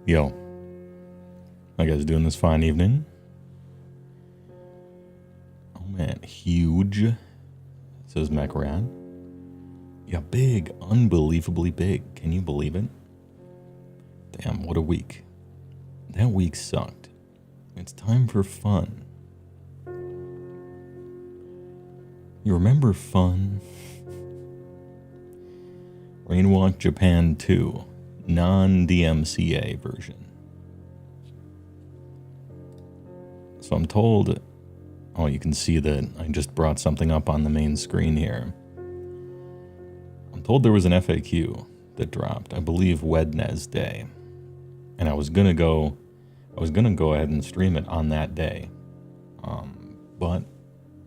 Yo, how you guys doing this fine evening? Oh man, huge, says Macran. Yeah, big, unbelievably big. Can you believe it? Damn, what a week. That week sucked. It's time for fun. You remember fun? Rainwalk Japan 2, non-DMCA version. So I'm told, oh, you can see that I just brought something up on the main screen here. I'm told there was an FAQ that dropped, I believe Wednesday. And I was gonna go ahead and stream it on that day. But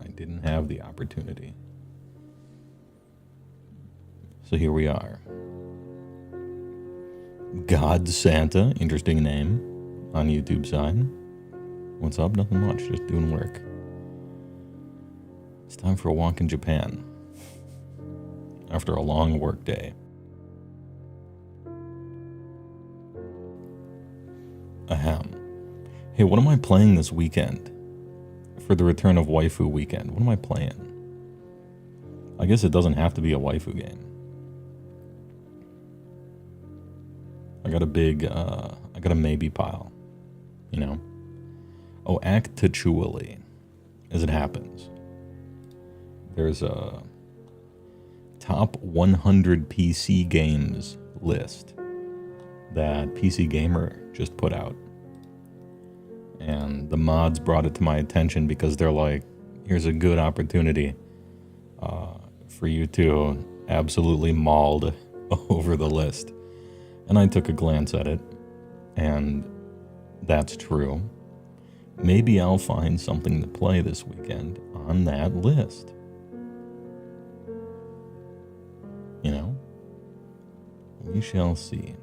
I didn't have the opportunity. So here we are. God Santa, interesting name on YouTube side. What's up? Nothing much, just doing work. It's time for a walk in Japan. After a long work day. Ahem. Hey, what am I playing this weekend? For the return of waifu weekend, what am I playing? I guess it doesn't have to be a waifu game. I got a maybe pile, you know? Oh, actually, as it happens, there's a top 100 PC games list that PC Gamer just put out. And the mods brought it to my attention because they're like, here's a good opportunity for you to absolutely mauled over the list. And I took a glance at it, and that's true. Maybe I'll find something to play this weekend on that list. You know? We shall see.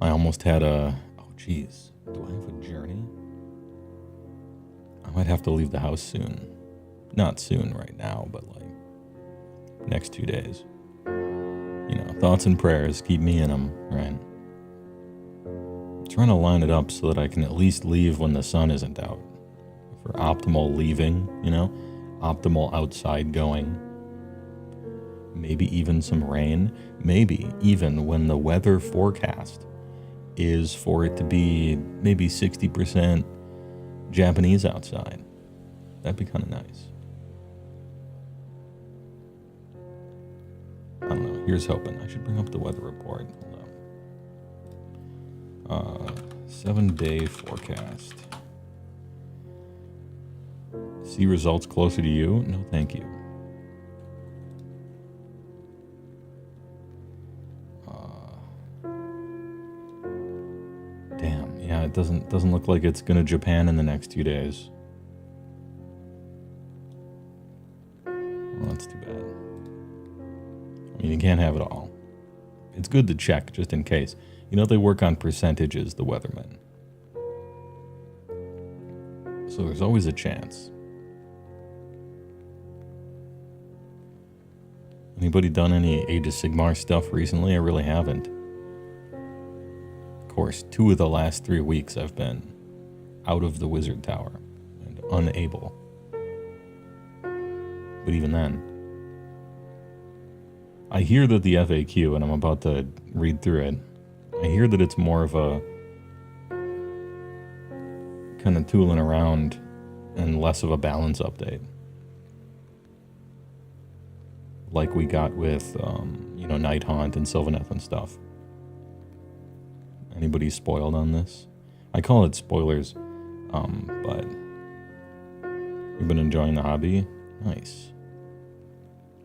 I almost had oh geez, do I have a journey? I might have to leave the house soon. Not soon right now, but like next 2 days. You know, thoughts and prayers, keep me in them, right? I'm trying to line it up so that I can at least leave when the sun isn't out. For optimal leaving, you know? Optimal outside going. Maybe even some rain. Maybe even when the weather forecast is for it to be maybe 60% Japanese outside. That'd be kind of nice. I don't know. Here's hoping. I should bring up the weather report. 7-day forecast. See results closer to you? No, thank you. Damn. Yeah, it doesn't look like it's gonna Japan in the next 2 days. Well, that's too bad. I mean, you can't have it all. It's good to check, just in case. You know, they work on percentages, the weathermen. So there's always a chance. Anybody done any Age of Sigmar stuff recently? I really haven't. Of course, 2 of the last 3 weeks I've been out of the Wizard Tower and unable. But even then, I hear that the FAQ, and I'm about to read through it, I hear that it's more of a kind of tooling around and less of a balance update. Like we got with, Night Haunt and Sylvaneth and stuff. Anybody spoiled on this? I call it spoilers, but you've been enjoying the hobby? Nice.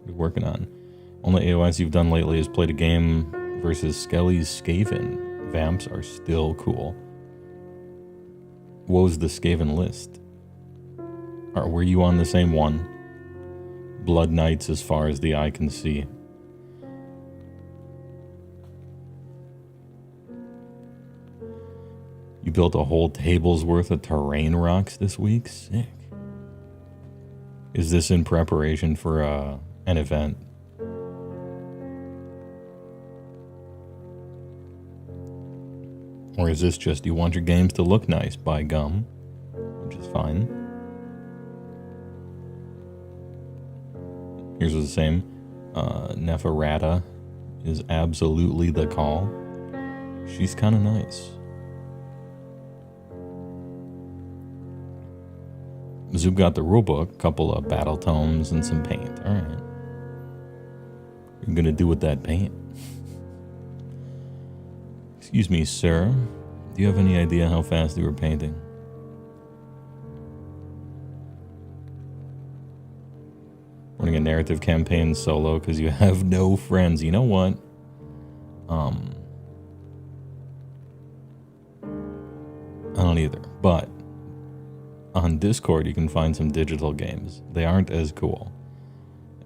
What are you working on? Only AoS you've done lately is played a game versus Skelly's Skaven. Vamps are still cool. What was the Skaven list? Or were you on the same one? Blood Knights as far as the eye can see. You built a whole table's worth of terrain rocks this week? Sick. Is this in preparation for an event? Or is this just you want your games to look nice, by gum? Which is fine. Here's the same. Errata is absolutely the call. She's kind of nice. Zoop got the rulebook, couple of battle tomes, and some paint. Alright. What are you gonna do with that paint? Excuse me, sir. Do you have any idea how fast you were painting? Running a narrative campaign solo because you have no friends. You know what? I don't either. But on Discord, you can find some digital games. They aren't as cool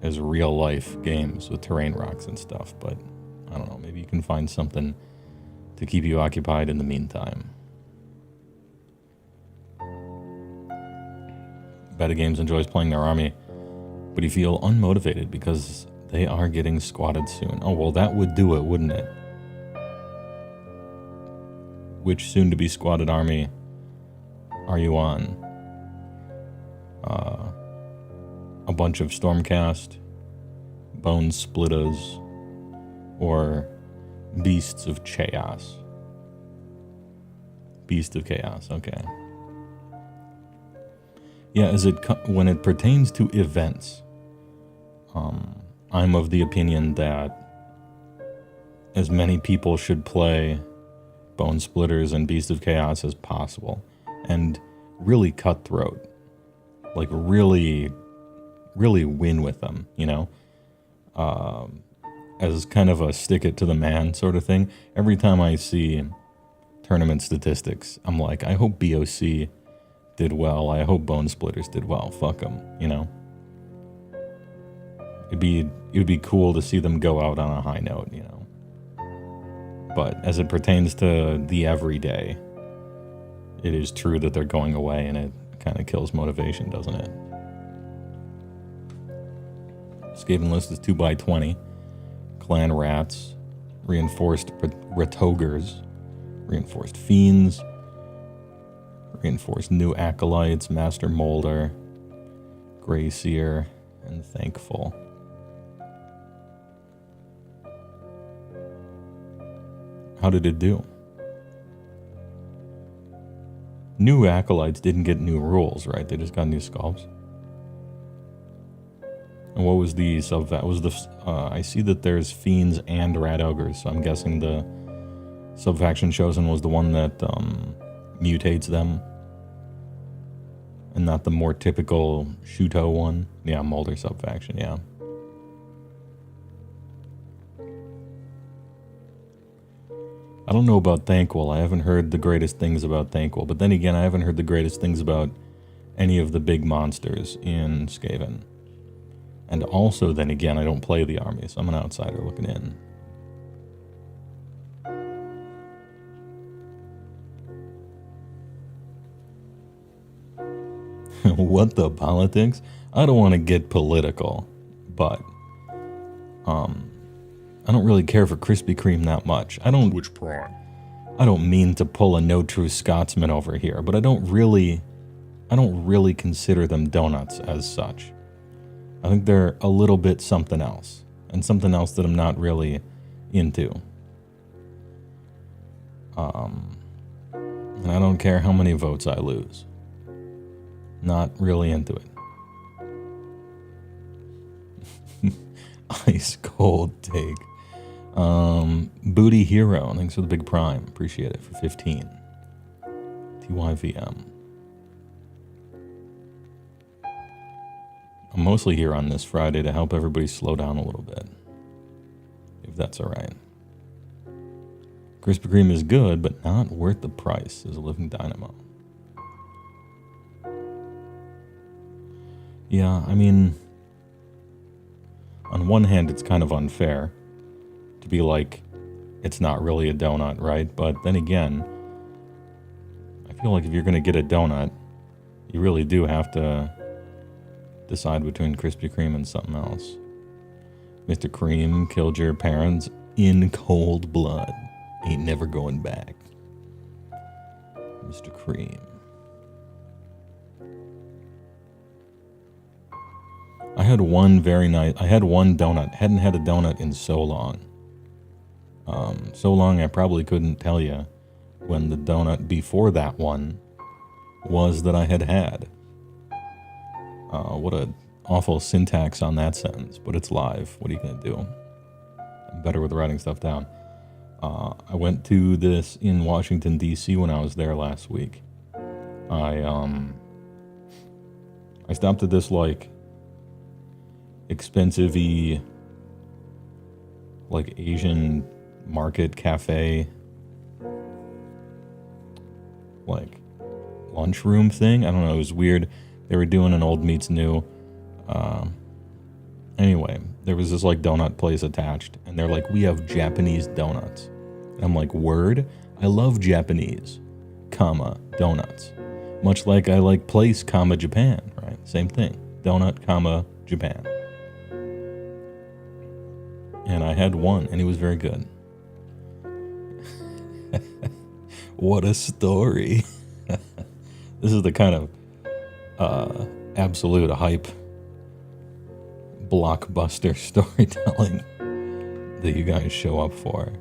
as real life games with terrain rocks and stuff. But I don't know. Maybe you can find something to keep you occupied in the meantime. Beta Games enjoys playing their army, but you feel unmotivated because they are getting squatted soon. Oh, well, that would do it, wouldn't it? Which soon-to-be squatted army are you on? A bunch of Stormcast, Bone Splitters, or Beasts of Chaos? Beast of Chaos, okay. Yeah, when it pertains to events, I'm of the opinion that as many people should play Bone Splitters and Beast of Chaos as possible, and really cutthroat, like really win with them, you know, as kind of a stick it to the man sort of thing. Every time I see tournament statistics, I'm like, I hope BOC did well. I hope Bone Splitters did well. Fuck them, you know. It would be cool to see them go out on a high note, you know. But as it pertains to the everyday, it is true that they're going away, and it kind of kills motivation, doesn't it? Skaven list is 2x20. Clan Rats, Reinforced Retogers, Reinforced Fiends, Reinforced New Acolytes, Master Molder, Greyseer, and Thankful. How did it do? New Acolytes didn't get new rules, right? They just got new sculpts. And what was the I see that there's Fiends and Rat Ogres, so I'm guessing the subfaction chosen was the one that mutates them, and not the more typical Shuto one. Yeah, Molder subfaction, yeah. I don't know about Thankful. I haven't heard the greatest things about Thankful, but then again, I haven't heard the greatest things about any of the big monsters in Skaven. And also, then again, I don't play the army, so I'm an outsider looking in. What the politics? I don't want to get political, but I don't really care for Krispy Kreme that much. Which prime? I don't mean to pull a no true Scotsman over here, but I don't really consider them donuts as such. I think they're a little bit something else, and something else that I'm not really into. And I don't care how many votes I lose. Not really into it. Ice cold take. Booty Hero, thanks for the big prime. Appreciate it for 15. TYVM. I'm mostly here on this Friday to help everybody slow down a little bit, if that's alright. Krispy Kreme is good, but not worth the price, is a living dynamo. Yeah, I mean, on one hand, it's kind of unfair to be like, it's not really a donut, right? But then again, I feel like if you're going to get a donut, you really do have to decide between Krispy Kreme and something else. Mr. Kreme killed your parents in cold blood. Ain't never going back. Mr. Kreme. I had one donut. Hadn't had a donut in so long. So long I probably couldn't tell you when the donut before that one was that I had. What a awful syntax on that sentence, but it's live. What are you gonna do? I'm better with writing stuff down. I went to this in Washington, D.C. when I was there last week. I stopped at this, like, expensive-y, like, Asian market cafe, like, lunchroom thing. I don't know, it was weird. They were doing an old meets new. Anyway, there was this, like, donut place attached, and they're like, we have Japanese donuts. And I'm like, word? I love Japanese, donuts. Much like I like place, Japan, right? Same thing. Donut, Japan. And I had one, and it was very good. What a story. This is the kind of absolute hype blockbuster storytelling that you guys show up for.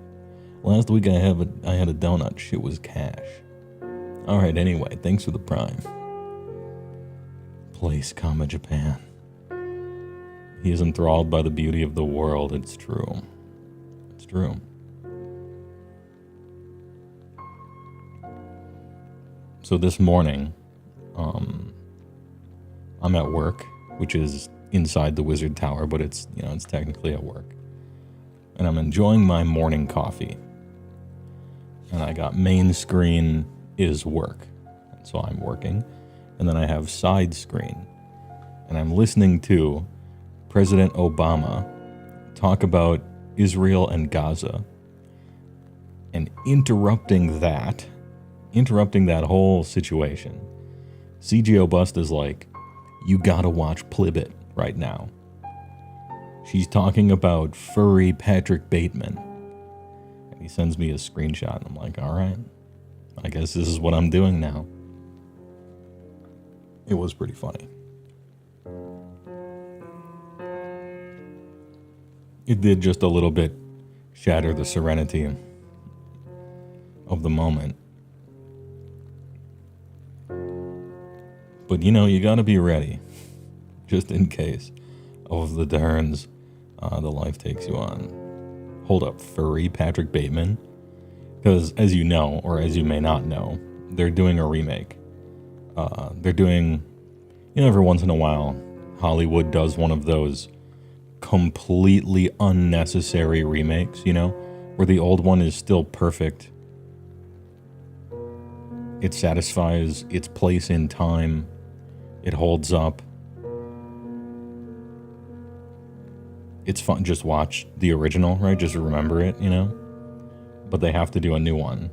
Last week I had a donut. Shit was cash. Alright, anyway, thanks for the prime. Place, Japan. He is enthralled by the beauty of the world. It's true. It's true. So this morning, I'm at work, which is inside the Wizard Tower, but it's technically at work. And I'm enjoying my morning coffee. And I got main screen is work. So I'm working. And then I have side screen. And I'm listening to President Obama talk about Israel and Gaza. And interrupting that whole situation. CGO Bust is like, you gotta watch Plibbit right now. She's talking about furry Patrick Bateman. And he sends me a screenshot, and I'm like, alright, I guess this is what I'm doing now. It was pretty funny. It did just a little bit shatter the serenity of the moment. But you gotta be ready, just in case of the turns the life takes you on. Hold up, furry Patrick Bateman? Because as you know, or as you may not know, they're doing a remake. They're doing, every once in a while, Hollywood does one of those completely unnecessary remakes, where the old one is still perfect. It satisfies its place in time. It holds up. It's fun. Just watch the original, right? Just remember it, But they have to do a new one.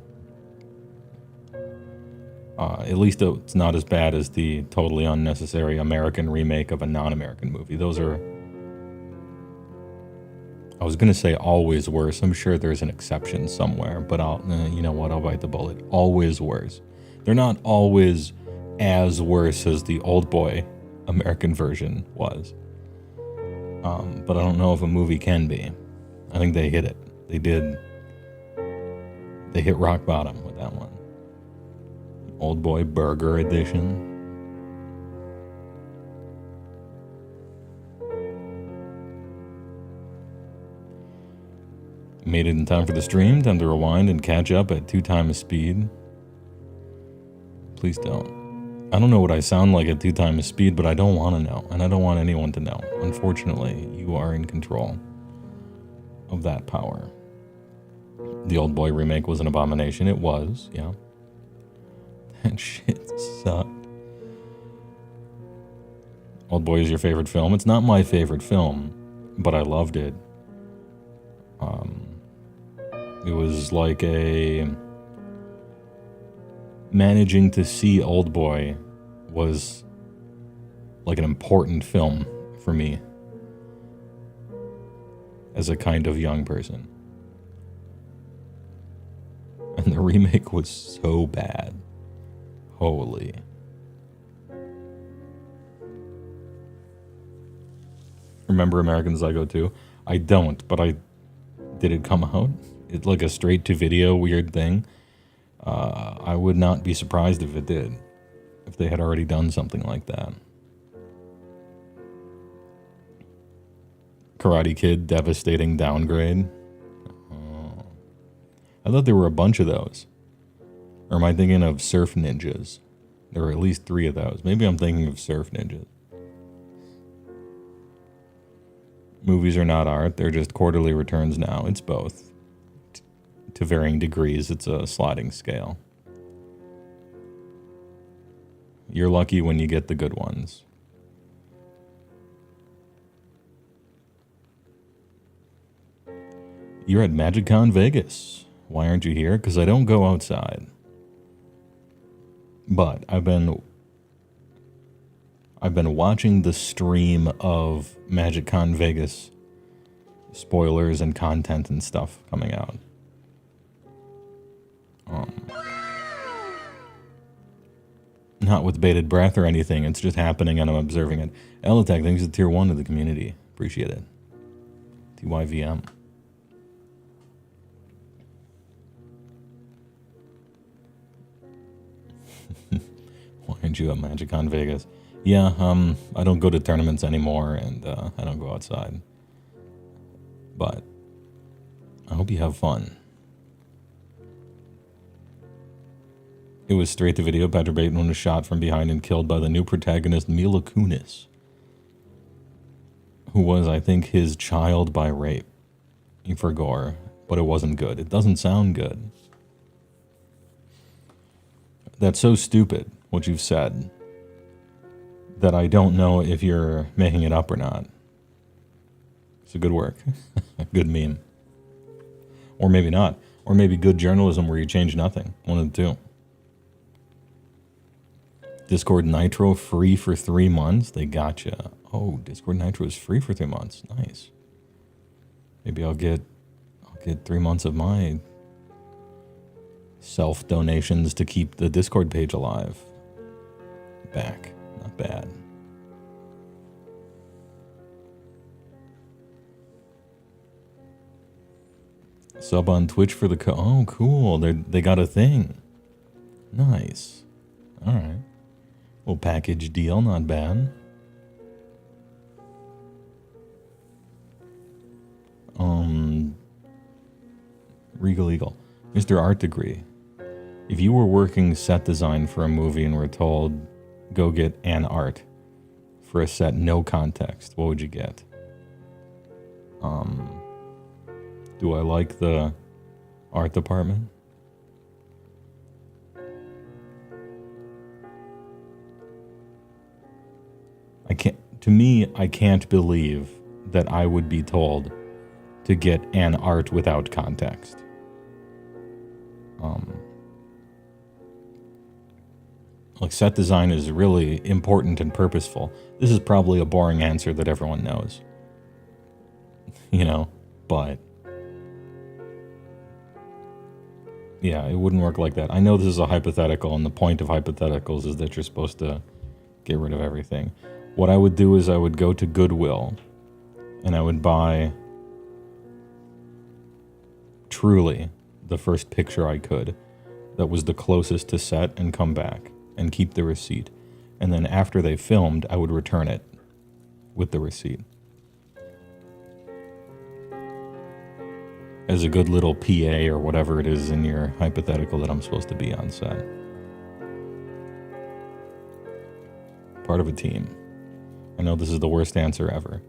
At least it's not as bad as the totally unnecessary American remake of a non-American movie. Those are, I was going to say always worse. I'm sure there's an exception somewhere, but you know what? I'll bite the bullet. Always worse. They're not always as worse as the Old Boy American version was. But I don't know if a movie can be. I think they hit it. They did. They hit rock bottom with that one. Old Boy Burger Edition. Made it in time for the stream. Time to rewind and catch up at 2 times speed. Please don't. I don't know what I sound like at 2 times speed, but I don't want to know, and I don't want anyone to know. Unfortunately, you are in control of that power. The Old Boy remake was an abomination. It was, yeah. That shit sucked. Old Boy is your favorite film? It's not my favorite film, but I loved it. It was like managing to see Old Boy was like an important film for me as a kind of young person. And the remake was so bad. Holy. Remember American Psycho 2? I don't, but did it come out? It's like a straight-to-video weird thing. I would not be surprised if it did. If they had already done something like that. Karate Kid, devastating downgrade. Oh. I thought there were a bunch of those. Or am I thinking of Surf Ninjas? There were at least 3 of those. Maybe I'm thinking of Surf Ninjas. Movies are not art. They're just quarterly returns now. It's both. To varying degrees. It's a sliding scale. You're lucky when you get the good ones. You're at MagicCon Vegas. Why aren't you here? Because I don't go outside. But I've been watching the stream of MagicCon Vegas spoilers and content and stuff coming out. Not with bated breath or anything. It's just happening and I'm observing it. Elitech, thanks to tier 1 of the community. Appreciate it. TYVM. Why aren't you at MagicCon Vegas? Yeah, I don't go to tournaments anymore and I don't go outside. But I hope you have fun. It was straight to video. Patrick Bateman was shot from behind and killed by the new protagonist, Mila Kunis, who was, I think, his child by rape for gore, but it wasn't good. It doesn't sound good. That's so stupid, what you've said, that I don't know if you're making it up or not. It's a good work. Good meme. Or maybe not. Or maybe good journalism where you change nothing. One of the two. Discord Nitro free for 3 months? They gotcha. Oh, Discord Nitro is free for 3 months. Nice. Maybe I'll get 3 months of my self-donations to keep the Discord page alive. Back. Not bad. Sub on Twitch for the oh, cool. They got a thing. Nice. All right. Little package deal, not bad. Regal Eagle. Mr. Art Degree. If you were working set design for a movie and were told, go get an art for a set, no context, what would you get? Do I like the art department? I can't believe that I would be told to get an art without context. Like, set design is really important and purposeful. This is probably a boring answer that everyone knows. You know, but yeah, it wouldn't work like that. I know this is a hypothetical, and the point of hypotheticals is that you're supposed to get rid of everything. What I would do is I would go to Goodwill and I would buy truly the first picture I could that was the closest to set and come back and keep the receipt. And then after they filmed, I would return it with the receipt. As a good little PA or whatever it is in your hypothetical that I'm supposed to be on set. Part of a team. I know this is the worst answer ever,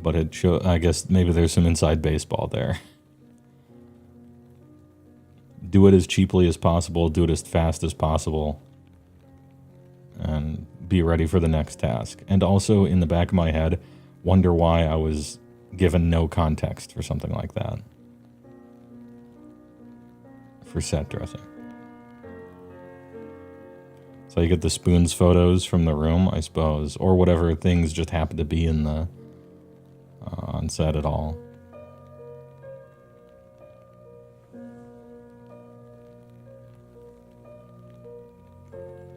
but I guess maybe there's some inside baseball there. Do it as cheaply as possible, do it as fast as possible, and be ready for the next task. And also, in the back of my head, wonder why I was given no context for something like that. For set dressing. So you get the spoons photos from the room, I suppose, or whatever things just happen to be in the on set at all.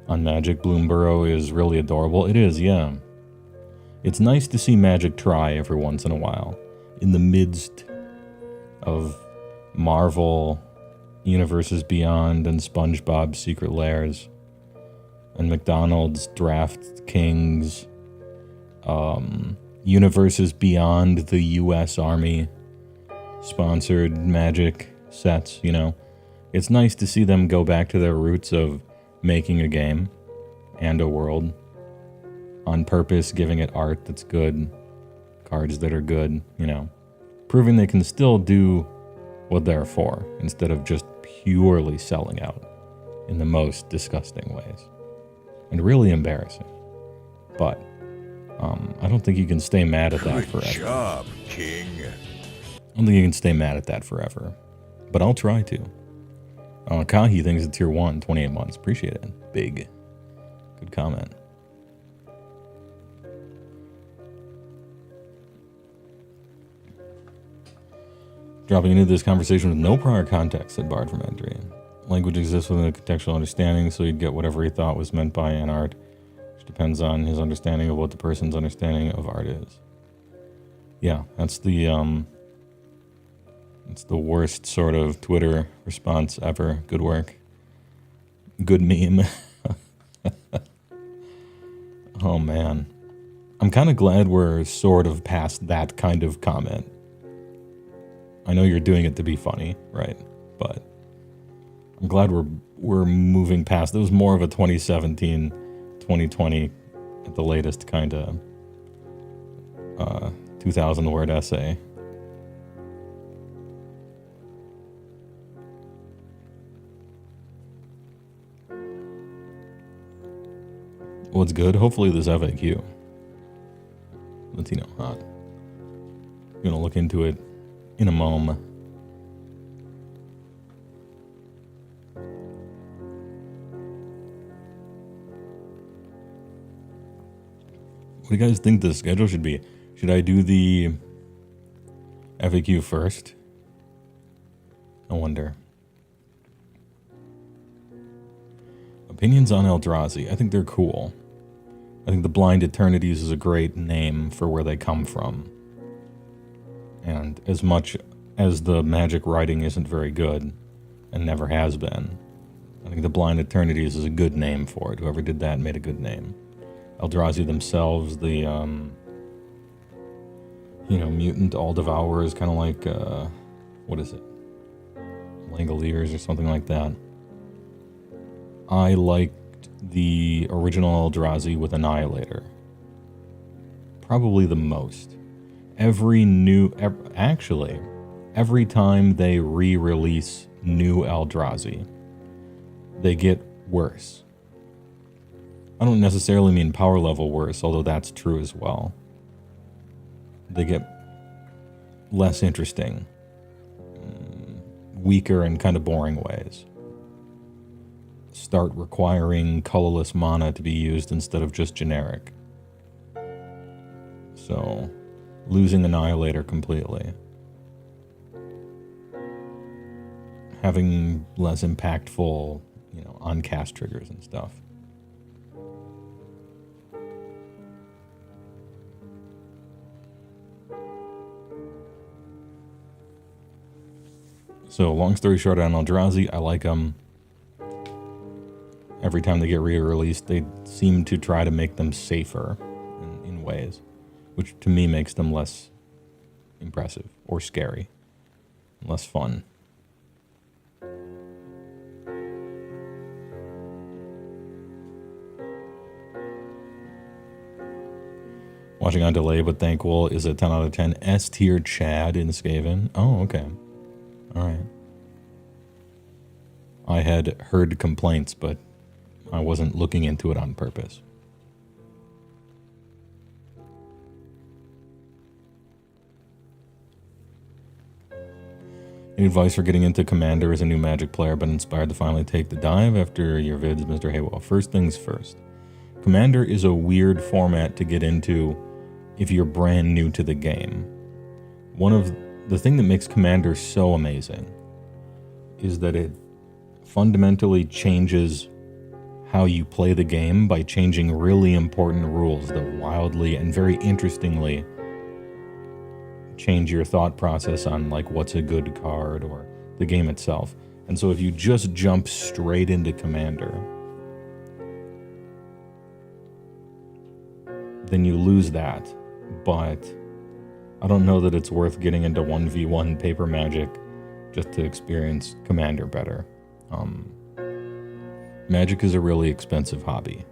On Magic, Bloomborough is really adorable. It is, yeah. It's nice to see Magic try every once in a while. In the midst of Marvel, Universes Beyond, and SpongeBob's Secret Lairs, and McDonald's Draft Kings, Universes Beyond the U.S. Army sponsored Magic sets, you know. It's nice to see them go back to their roots of making a game and a world on purpose, giving it art that's good, cards that are good, you know, proving they can still do what they're for instead of just purely selling out in the most disgusting ways and really embarrassing. But I don't think you can stay mad at that forever. Good job, King. I don't think you can stay mad at that forever, but I'll try to. Kahi thinks it's tier 1, 28 months. Appreciate it. Big. Good comment. Dropping into this conversation with no prior context, said Bard from Entry. Language exists within a contextual understanding, so he'd get whatever he thought was meant by an art, which depends on his understanding of what the person's understanding of art is. Yeah, that's the worst sort of Twitter response ever. Good work. Good meme. Oh, man. I'm kind of glad we're sort of past that kind of comment. I know you're doing it to be funny, right? But I'm glad we're moving past. It was more of a 2017, 2020 at the latest kind of 2,000-word essay. What's good? Hopefully this FAQ. Latino hot. I'm gonna look into it in a moment. What do you guys think the schedule should be? Should I do the FAQ first? I wonder. Opinions on Eldrazi. I think they're cool. I think the Blind Eternities is a great name for where they come from. And as much as the Magic writing isn't very good, and never has been, I think the Blind Eternities is a good name for it. Whoever did that made a good name. Eldrazi themselves, the, mutant all-devourers, kind of like, what is it? Langoliers or something like that. I liked the original Eldrazi with Annihilator. Probably the most. Every time they re-release new Eldrazi, they get worse. I don't necessarily mean power level worse, although that's true as well. They get less interesting, weaker and kind of boring ways. Start requiring colorless mana to be used instead of just generic. So, losing Annihilator completely. Having less impactful, on-cast triggers and stuff. So, long story short on Eldrazi, I like them. Every time they get re-released, they seem to try to make them safer in ways, which to me makes them less impressive or scary, less fun. Watching on delay but thankful is a 10 out of 10. S tier Chad in Skaven. Oh, okay. All right. I had heard complaints, but I wasn't looking into it on purpose. Any advice for getting into Commander as a new Magic player, but inspired to finally take the dive after your vids, Mr. HeyWoah? First things first. Commander is a weird format to get into if you're brand new to the game. The thing that makes Commander so amazing is that it fundamentally changes how you play the game by changing really important rules that wildly and very interestingly change your thought process on like what's a good card or the game itself. And so if you just jump straight into Commander, then you lose that. But I don't know that it's worth getting into 1v1 paper Magic just to experience Commander better. Magic is a really expensive hobby.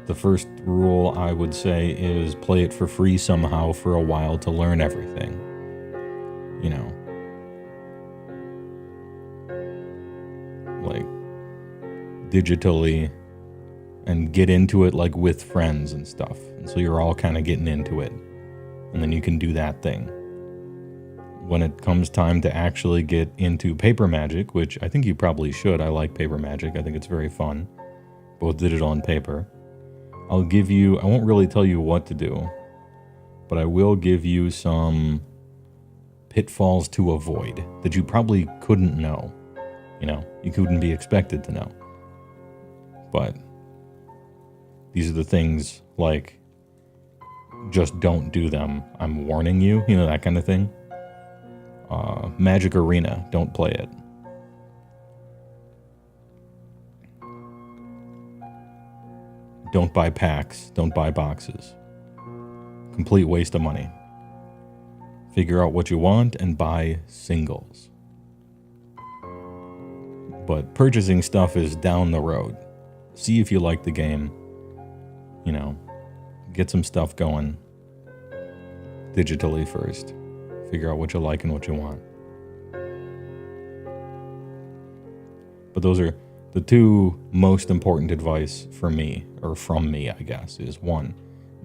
The first rule I would say is play it for free somehow for a while to learn everything. You know, like digitally, and get into it like with friends and stuff. And so you're all kind of getting into it. And then you can do that thing. When it comes time to actually get into paper Magic, which I think you probably should. I like paper Magic. I think it's very fun, both digital and paper. I won't really tell you what to do, but I will give you some pitfalls to avoid that you probably couldn't know. You know, you couldn't be expected to know. But these are the things like, just don't do them. I'm warning you, you know, that kind of thing. Magic Arena, don't play it. Don't buy packs, don't buy boxes. Complete waste of money. Figure out what you want and buy singles. But purchasing stuff is down the road. See if you like the game. You know, get some stuff going digitally first. Figure out what you like and what you want. But those are the two most important advice for me, or from me, I guess, is one,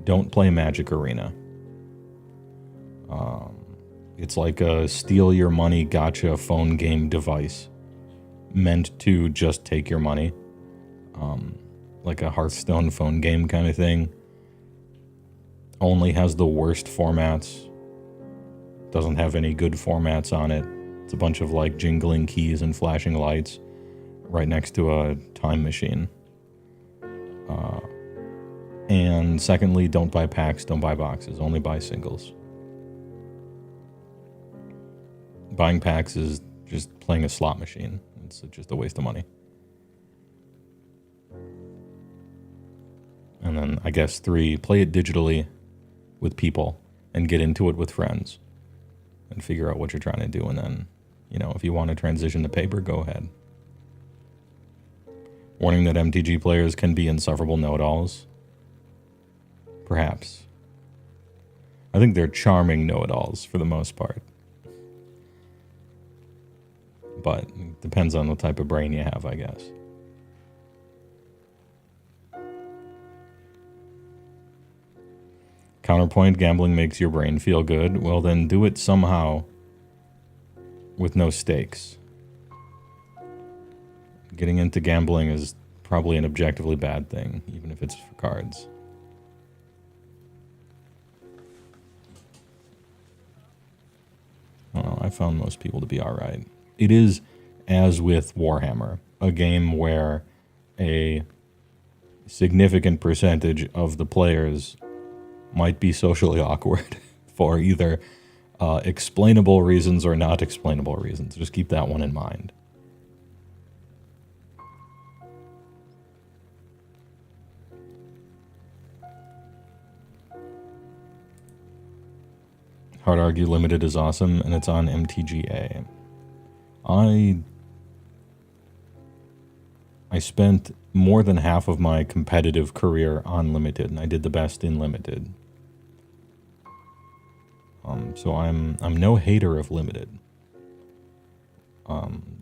don't play Magic Arena. It's like a steal your money gotcha phone game device meant to just take your money. Like a Hearthstone phone game kind of thing. Only has the worst formats. Doesn't have any good formats on it. It's a bunch of like jingling keys and flashing lights right next to a time machine. And secondly, don't buy packs, don't buy boxes, only buy singles. Buying packs is just playing a slot machine. It's just a waste of money. And then I guess 3, play it digitally with people and get into it with friends and figure out what you're trying to do. And then, you know, if you want to transition to paper, go ahead. Warning that MTG players can be insufferable know-it-alls. Perhaps. I think they're charming know-it-alls for the most part. But it depends on the type of brain you have, I guess. Counterpoint, gambling makes your brain feel good. Well, then do it somehow with no stakes. Getting into gambling is probably an objectively bad thing, even if it's for cards. I don't know, I found most people to be alright. It is, as with Warhammer, a game where a significant percentage of the players might be socially awkward for either explainable reasons or not explainable reasons. Just keep that one in mind. Hard Argue Limited is awesome, and it's on MTGA. I spent more than half of my competitive career on Limited, and I did the best in Limited. So I'm no hater of Limited.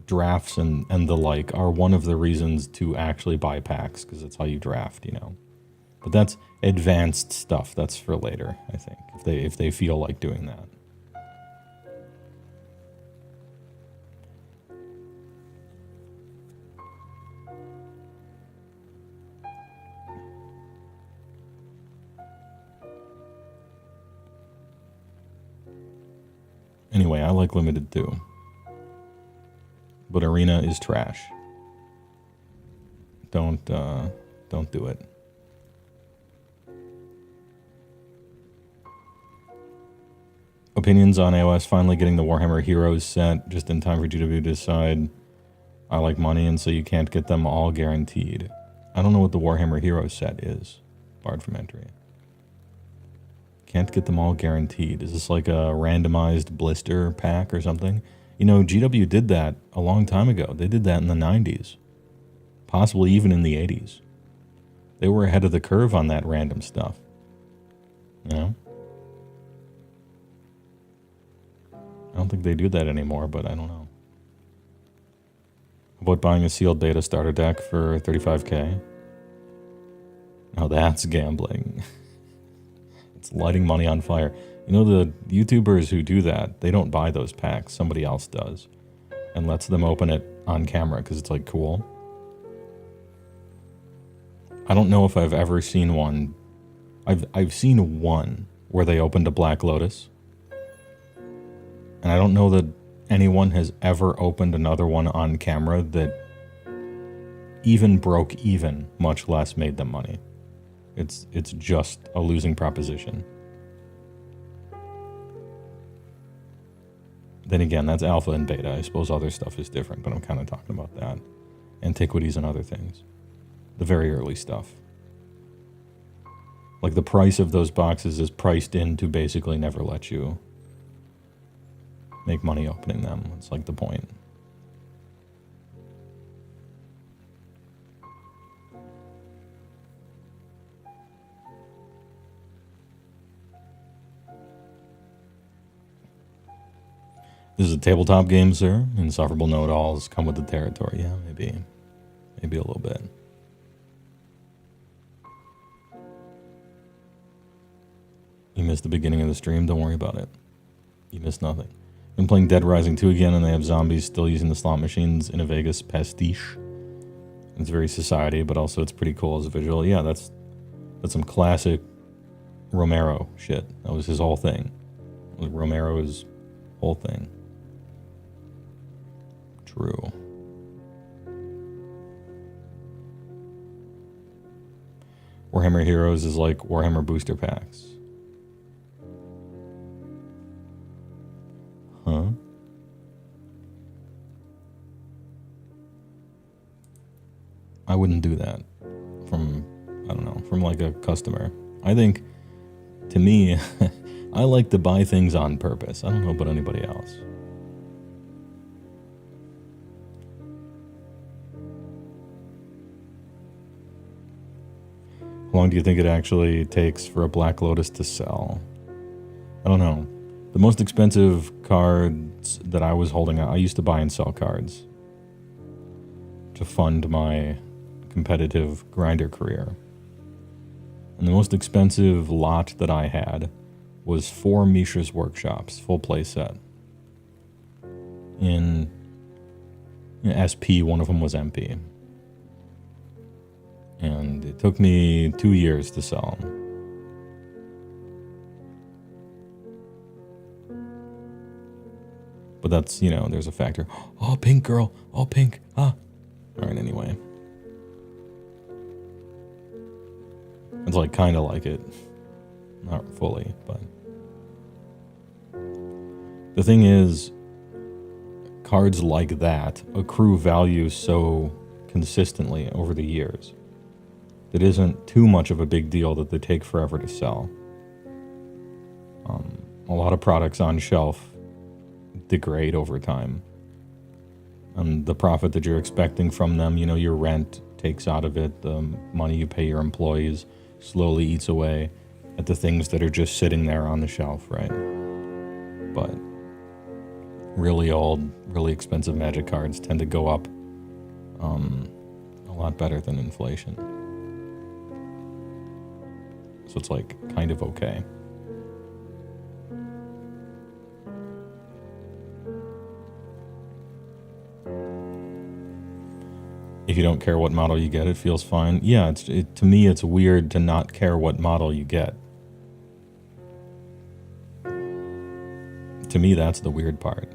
Drafts and the like are one of the reasons to actually buy packs, because it's how you draft, you know. But that's advanced stuff. That's for later, I think, if they feel like doing that. Anyway, I like limited too. But arena is trash. Don't do it. Opinions on AoS finally getting the Warhammer Heroes set just in time for GW to decide I like money and so you can't get them all guaranteed. I don't know what the Warhammer Heroes set is. Barred from entry. Can't get them all guaranteed. Is this like a randomized blister pack or something? You know, GW did that a long time ago. They did that in the 90s. Possibly even in the 80s. They were ahead of the curve on that random stuff. You know? I don't think they do that anymore, but I don't know. How about buying a sealed beta starter deck for 35k? Oh, that's gambling. It's lighting money on fire. You know, the YouTubers who do that, they don't buy those packs. Somebody else does. And lets them open it on camera because it's like cool. I don't know if I've ever seen one. I've seen one where they opened a Black Lotus. And I don't know that anyone has ever opened another one on camera that even broke even, much less made them money. It's just a losing proposition. Then again, that's alpha and beta. I suppose other stuff is different, but I'm kind of talking about that. Antiquities and other things. The very early stuff. Like the price of those boxes is priced in to basically never let you make money opening them. It's like the point. This is a tabletop game, sir. Insufferable know-it-alls come with the territory. Yeah, maybe a little bit. You missed the beginning of the stream. Don't worry about it. You missed nothing. Been playing Dead Rising 2 again, and they have zombies still using the slot machines in a Vegas pastiche. It's very society, but also it's pretty cool as a visual. Yeah, that's some classic Romero shit. That was his whole thing. Romero's whole thing. True. Warhammer Heroes is like Warhammer booster packs. Huh? I wouldn't do that from, I don't know, from like a customer. I think, to me, I like to buy things on purpose. I don't know about anybody else. How long do you think it actually takes for a Black Lotus to sell? I don't know. The most expensive cards that I was holding, I used to buy and sell cards to fund my competitive grinder career. And the most expensive lot that I had was 4 Mishra's Workshops, full play set. In SP, one of them was MP. And it took me 2 years to sell them. But that's, you know, there's a factor. Oh, pink girl. Oh, pink. Ah. All right, anyway. It's like kind of like it. Not fully, but. The thing is, cards like that accrue value so consistently over the years. It isn't too much of a big deal that they take forever to sell. A lot of products on shelf degrade over time. And the profit that you're expecting from them, you know, your rent takes out of it, the money you pay your employees slowly eats away at the things that are just sitting there on the shelf, right? But really old, really expensive Magic cards tend to go up a lot better than inflation. So it's like kind of okay. If you don't care what model you get, it feels fine. Yeah, to me, it's weird to not care what model you get. To me, that's the weird part.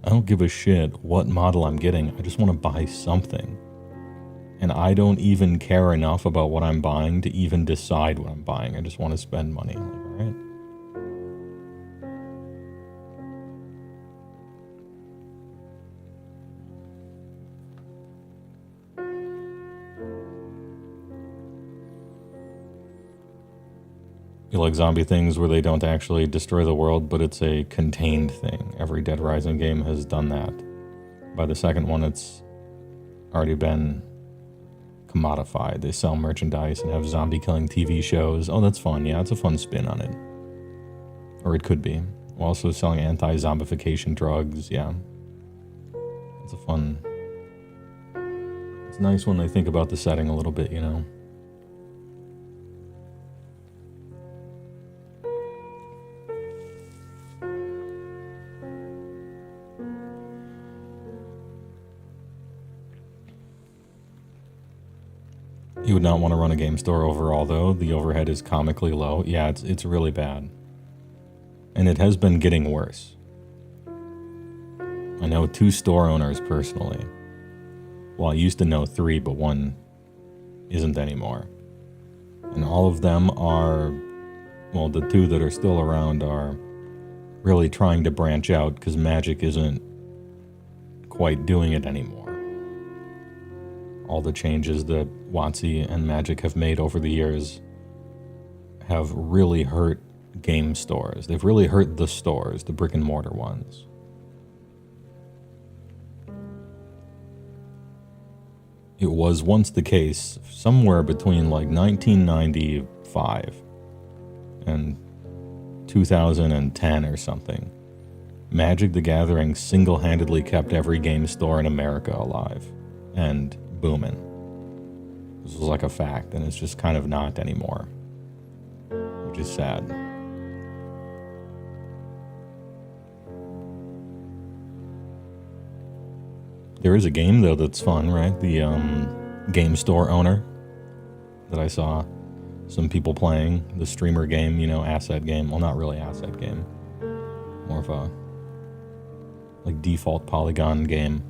I don't give a shit what model I'm getting. I just want to buy something. And I don't even care enough about what I'm buying to even decide what I'm buying. I just want to spend money. Like, all right. You like zombie things where they don't actually destroy the world, but it's a contained thing. Every Dead Rising game has done that. By the second one, it's already been commodified. They sell merchandise and have zombie killing TV shows. Oh, that's fun. Yeah, it's a fun spin on it. Or it could be. We're also selling anti-zombification drugs. Yeah. It's a fun... It's nice when they think about the setting a little bit, you know? You would not want to run a game store overall, though. The overhead is comically low. Yeah, it's really bad. And it has been getting worse. I know 2 store owners personally. Well, I used to know 3, but 1 isn't anymore. And all of them are, well, the 2 that are still around are really trying to branch out because Magic isn't quite doing it anymore. All the changes that WotC and Magic have made over the years have really hurt game stores. They've really hurt the stores, the brick and mortar ones. It was once the case, somewhere between like 1995 and 2010 or something, Magic the Gathering single-handedly kept every game store in America alive and booming. This was like a fact, and it's just kind of not anymore, which is sad. There is a game, though, that's fun, right? The game store owner that I saw some people playing, the streamer game, you know, asset game. Well, not really asset game. More of a, like, default polygon game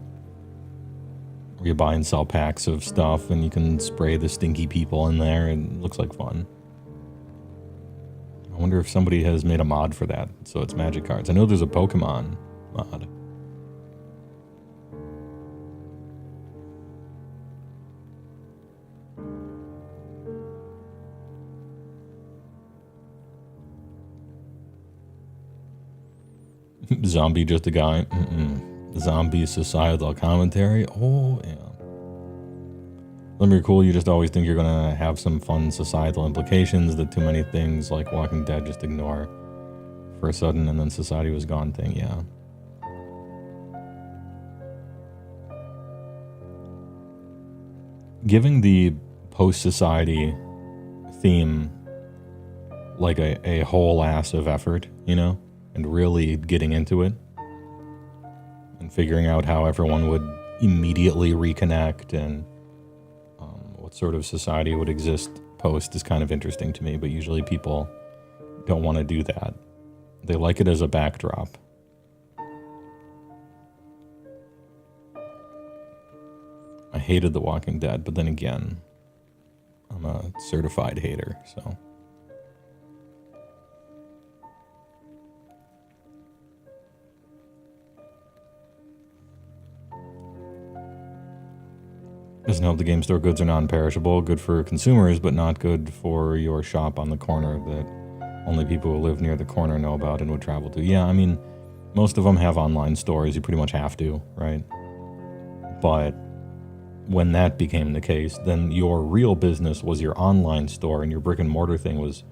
where you buy and sell packs of stuff and you can spray the stinky people in there, and it looks like fun. I wonder if somebody has made a mod for that, so it's Magic cards. I know there's a Pokemon mod. Zombie just a guy. Zombie societal commentary. Oh, yeah. Let me be cool. You just always think you're going to have some fun societal implications that too many things like Walking Dead just ignore for a sudden and then society was gone thing. Yeah. Giving the post-society theme like a whole ass of effort, you know, and really getting into it and figuring out how everyone would immediately reconnect and what sort of society would exist post is kind of interesting to me, but usually people don't want to do that. They like it as a backdrop. I hated The Walking Dead, but then again, I'm a certified hater, so... Doesn't help the game store goods are non-perishable, good for consumers, but not good for your shop on the corner that only people who live near the corner know about and would travel to. Yeah, I mean, most of them have online stores. You pretty much have to, right? But when that became the case, then your real business was your online store and your brick and mortar thing was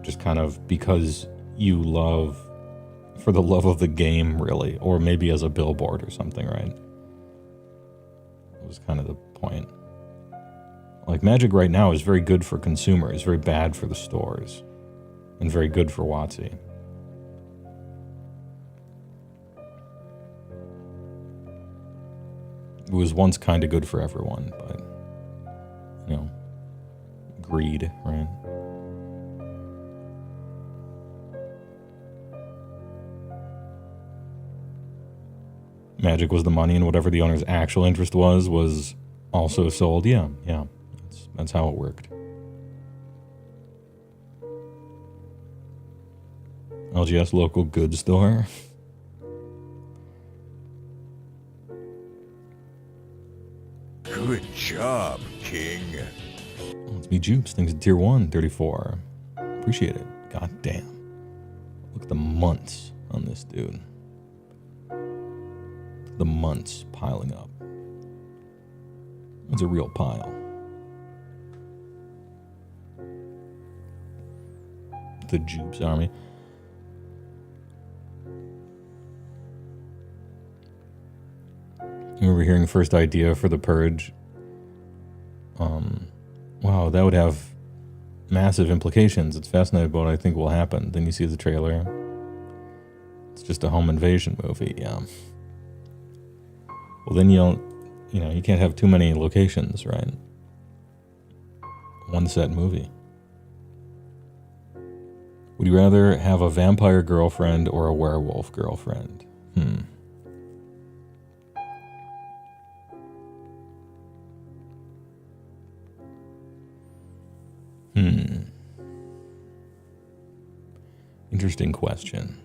just kind of because you love, for the love of the game, really, or maybe as a billboard or something, right? Was kind of the point. Like Magic right now is very good for consumers, very bad for the stores, and very good for WotC. It was once kind of good for everyone, but you know, greed, right? Magic was the money, and whatever the owner's actual interest was also sold. Yeah. That's how it worked. LGS local goods store. Good job, King. Let's be Jupes. Thanks to Tier 1, 34. Appreciate it. God damn. Look at the months on this dude. The months piling up. It's a real pile. The Jupes army. I remember hearing first idea for the Purge. Wow, that would have massive implications. It's fascinating about what I think will happen. Then you see the trailer. It's just a home invasion movie, yeah. Well, then you can't have too many locations, right? One set movie. Would you rather have a vampire girlfriend or a werewolf girlfriend? Interesting question.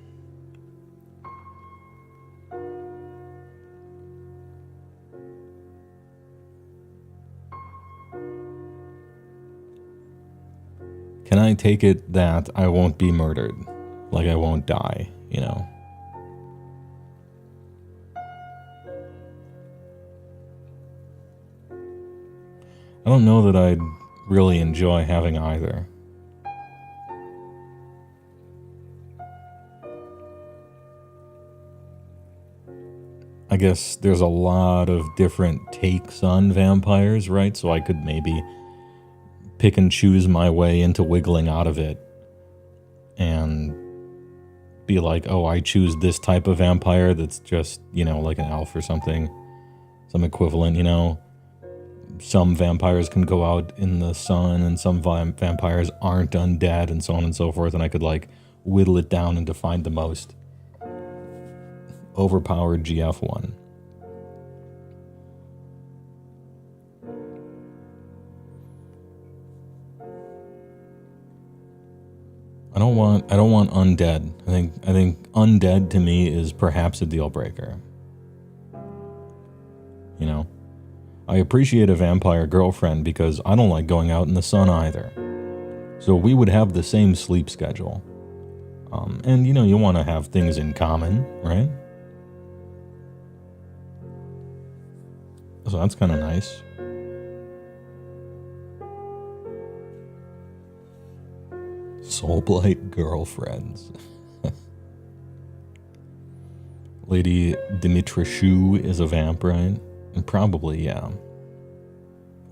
Can I take it that I won't be murdered? Like I won't die, you know? I don't know that I'd really enjoy having either. I guess there's a lot of different takes on vampires, right? So I could maybe pick and choose my way into wiggling out of it and be like, oh, I choose this type of vampire that's just, like an elf or something, some equivalent, Some vampires can go out in the sun and some vampires aren't undead and so on and so forth, and I could whittle it down and to find the most overpowered GF1. I don't want undead. I think undead to me is perhaps a deal breaker. I appreciate a vampire girlfriend because I don't like going out in the sun either. So we would have the same sleep schedule. And you want to have things in common, right? So that's kind of nice. Soulblight girlfriends. Lady Dimitrescu is a vamp, right? And probably, yeah.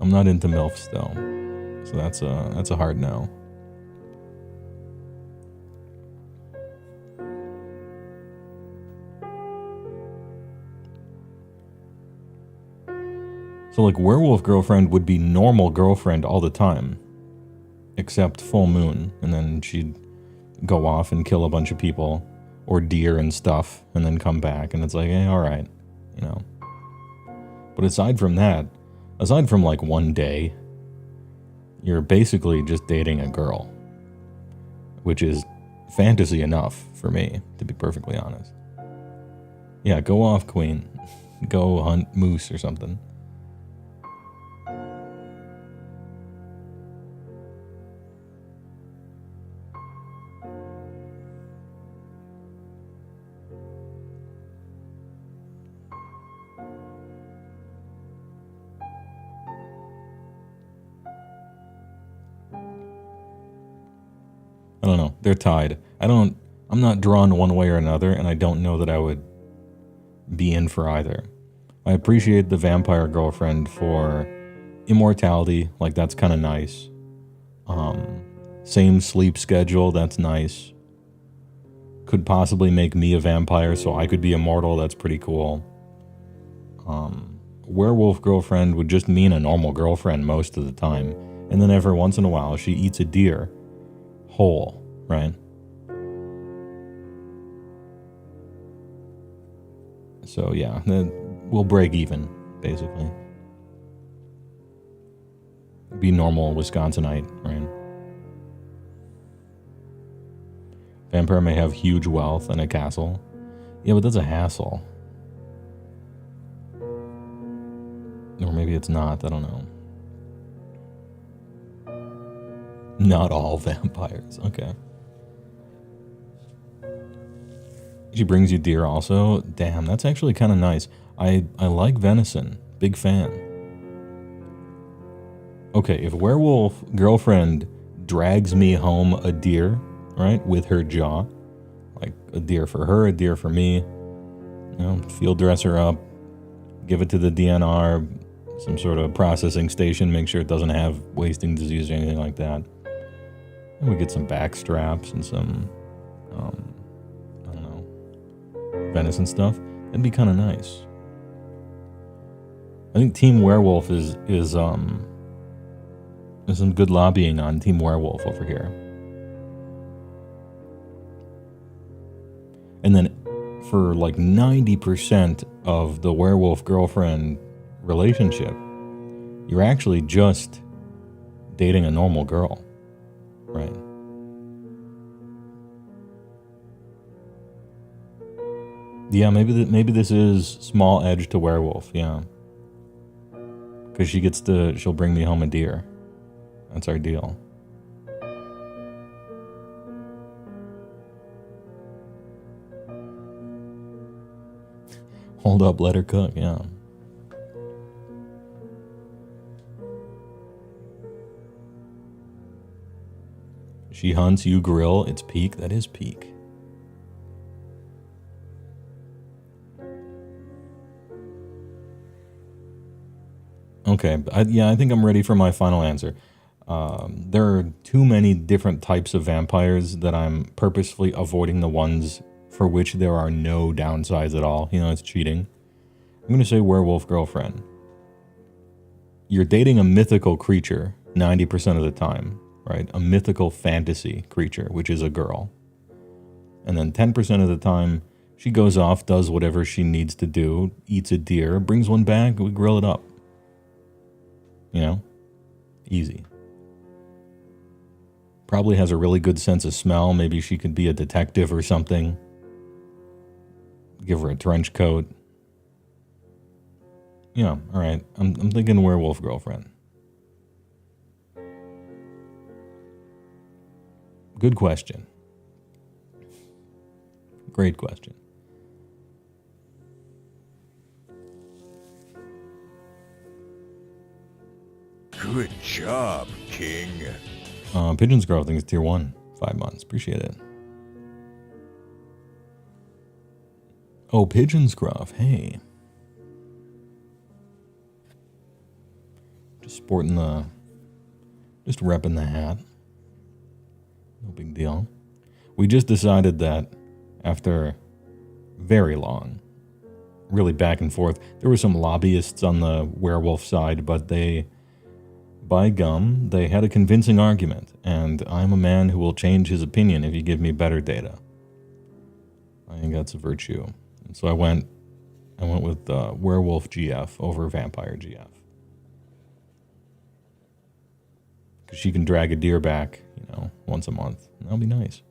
I'm not into MILFs though, so that's a hard no. So werewolf girlfriend would be normal girlfriend all the time, except full moon, and then she'd go off and kill a bunch of people or deer and stuff, and then come back, and it's like, hey, all right, But aside from that, aside from one day, you're basically just dating a girl, which is fantasy enough for me, to be perfectly honest. Yeah, go off, queen. Go hunt moose or something. I don't know. They're tied. I'm not drawn one way or another, and I don't know that I would be in for either. I appreciate the vampire girlfriend for immortality, that's kind of nice. Same sleep schedule, that's nice. Could possibly make me a vampire so I could be immortal, that's pretty cool. Werewolf girlfriend would just mean a normal girlfriend most of the time. And then every once in a while, she eats a deer whole, right? So yeah, we'll break even, basically. Be normal Wisconsinite, right? Vampire may have huge wealth and a castle. Yeah, but that's a hassle. Or maybe it's not, I don't know. Not all vampires, okay. She brings you deer also? Damn, that's actually kind of nice. I like venison, big fan. Okay, if werewolf girlfriend drags me home a deer, right, with her jaw, like a deer for her, a deer for me, you know, field dress her up, give it to the DNR, some sort of processing station, make sure it doesn't have wasting disease or anything like that. And we get some back straps and some, I don't know, venison stuff. That'd be kind of nice. I think Team Werewolf is there's some good lobbying on Team Werewolf over here. And then for like 90% of the werewolf girlfriend relationship, you're actually just dating a normal girl, right? Yeah, maybe this is small edge to werewolf, yeah. Because she'll bring me home a deer. That's our deal. Hold up, let her cook, yeah. She hunts, you grill, it's peak. That is peak. Okay, I think I'm ready for my final answer. There are too many different types of vampires that I'm purposefully avoiding the ones for which there are no downsides at all. You know, it's cheating. I'm going to say werewolf girlfriend. You're dating a mythical creature 90% of the time, right? A mythical fantasy creature, which is a girl. And then 10% of the time, she goes off, does whatever she needs to do, eats a deer, brings one back, we grill it up. You know? Easy. Probably has a really good sense of smell. Maybe she could be a detective or something. Give her a trench coat. Yeah, all right. I'm thinking werewolf girlfriend. Good question. Great question. Good job, King. Pigeon's Girl, I think it's tier 1. 5 months. Appreciate it. Oh, Pigeon's Grove. Hey. Just sporting just repping the hat. No big deal. We just decided that after very long, really back and forth, there were some lobbyists on the werewolf side, but by gum, they had a convincing argument, and I'm a man who will change his opinion if you give me better data. I think that's a virtue. And so I went with werewolf GF over vampire GF. Because she can drag a deer back, once a month. That'll be nice.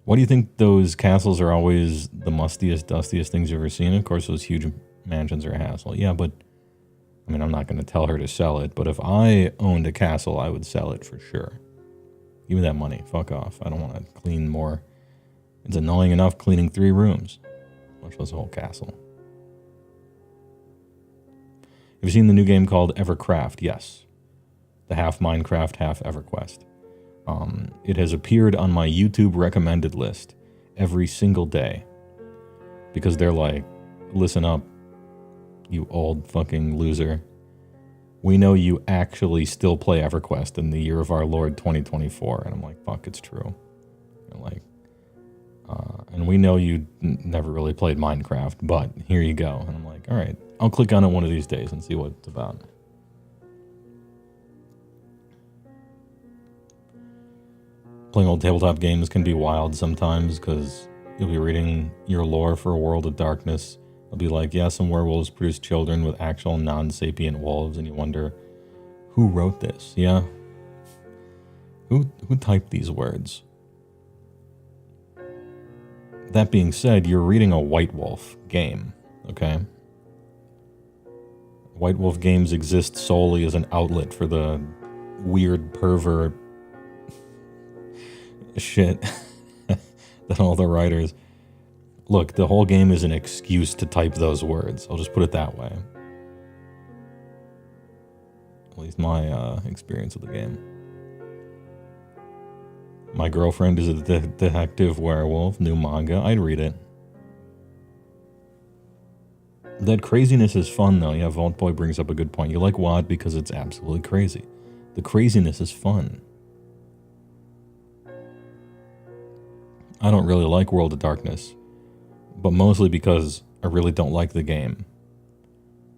Why do you think those castles are always the mustiest, dustiest things you've ever seen? Of course, those huge mansions are a hassle. Yeah, but I'm not going to tell her to sell it, but if I owned a castle, I would sell it for sure. Give me that money. Fuck off. I don't want to clean more. It's annoying enough cleaning 3 rooms, much less a whole castle. Have you seen the new game called Evercraft? Yes. The half Minecraft, half EverQuest. It has appeared on my YouTube recommended list every single day. Because they're like, listen up, you old fucking loser. We know you actually still play EverQuest in the year of our Lord 2024. And I'm like, fuck, it's true. And we know you never really played Minecraft, but here you go. And I'm like, all right, I'll click on it one of these days and see what it's about. Playing old tabletop games can be wild sometimes because you'll be reading your lore for A World of Darkness. It'll be like, yeah, some werewolves produce children with actual non-sapient wolves, and you wonder, who wrote this? Yeah? Who typed these words? That being said, you're reading a White Wolf game, okay? White Wolf games exist solely as an outlet for the weird pervert shit that all the writers... Look, the whole game is an excuse to type those words. I'll just put it that way. At least my experience with the game. My Girlfriend is a Detective Werewolf, new manga. I'd read it. That craziness is fun, though. Yeah, Vault Boy brings up a good point. You like WoD because it's absolutely crazy. The craziness is fun. I don't really like World of Darkness, but mostly because I really don't like the game.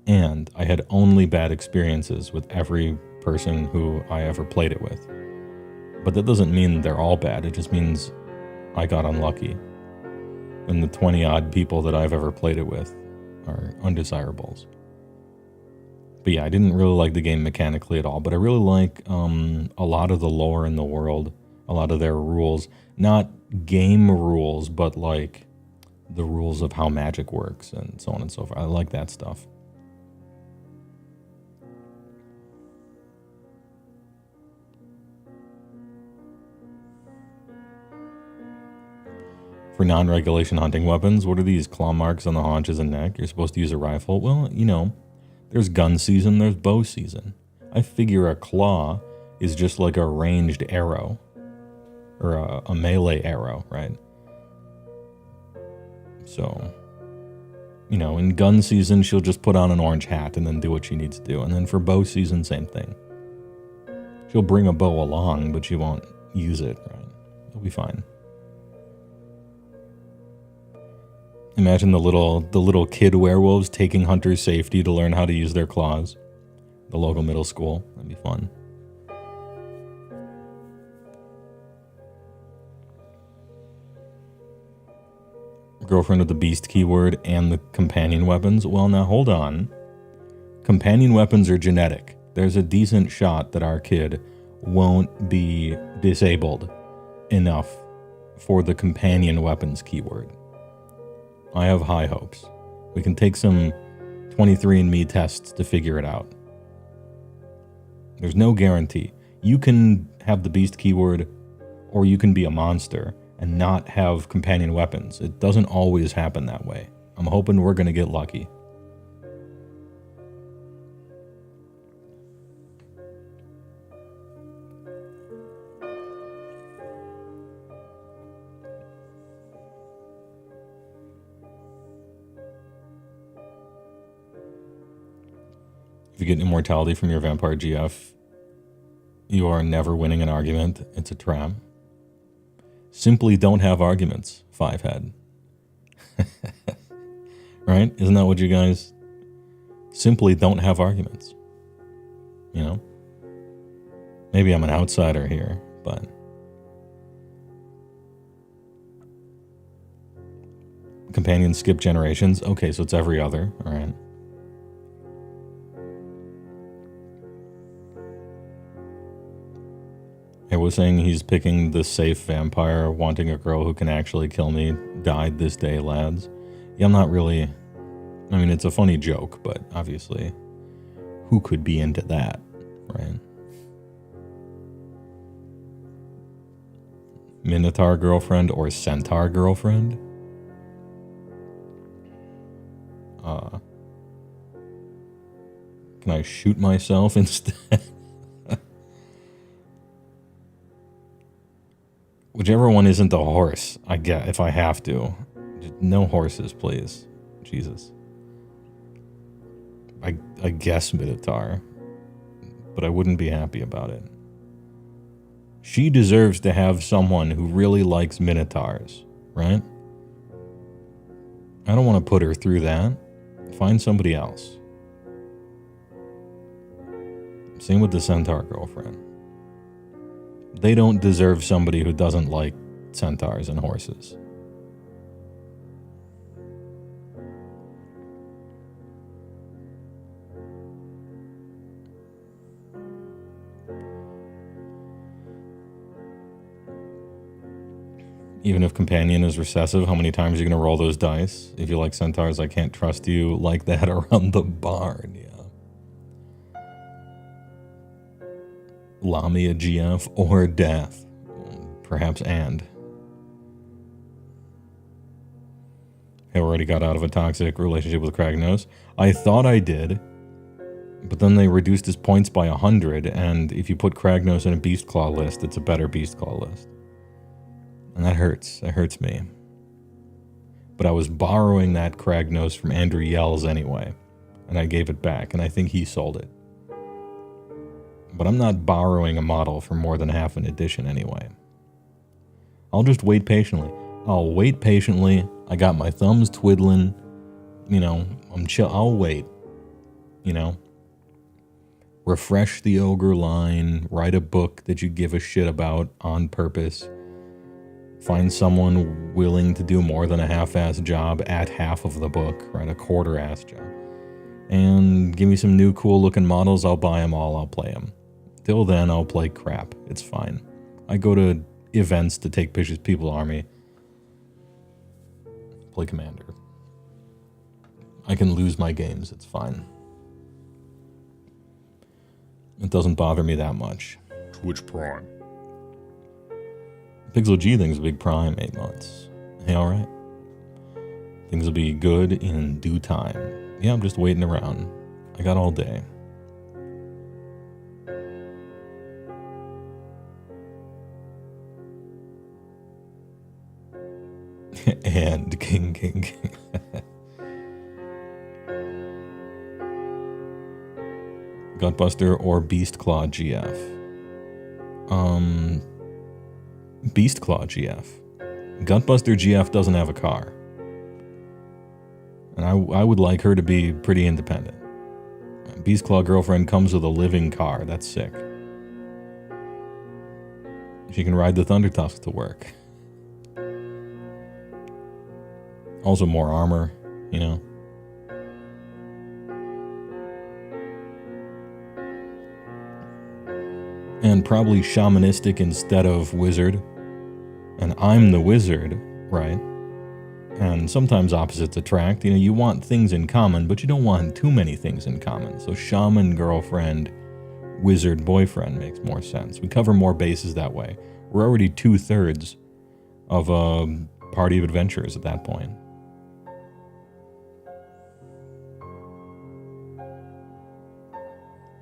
And I had only bad experiences with every person who I ever played it with. But that doesn't mean they're all bad. It just means I got unlucky. And the 20-odd people that I've ever played it with are undesirables. But yeah, I didn't really like the game mechanically at all. But I really like a lot of the lore in the world, a lot of their rules. Not game rules, but like the rules of how magic works and so on and so forth. I like that stuff. For non-regulation hunting weapons, what are these claw marks on the haunches and neck? You're supposed to use a rifle. Well, you know, there's gun season, there's bow season. I figure a claw is just like a ranged arrow. Or a melee arrow, right? So, you know, in gun season, she'll just put on an orange hat and then do what she needs to do. And then for bow season, same thing. She'll bring a bow along, but she won't use it, right? It'll be fine. Imagine the little kid werewolves taking Hunter's safety to learn how to use their claws. The local middle school. That'd be fun. Girlfriend with the beast keyword and the companion weapons. Well, now hold on. Companion weapons are genetic. There's a decent shot that our kid won't be disabled enough for the companion weapons keyword. I have high hopes. We can take some 23andMe tests to figure it out. There's no guarantee. You can have the beast keyword, or you can be a monster and not have companion weapons. It doesn't always happen that way. I'm hoping we're going to get lucky. If you get immortality from your vampire GF, you are never winning an argument. It's a trap. Simply don't have arguments, 5-head. Right? Isn't that what you guys... Simply don't have arguments. You know? Maybe I'm an outsider here, but... Companions skip generations. Okay, so it's every other. Alright. I was saying he's picking the safe vampire, wanting a girl who can actually kill me. Died this day, lads. Yeah, I'm not really... I mean, it's a funny joke, but obviously, who could be into that, right? Minotaur girlfriend or Centaur girlfriend? Can I shoot myself instead? Whichever one isn't the horse, I get, if I have to. Just no horses, please. Jesus. I guess Minotaur, but I wouldn't be happy about it. She deserves to have someone who really likes Minotaurs, right? I don't want to put her through that. Find somebody else. Same with the Centaur girlfriend. They don't deserve somebody who doesn't like centaurs and horses. Even if companion is recessive, how many times are you going to roll those dice? If you like centaurs, I can't trust you like that around the barn, yeah. Lamia GF or death. Perhaps and. I already got out of a toxic relationship with Kragnos. I thought I did, but then they reduced his points by 100, and if you put Kragnos in a Beast Claw list, it's a better Beast Claw list. And that hurts. That hurts me. But I was borrowing that Kragnos from Andrew Yells anyway, and I gave it back, and I think he sold it. But I'm not borrowing a model for more than half an edition anyway. I'll just wait patiently. I'll wait patiently. I got my thumbs twiddling. You know, I'm chill. I'll wait. You know? Refresh the Ogre line. Write a book that you give a shit about on purpose. Find someone willing to do more than a half-ass job at half of the book, right? A quarter-ass job. And give me some new cool-looking models. I'll buy them all. I'll play them. Till then, I'll play crap. It's fine. I go to events to take pictures of People Army. Play Commander. I can lose my games. It's fine. It doesn't bother me that much. Twitch Prime. Pixel G thing's a big prime, 8 months. Hey, alright. Things will be good in due time. Yeah, I'm just waiting around. I got all day. And King. Gutbuster or Beast Claw GF? Beast Claw GF. Gutbuster GF doesn't have a car. And I would like her to be pretty independent. Beast Claw girlfriend comes with a living car. That's sick. She can ride the Thundertusk to work. Also more armor, you know. And probably shamanistic instead of wizard. And I'm the wizard, right? And sometimes opposites attract. You know, you want things in common, but you don't want too many things in common. So shaman girlfriend, wizard boyfriend makes more sense. We cover more bases that way. We're already 2/3 of a party of adventurers at that point.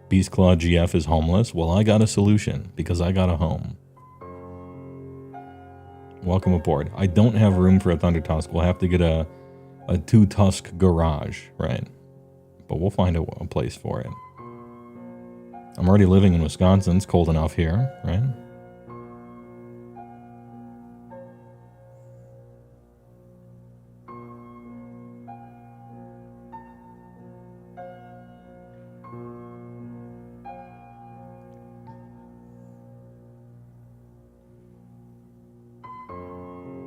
Beast Claw GF is homeless. Well, I got a solution because I got a home. Welcome aboard. I don't have room for a Thundertusk. We'll have to get a 2-tusk garage, right? But we'll find a place for it. I'm already living in Wisconsin. It's cold enough here, right?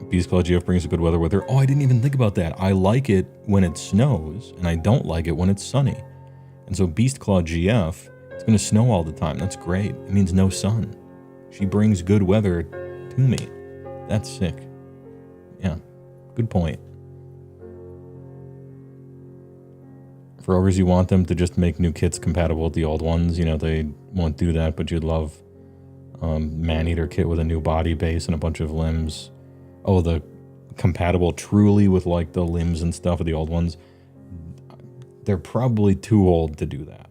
Beast Claw GF brings a good weather with her. Oh, I didn't even think about that. I like it when it snows, and I don't like it when it's sunny. And so Beast Claw GF, it's going to snow all the time. That's great. It means no sun. She brings good weather to me. That's sick. Yeah, good point. For Ogres, you want them to just make new kits compatible with the old ones. You know, they won't do that, but you'd love Man-Eater kit with a new body base and a bunch of limbs. Oh, the compatible truly with like the limbs and stuff of the old ones. They're probably too old to do that.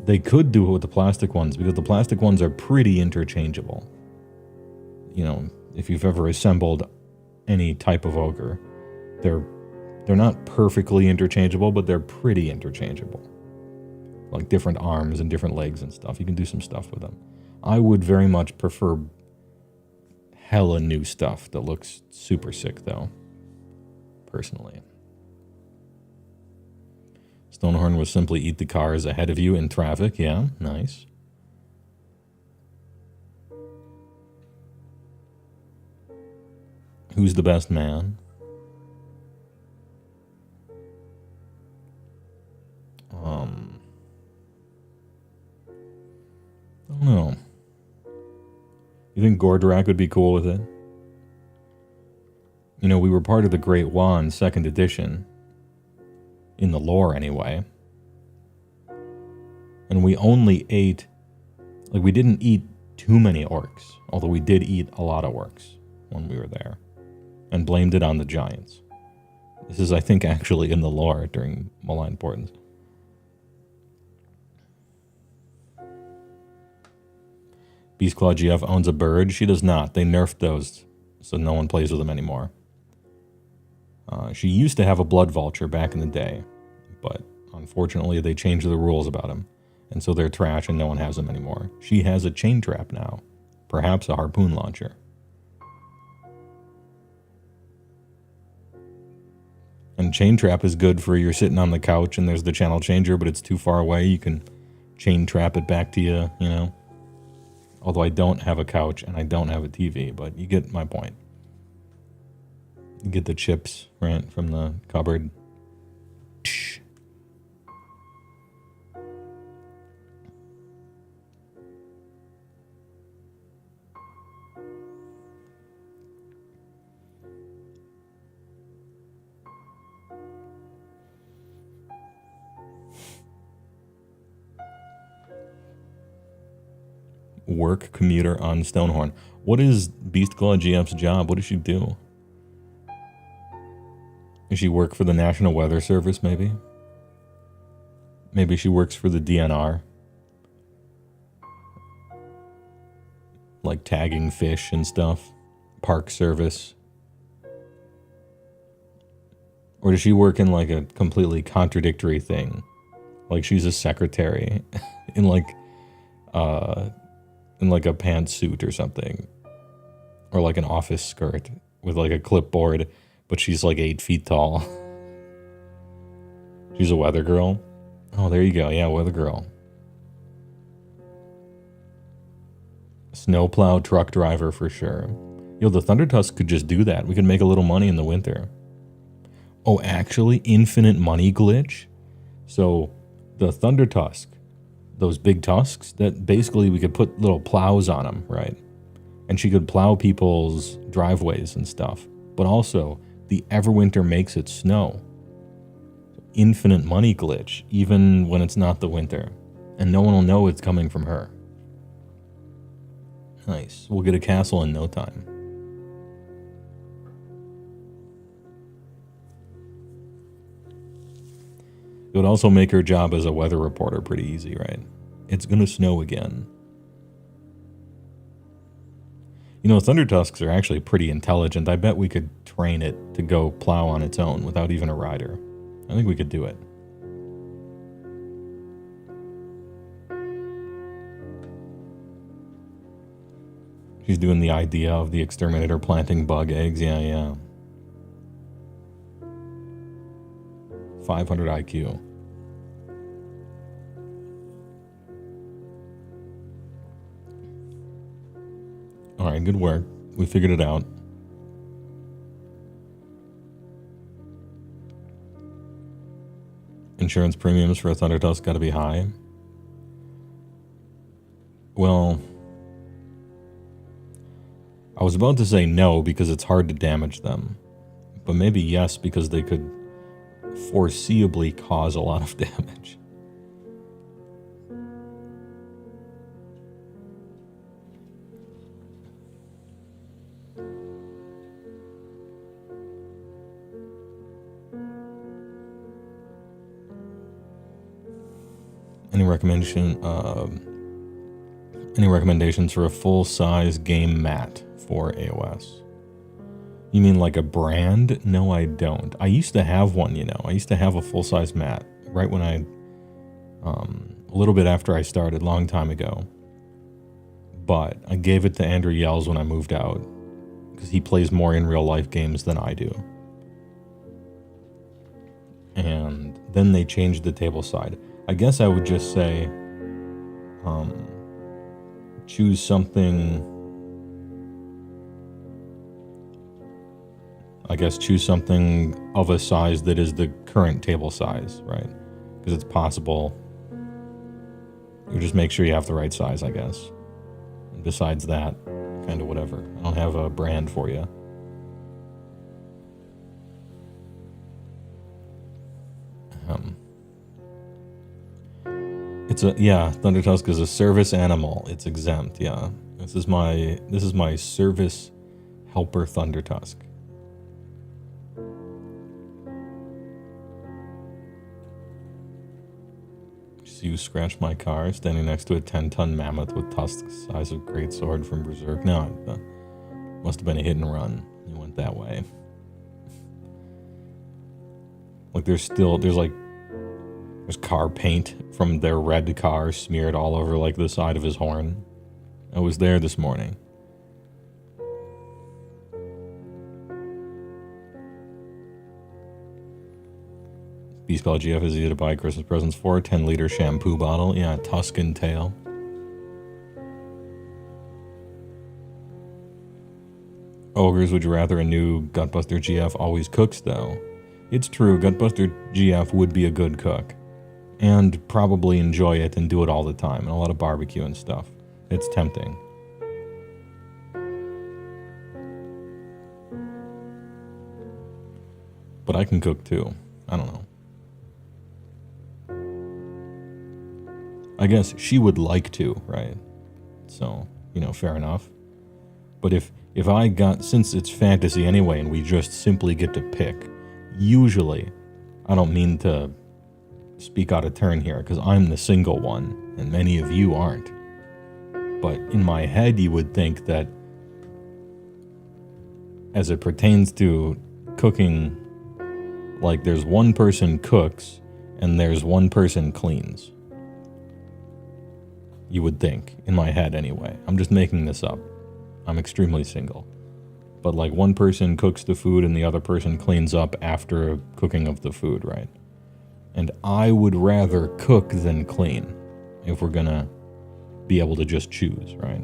They could do it with the plastic ones because the plastic ones are pretty interchangeable. You know, if you've ever assembled any type of ogre, they're not perfectly interchangeable, but they're pretty interchangeable. Like different arms and different legs and stuff. You can do some stuff with them. I would very much prefer hella new stuff that looks super sick, though, personally. Stonehorn was simply eat the cars ahead of you in traffic. Yeah, nice. Who's the best man? I don't know. You think Gordrak would be cool with it? You know, we were part of the Great Wand 2nd edition. In the lore, anyway. And we only ate... Like, we didn't eat too many orcs. Although we did eat a lot of orcs when we were there. And blamed it on the giants. This is, I think, actually in the lore during Malign Portents. Beastclaw GF owns a bird. She does not. They nerfed those, so no one plays with them anymore. She used to have a blood vulture back in the day, but unfortunately they changed the rules about them, and so they're trash and no one has them anymore. She has a chain trap now, perhaps a harpoon launcher. And chain trap is good for you're sitting on the couch and there's the channel changer, but it's too far away. You can chain trap it back to you, you know. Although I don't have a couch and I don't have a TV, but you get my point. You get the chips, right, from the cupboard. Tsh. Work commuter on Stonehorn. What is Beastclaw GF's job? What does she do? Does she work for the National Weather Service, maybe? Maybe she works for the DNR. Like tagging fish and stuff. Park Service. Or does she work in like a completely contradictory thing? Like she's a secretary in like a pantsuit or something. Or like an office skirt with like a clipboard. But she's like 8 feet tall. She's a weather girl. Oh, there you go. Yeah, weather girl. Snowplow truck driver for sure. Yo, the Thundertusk could just do that. We could make a little money in the winter. Oh, actually, infinite money glitch? So, the Thundertusk, those big tusks, that basically we could put little plows on them, right? And she could plow people's driveways and stuff. But also... the Everwinter makes it snow. Infinite money glitch, even when it's not the winter. And no one will know it's coming from her. Nice. We'll get a castle in no time. It would also make her job as a weather reporter pretty easy, right? It's gonna snow again. You know, Thundertusks are actually pretty intelligent. I bet we could train it to go plow on its own without even a rider. I think we could do it. She's doing the idea of the exterminator planting bug eggs. Yeah, yeah. 500 IQ. Alright, good work. We figured it out. Insurance premiums for a Thundertusk gotta be high. Well, I was about to say no because it's hard to damage them. But maybe yes because they could foreseeably cause a lot of damage. Any recommendations for a full-size game mat for AoS? You mean like a brand? No, I don't. I used to have one, you know. I used to have a full-size mat right when I, a little bit after I started, long time ago. But I gave it to Andrew Yells when I moved out because he plays more in real-life games than I do. And then they changed the table side. I guess I would just say, choose something I guess choose something of a size that is the current table size, right? Because it's possible. You just make sure you have the right size, I guess. And besides that, kind of whatever. I don't have a brand for you. It's a, yeah, Thundertusk is a service animal. It's exempt, yeah. This is my service helper Thundertusk. So you scratched my car, standing next to a 10-ton mammoth with tusks size of greatsword from Berserk. No, must have been a hit and run. You went that way. Like there's car paint from their red car smeared all over like the side of his horn. I was there this morning. Beastball GF is easy to buy Christmas presents for. 10-liter shampoo bottle. Yeah, Tuscan tail. Ogres, would you rather? A new Gutbuster GF always cooks, though. It's true, Gutbuster GF would be a good cook. And probably enjoy it and do it all the time. And a lot of barbecue and stuff. It's tempting. But I can cook, too. I don't know. I guess she would like to, right? So, fair enough. But if I got, since it's fantasy anyway and we just simply get to pick, usually, I don't mean to speak out of turn here because I'm the single one and many of you aren't. But in my head, you would think that as it pertains to cooking, like there's one person cooks and there's one person cleans. You would think, in my head anyway. I'm just making this up. I'm extremely single. But like one person cooks the food and the other person cleans up after cooking of the food, right? And I would rather cook than clean if we're gonna be able to just choose, right?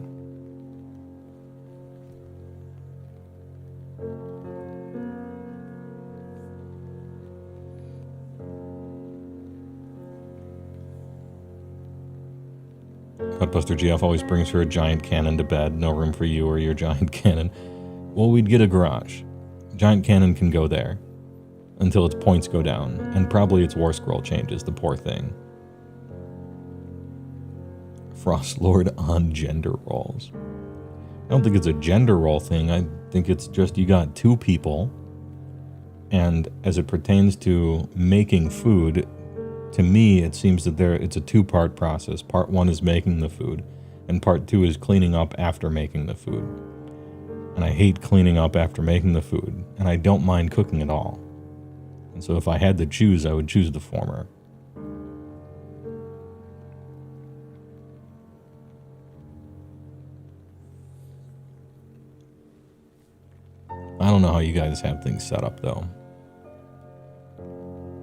Gutbuster GF always brings her a giant cannon to bed. No room for you or your giant cannon. Well, we'd get a garage. Giant cannon can go there until its points go down, and probably its war scroll changes, the poor thing. Frost Lord on gender roles. I don't think it's a gender role thing. I think it's just you got two people, and as it pertains to making food, to me, it seems that it's a two-part process. Part one is making the food, and part two is cleaning up after making the food. And I hate cleaning up after making the food, and I don't mind cooking at all. And so if I had to choose, I would choose the former. I don't know how you guys have things set up, though.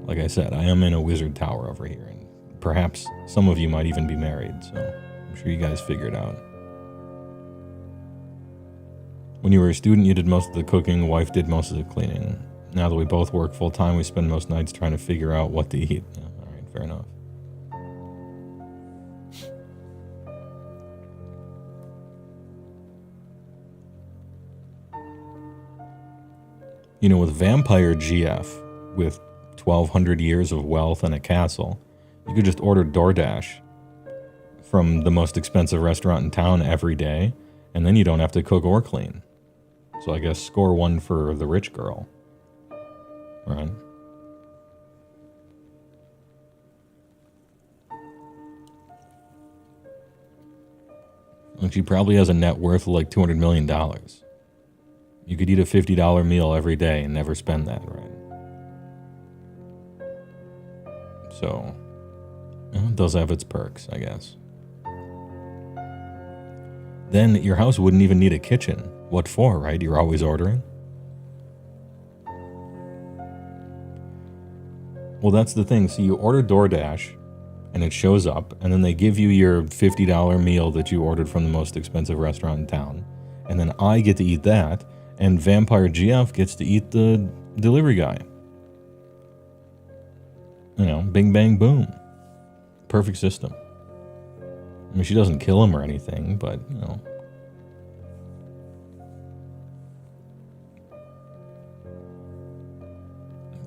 Like I said, I am in a wizard tower over here, and perhaps some of you might even be married, so I'm sure you guys figure it out. When you were a student, you did most of the cooking, wife did most of the cleaning. Now that we both work full-time, we spend most nights trying to figure out what to eat. Yeah, all right, fair enough. With Vampire GF, with 1,200 years of wealth and a castle, you could just order DoorDash from the most expensive restaurant in town every day, and then you don't have to cook or clean. So I guess score one for the rich girl. Right? And she probably has a net worth of like $200 million. You could eat a $50 meal every day and never spend that, right? So, it does have its perks, I guess. Then your house wouldn't even need a kitchen. What for, right? You're always ordering? Well, that's the thing. So you order DoorDash, and it shows up, and then they give you your $50 meal that you ordered from the most expensive restaurant in town. And then I get to eat that, And Vampire GF gets to eat the delivery guy. You know, bing, bang, boom. Perfect system. I mean, she doesn't kill him or anything, but, you know.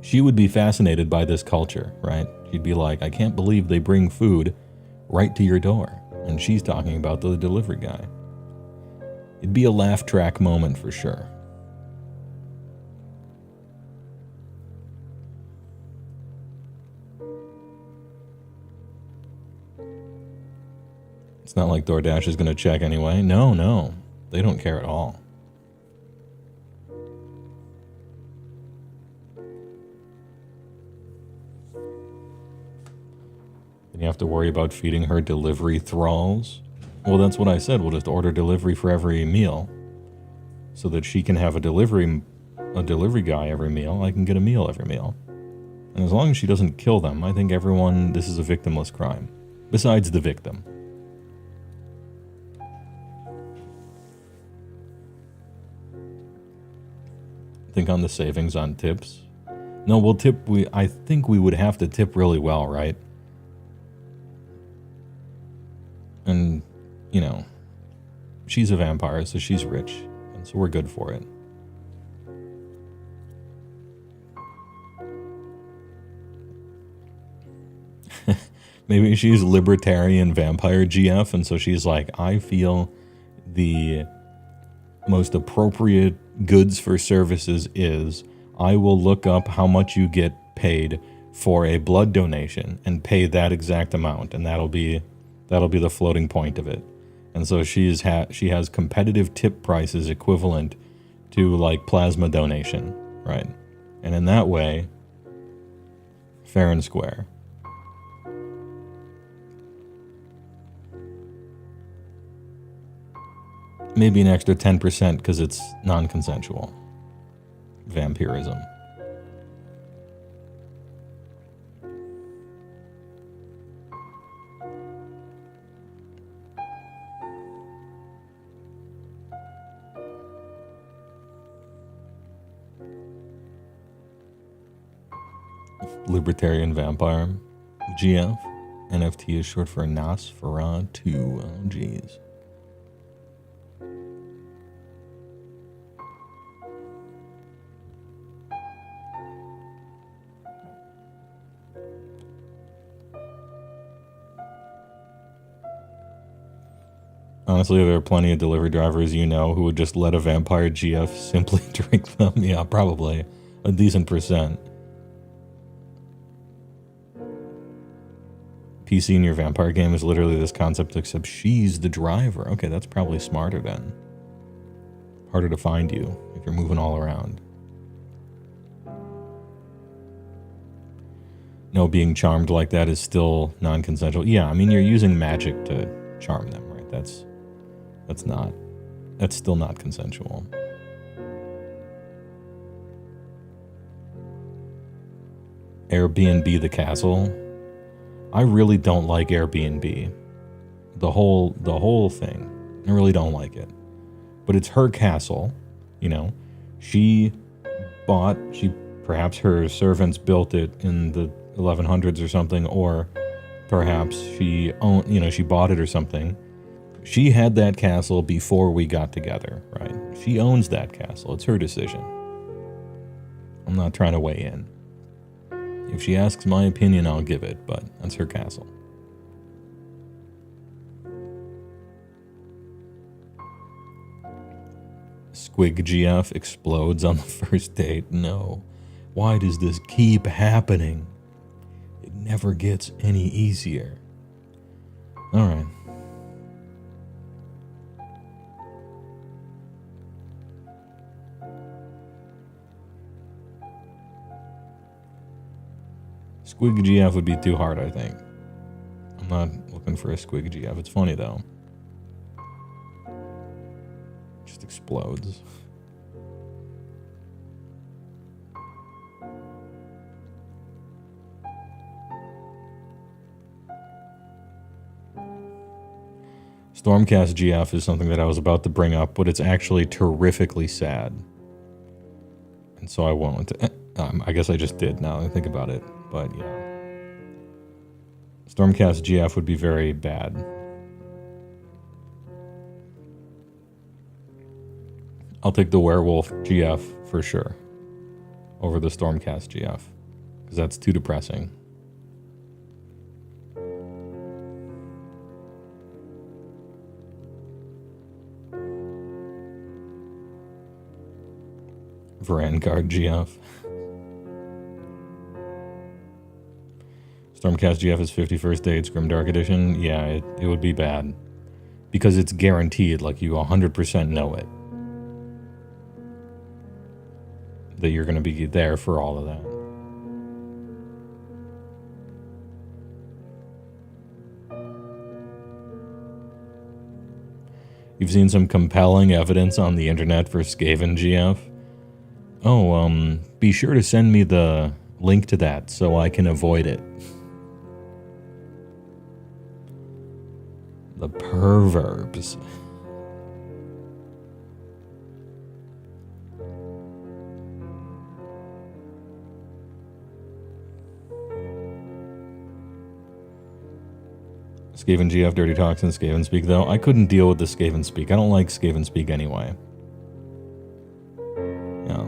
She would be fascinated by this culture, right? She'd be like, I can't believe they bring food right to your door. And she's talking about the delivery guy. It'd be a laugh track moment for sure. It's not like DoorDash is going to check anyway. No. They don't care at all. Then you have to worry about feeding her delivery thralls. Well, that's what I said. We'll just order delivery for every meal so that she can have a delivery guy every meal. I can get a meal every meal. And as long as she doesn't kill them, I think this is a victimless crime. Besides the victim. Think on the savings on tips. No, we'll tip. I think we would have to tip really well, right? And, you know, she's a vampire, so she's rich, and so we're good for it. Maybe she's libertarian vampire GF, and so she's like, I feel the most appropriate goods for services is I will look up how much you get paid for a blood donation and pay that exact amount, and that'll be the floating point of it. And so she has competitive tip prices equivalent to like plasma donation, right? And in that way, fair and square. Maybe an extra 10% because it's non-consensual. Vampirism. Libertarian vampire. GF. NFT is short for Nosferatu. Oh, jeez. Honestly, there are plenty of delivery drivers you know who would just let a vampire GF simply drink them. Yeah, probably. A decent percent. PC in your vampire game is literally this concept, except she's the driver. Okay, that's probably smarter then. Harder to find you if you're moving all around. No, being charmed like that is still non-consensual. Yeah, I mean, you're using magic to charm them, right? That's still not consensual. Airbnb the castle. I really don't like Airbnb. The whole thing. I really don't like it. But it's her castle, you know. Perhaps her servants built it in the 1100s or something, or perhaps she bought it or something. She had that castle before we got together, right? She owns that castle. It's her decision. I'm not trying to weigh in. If she asks my opinion, I'll give it, but that's her castle. Squig GF explodes on the first date. No. Why does this keep happening? It never gets any easier. All right. Squig GF would be too hard, I think. I'm not looking for a Squig GF. It's funny, though. Just explodes. Stormcast GF is something that I was about to bring up, but it's actually terrifically sad. And so I won't. I guess I just did now that I think about it. But yeah. Stormcast GF would be very bad. I'll take the werewolf GF for sure over the Stormcast GF because that's too depressing. Vanguard GF. Stormcast GF is 51st Dates, Grimdark Edition. Yeah, it would be bad. Because it's guaranteed, like you 100% know it. That you're going to be there for all of that. You've seen some compelling evidence on the internet for Skaven GF? Oh, be sure to send me the link to that so I can avoid it. The perverbs. Skaven GF, Dirty Talks, and Skaven Speak, though. I couldn't deal with the Skaven Speak. I don't like Skaven Speak anyway. Yeah.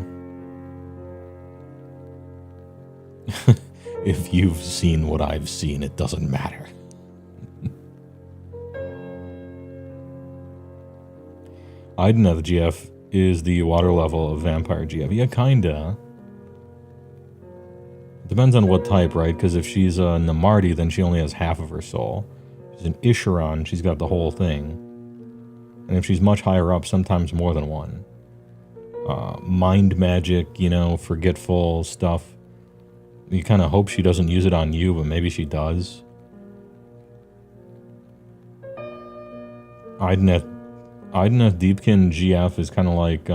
If you've seen what I've seen, it doesn't matter. Idna, the GF, is the water level of Vampire GF. Yeah, kinda. Depends on what type, right? Because if she's a Namarti, then she only has half of her soul. If she's an Isharon, she's got the whole thing. And if she's much higher up, sometimes more than one. Mind magic, you know, forgetful stuff. You kind of hope she doesn't use it on you, but maybe she does. Idna Deepkin GF is kind of like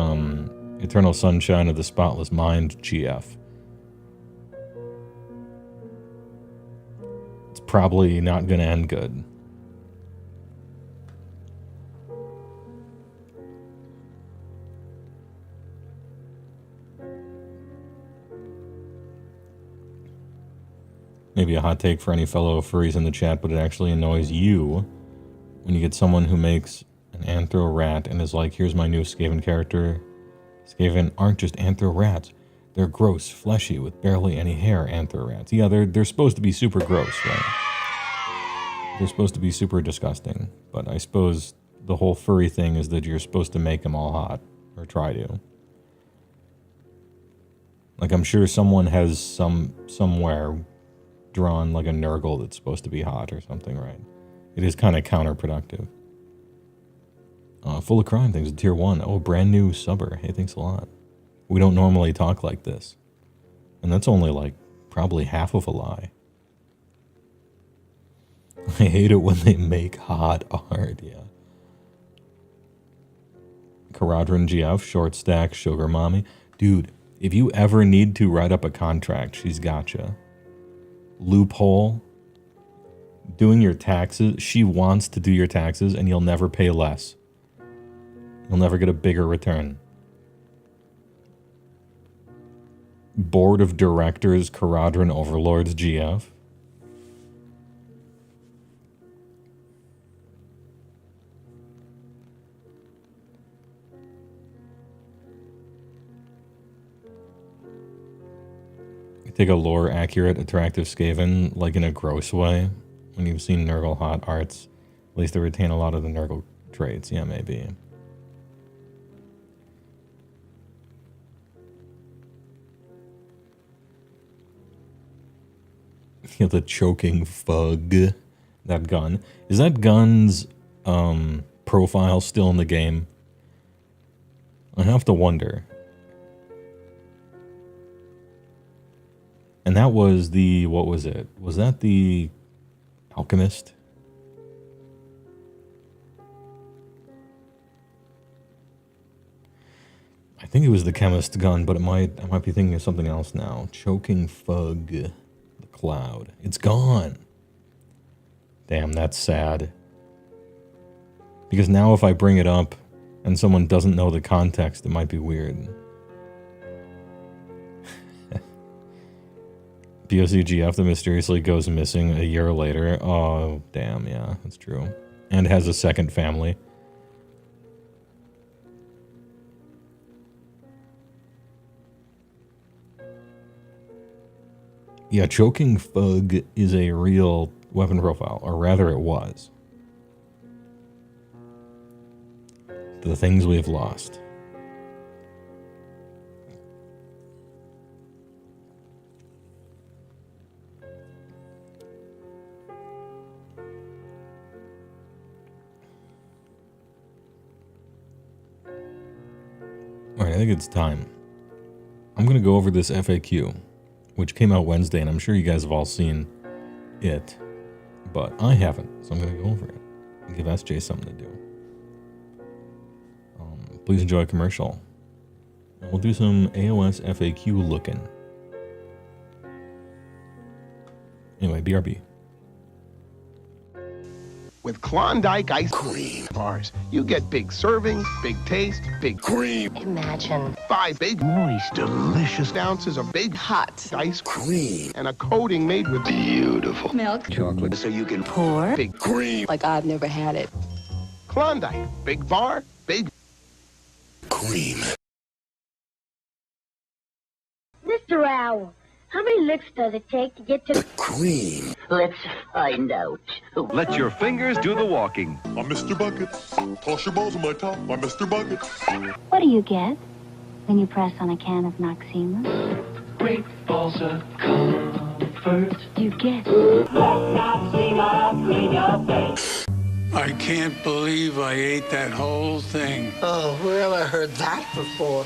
Eternal Sunshine of the Spotless Mind GF. It's probably not going to end good. Maybe a hot take for any fellow furries in the chat, but it actually annoys you when you get someone who makes an anthro rat and is like, here's my new Skaven character. Skaven aren't just anthro rats. They're gross, fleshy, with barely any hair anthro rats. Yeah, they're supposed to be super gross, right? They're supposed to be super disgusting. But I suppose the whole furry thing is that you're supposed to make them all hot. Or try to. Like, I'm sure someone has somewhere drawn like a Nurgle that's supposed to be hot or something, right? It is kind of counterproductive. Full of crime things, tier 1. Oh, brand new subber. Hey, thanks a lot. We don't normally talk like this. And that's only like probably half of a lie. I hate it when they make hot art, yeah. Caradron GF, short stack, sugar mommy. Dude, if you ever need to write up a contract, she's gotcha. Loophole. Doing your taxes. She wants to do your taxes and you'll never pay less. You'll never get a bigger return. Board of Directors, Caradron Overlords GF. Take a lore accurate, attractive Skaven, like in a gross way. When you've seen Nurgle hot arts, at least they retain a lot of the Nurgle traits. Yeah, maybe. Yeah, the choking fug. That gun. Is that gun's profile still in the game? I have to wonder. And that was the, what was it? Was that the Alchemist? I think it was the Chemist gun, but I might be thinking of something else now. Choking Fug. The Cloud. It's gone. Damn, that's sad. Because now if I bring it up and someone doesn't know the context, it might be weird. POCGF that mysteriously goes missing a year later. Oh, damn, yeah, that's true. And has a second family. Yeah, Choking Fug is a real weapon profile, or rather it was. The things we've lost. Alright, I think it's time. I'm going to go over this FAQ, which came out Wednesday, and I'm sure you guys have all seen it, but I haven't, so I'm going to go over it and give SJ something to do. Please enjoy a commercial. And we'll do some AoS FAQ looking. Anyway, BRB. With Klondike ice cream bars, you get big servings, big taste, big cream. Imagine 5 big, moist, delicious ounces of big hot ice cream and a coating made with beautiful milk, chocolate, so you can pour big cream. like I've never had it. Klondike, big bar, big Cream. Mr. Owl, how many licks does it take to get to Cream. Let's find out. Let your fingers do the walking. I'm Mr. Buckets. Toss your balls in my top. I'm Mr. Buckets. What do you get when you press on a can of Noxema? Great balls of comfort. You get I can't believe I ate that whole thing. Oh, where have I heard that before?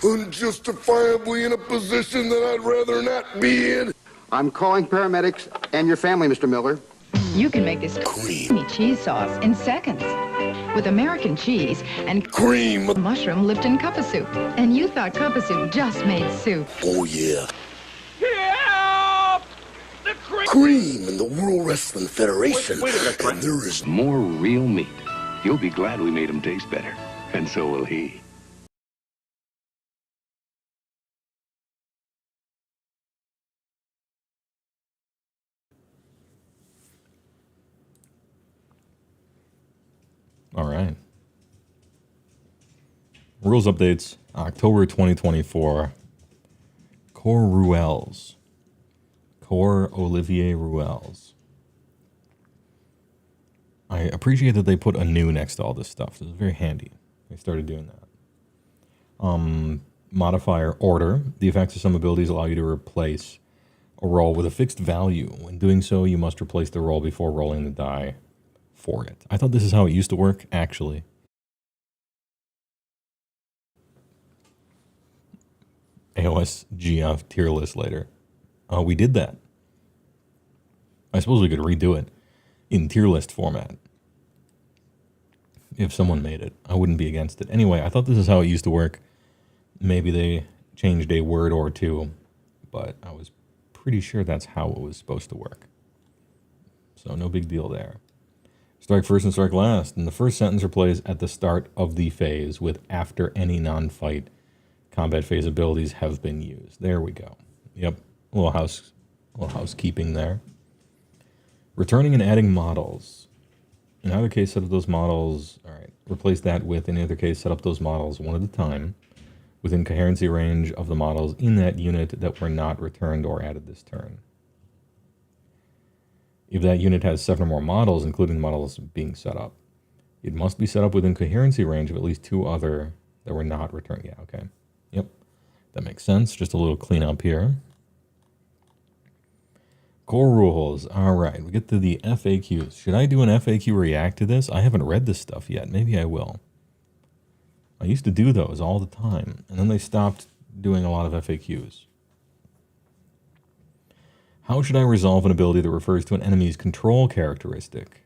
Unjustifiably in a position that I'd rather not be in. I'm calling paramedics and your family, Mr. Miller. You can make this creamy cheese sauce in seconds with American cheese and Cream. mushroom Lipton cup soup. And you thought cup soup just made soup. Oh, yeah. Cream in the World Wrestling Federation. Wait a minute, and there is More real meat. You'll be glad we made him taste better. And so will he. All right. Rules updates, October 2024. Core Ruels. Core Olivier Ruels. I appreciate that they put a new next to all this stuff. This is very handy. They started doing that. Modifier order. The effects of some abilities allow you to replace a roll with a fixed value. When doing so, you must replace the roll before rolling the die for it. I thought this is how it used to work, actually. AoS GF tier list later. We did that. I suppose we could redo it in tier list format. If someone made it, I wouldn't be against it. Anyway, I thought this is how it used to work. Maybe they changed a word or two, but I was pretty sure that's how it was supposed to work. So no big deal there. Strike first and strike last. And the first sentence replays at the start of the phase with after any non-fight combat phase abilities have been used. There we go. Yep, a little housekeeping there. Returning and adding models. In either case, set up those models. All right, replace that with, in either case, set up those models one at a time within coherency range of the models in that unit that were not returned or added this turn. If that unit has 7 or more models, including the models being set up, it must be set up within coherency range of at least 2 other that were not returned. Yeah, okay. Yep, that makes sense. Just a little cleanup here. Core rules. All right, we get to the FAQs. Should I do an FAQ react to this? I haven't read this stuff yet. Maybe I will. I used to do those all the time, and then they stopped doing a lot of FAQs. How should I resolve an ability that refers to an enemy's control characteristic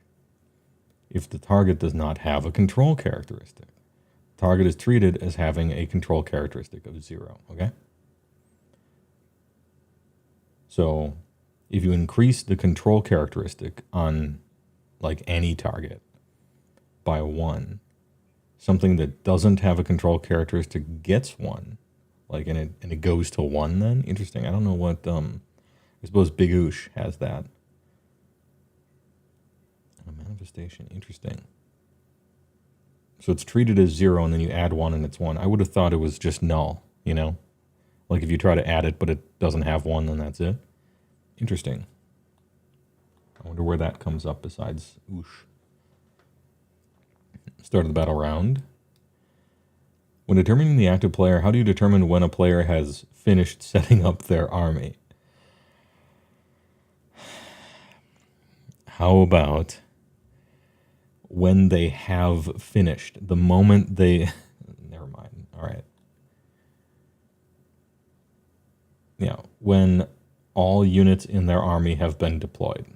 if the target does not have a control characteristic? The target is treated as having a control characteristic of 0, okay? So if you increase the control characteristic on like any target by 1, something that doesn't have a control characteristic gets 1, like and it goes to 1 then? Interesting. I don't know what I suppose Big Oosh has that. A manifestation, interesting. So it's treated as 0 and then you add 1 and it's 1. I would have thought it was just null, you know? Like if you try to add it but it doesn't have 1, then that's it. Interesting. I wonder where that comes up besides Oosh. Start of the battle round. When determining the active player, how do you determine when a player has finished setting up their army? How about when they have finished? The moment they... Never mind. All right. Yeah, when all units in their army have been deployed.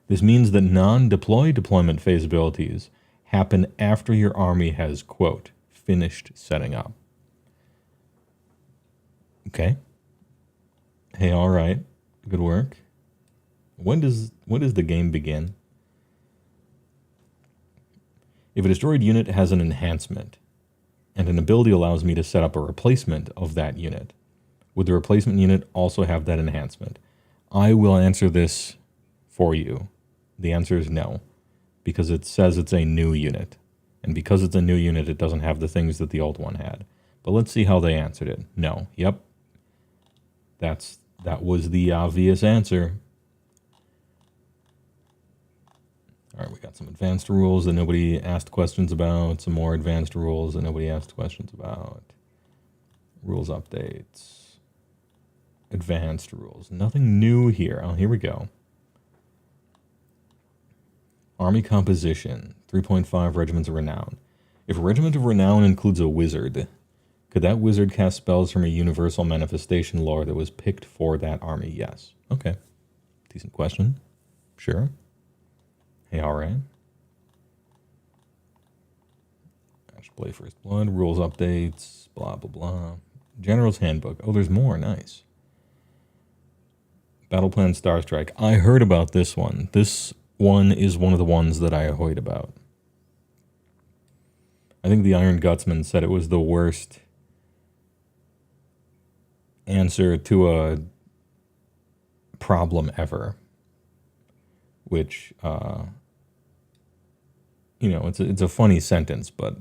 This means that non-deploy deployment phase abilities happen after your army has, quote, finished setting up. Okay. Hey, all right. Good work. When does the game begin? If a destroyed unit has an enhancement, and an ability allows me to set up a replacement of that unit, would the replacement unit also have that enhancement? I will answer this for you. The answer is no, because it says it's a new unit. And because it's a new unit, it doesn't have the things that the old one had. But let's see how they answered it. No. Yep. That was the obvious answer. All right, we got some advanced rules that nobody asked questions about. Some more advanced rules that nobody asked questions about. Rules updates. Advanced rules. Nothing new here. Oh, here we go. Army composition. 3.5 regiments of renown. If a regiment of renown includes a wizard, could that wizard cast spells from a universal manifestation lore that was picked for that army? Yes. Okay. Decent question. Sure. Hey, all right. Ash Play First Blood. Rules updates. Blah, blah, blah. General's Handbook. Oh, there's more. Nice. Battle Plan Star Strike. I heard about this one. This one is one of the ones that I heard about. I think the Iron Gutsman said it was the worst answer to a problem ever. Which, you know, it's a funny sentence, but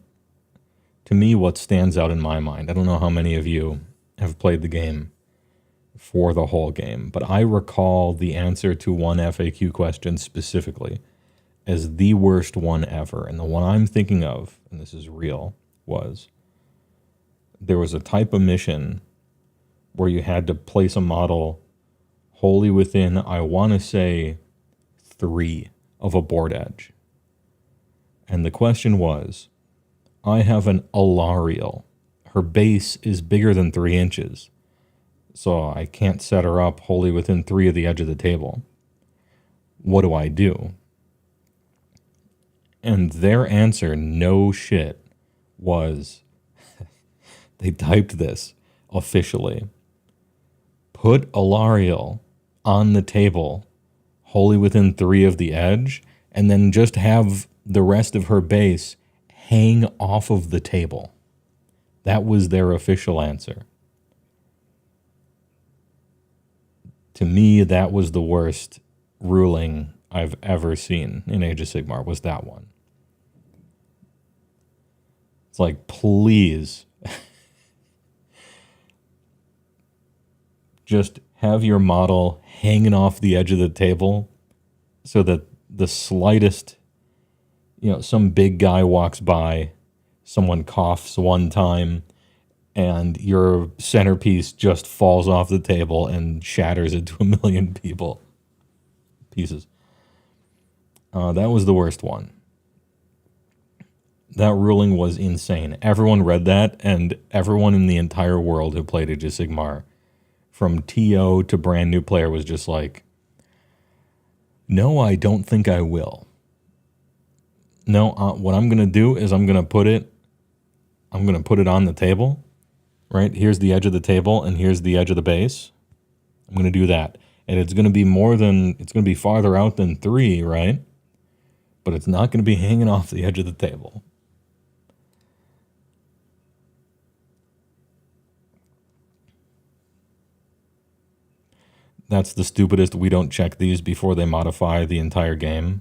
to me, what stands out in my mind, I don't know how many of you have played the game for the whole game, but I recall the answer to one FAQ question specifically as the worst one ever. And the one I'm thinking of, and this is real, was there was a type of mission where you had to place a model wholly within, I want to say, 3 of a board edge. And the question was, I have an Alariel. Her base is bigger than 3 inches. So I can't set her up wholly within 3 of the edge of the table. What do I do? And their answer, no shit, was they typed this officially. Put Alariel on the table wholly within 3 of the edge, and then just have the rest of her base hang off of the table. That was their official answer. To me, that was the worst ruling I've ever seen in Age of Sigmar, was that one. It's like, please, just have your model hanging off the edge of the table so that the slightest, you know, some big guy walks by, someone coughs one time, and your centerpiece just falls off the table and shatters into a million pieces. That was the worst one. That ruling was insane. Everyone read that, and everyone in the entire world who played Age of Sigmar, from TO to brand new player, was just like, no, I don't think I will. No, what I'm going to do is I'm going to put it on the table, right? Here's the edge of the table, and here's the edge of the base. I'm going to do that. And it's going to be farther out than 3, right? But it's not going to be hanging off the edge of the table. That's the stupidest. We don't check these before they modify the entire game.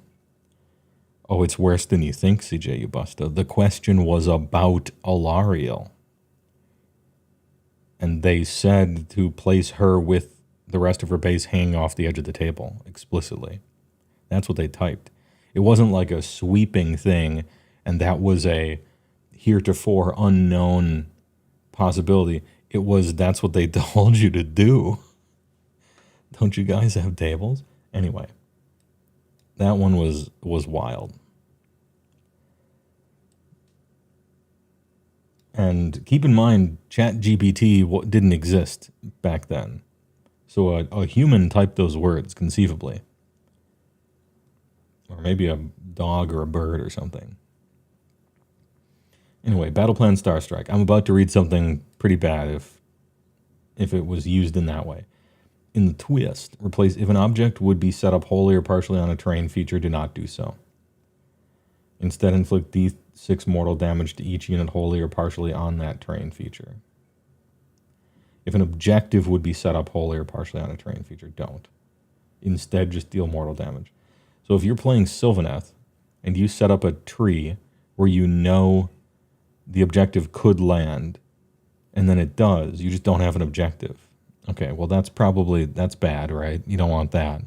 Oh, it's worse than you think, CJ Ubusta. The question was about Alariel. And they said to place her with the rest of her base hanging off the edge of the table, explicitly. That's what they typed. It wasn't like a sweeping thing, and that was a heretofore unknown possibility. It was, that's what they told you to do. Don't you guys have tables? Anyway, that one was wild. And keep in mind, ChatGPT didn't exist back then. So a human typed those words, conceivably. Or maybe a dog or a bird or something. Anyway, Battle Plan Star Strike. I'm about to read something pretty bad if it was used in that way. In the twist, replace if an object would be set up wholly or partially on a terrain feature, do not do so. Instead, inflict D6 mortal damage to each unit wholly or partially on that terrain feature. If an objective would be set up wholly or partially on a terrain feature, don't. Instead, just deal mortal damage. So if you're playing Sylvaneth and you set up a tree where you know the objective could land, and then it does, you just don't have an objective. Okay, well that's bad, right? You don't want that.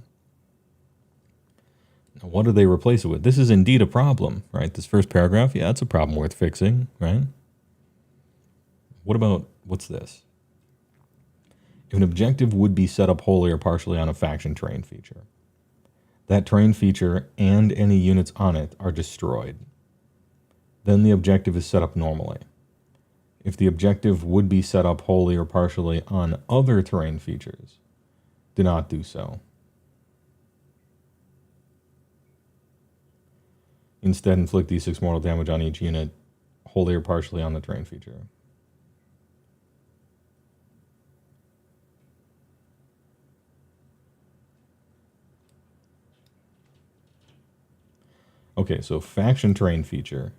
Now, what do they replace it with? This is indeed a problem, right? This first paragraph, yeah, it's a problem worth fixing, right? What about, what's this? If an objective would be set up wholly or partially on a faction terrain feature, that terrain feature and any units on it are destroyed. Then the objective is set up normally. If the objective would be set up wholly or partially on other terrain features, do not do so. Instead, inflict D6 mortal damage on each unit wholly or partially on the terrain feature. Okay, so faction terrain feature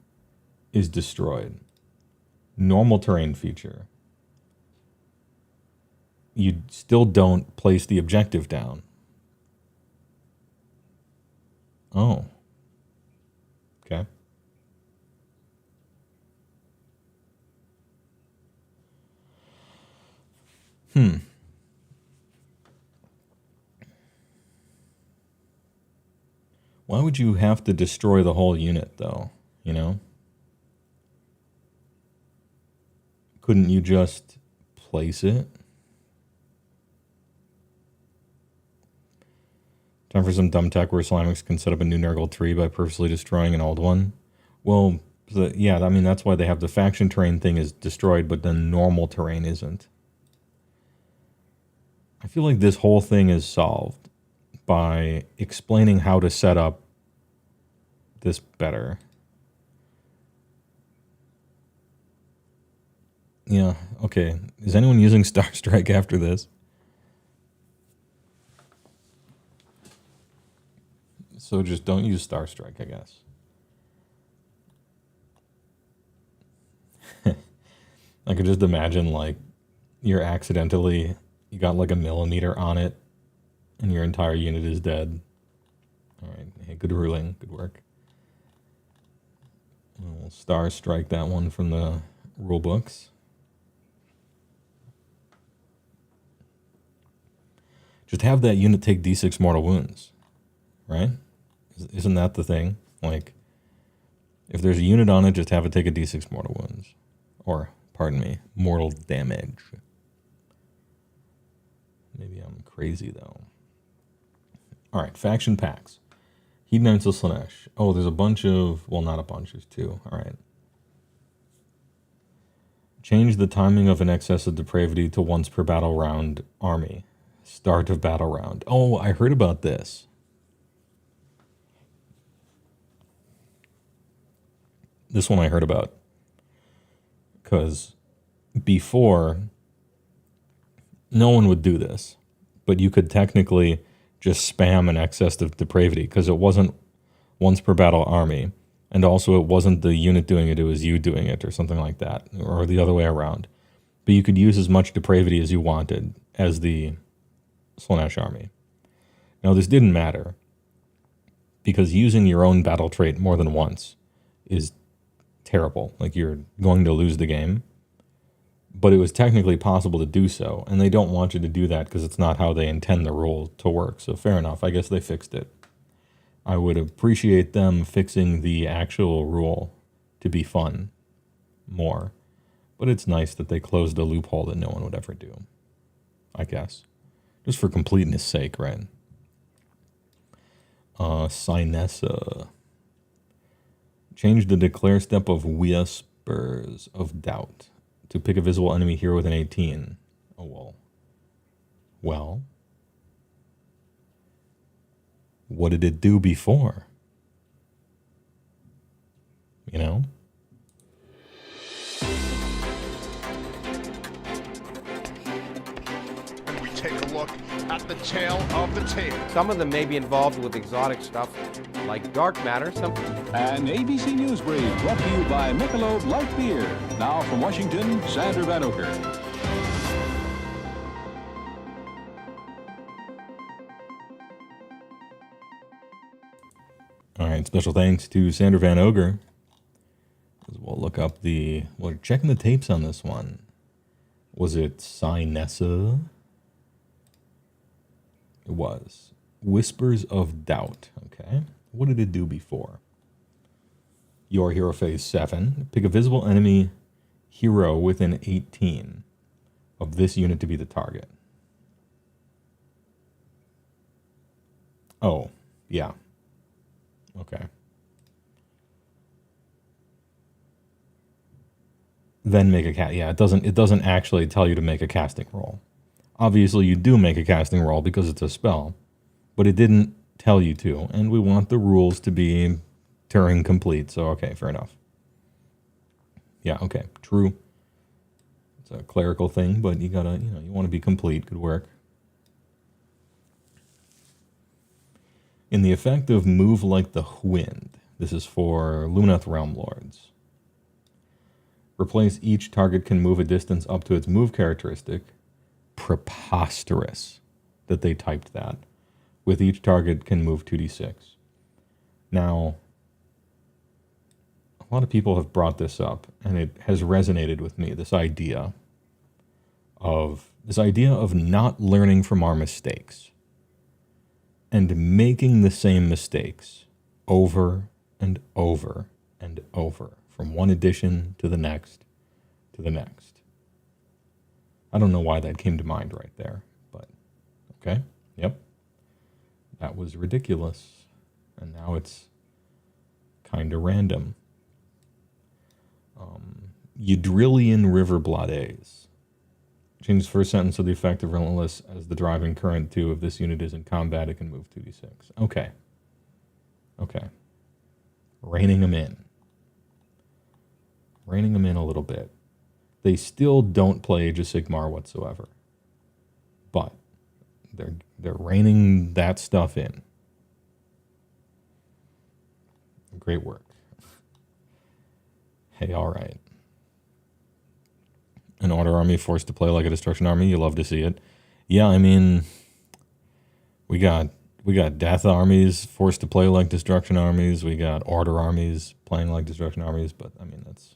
is destroyed. Normal terrain feature, you still don't place the objective down. Oh. Okay. Why would you have to destroy the whole unit, though? You know? Couldn't you just place it? Time for some dumb tech where Slimex can set up a new Nurgle tree by purposely destroying an old one. Well, yeah, I mean, that's why they have the faction terrain thing is destroyed, but then normal terrain isn't. I feel like this whole thing is solved by explaining how to set up this better. Yeah, okay. Is anyone using Star Strike after this? So just don't use Star Strike, I guess. I could just imagine, like, you got like a millimeter on it, and your entire unit is dead. All right, hey, good ruling, good work. We'll Star Strike that one from the rule books. Just have that unit take D6 mortal wounds, right? Isn't that the thing? Like, if there's a unit on it, just have it take a D6 mortal wounds. Or, pardon me, mortal damage. Maybe I'm crazy, though. Alright, faction packs. Hedonites of Slaanesh. Oh, there's a bunch of... Well, not a bunch, there's two. Alright. Change the timing of an excess of depravity to once per battle round army. Start of battle round. Oh, I heard about this. This one I heard about. Because before, no one would do this. But you could technically just spam an excess of depravity because it wasn't once per battle army. And also it wasn't the unit doing it, it was you doing it or something like that. Or the other way around. But you could use as much depravity as you wanted as the Slaanesh army. Now, this didn't matter, because using your own battle trait more than once is terrible. Like, you're going to lose the game. But it was technically possible to do so, and they don't want you to do that because it's not how they intend the rule to work. So fair enough, I guess they fixed it. I would appreciate them fixing the actual rule to be fun more. But it's nice that they closed a loophole that no one would ever do, I guess. Just for completeness sake, right? Sinessa. Change the declare step of Whispers of Doubt to pick a visible enemy hero with an 18. Oh, well. Well. What did it do before? You know? We take a look at the tail of the tape. Some of them may be involved with exotic stuff, like dark matter. An ABC News Brief brought to you by Michelob Light Beer. Now from Washington, Sandra Van Oker. All right, special thanks to Sandra Van Oger. We'll look up we're checking the tapes on this one. Was it Sinessa? It was. Whispers of Doubt. Okay. What did it do before? Your hero phase 7. Pick a visible enemy hero within 18 of this unit to be the target. Oh, yeah. Okay. Then make a cast. Yeah, it doesn't actually tell you to make a casting roll. Obviously, you do make a casting roll because it's a spell, but it didn't tell you to, and we want the rules to be Turing complete. So okay, fair enough. Yeah, okay, true. It's a clerical thing, but you gotta, you want to be complete. Good work. In the effect of Move Like the Wind, this is for Lumineth Realm Lords. Replace each target can move a distance up to its move characteristic. Preposterous that they typed that. With each target can move 2d6. Now, a lot of people have brought this up, and it has resonated with me, this idea of not learning from our mistakes and making the same mistakes over and over and over, from one edition to the next to the next. I don't know why that came to mind right there, but okay, yep. That was ridiculous, and now it's kind of random. Yadrillion River Blades. Change the first sentence of the effect of Relentless as the driving current 2. If this unit is in combat, it can move 2d6. Okay. Okay. Reining them in. Reining them in a little bit. They still don't play Age of Sigmar whatsoever. But they're reining that stuff in. Great work. Hey, all right. An Order army forced to play like a Destruction army. You love to see it. Yeah, I mean, we got Death armies forced to play like Destruction armies. We got Order armies playing like Destruction armies. But, I mean, that's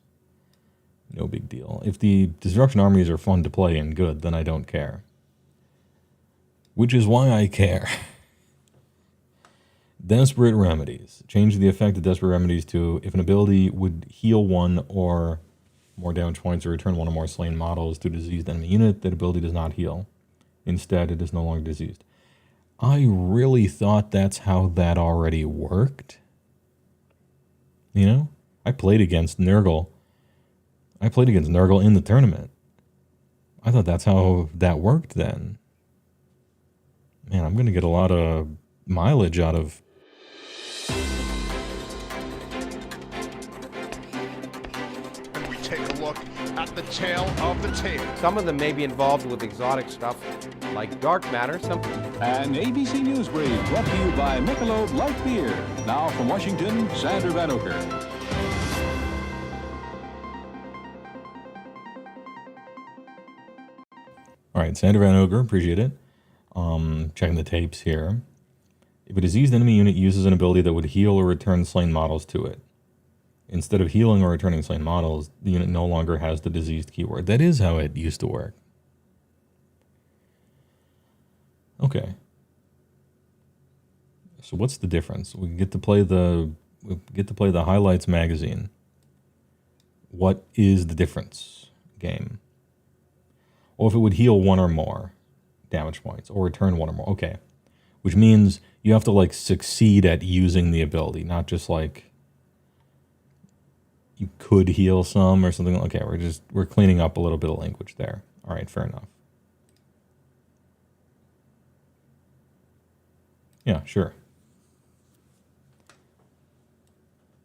no big deal. If the Destruction armies are fun to play and good, then I don't care. Which is why I care. Desperate Remedies. Change the effect of Desperate Remedies to if an ability would heal 1 or more damage points or return 1 or more slain models to a diseased enemy unit, that ability does not heal. Instead, it is no longer diseased. I really thought that's how that already worked. You know? I played against Nurgle. I played against Nurgle in the tournament. I thought that's how that worked then. Man, I'm going to get a lot of mileage out of... We take a look at the tail of the tape. Some of them may be involved with exotic stuff, like dark matter. An ABC News Brief brought to you by Michelob Light Beer. Now from Washington, Sandra Van Oker. All right, Sandra Van Oger, appreciate it. Checking the tapes here. If a diseased enemy unit uses an ability that would heal or return slain models to it, instead of healing or returning slain models, the unit no longer has the diseased keyword. That is how it used to work. Okay. So what's the difference? We get to play the highlights magazine. What is the difference? Game. Well, if it would heal one or more damage points or return one or more. Okay. Which means you have to like succeed at using the ability, not just like you could heal some or something. Okay, we're cleaning up a little bit of language there. All right, fair enough. Yeah, sure.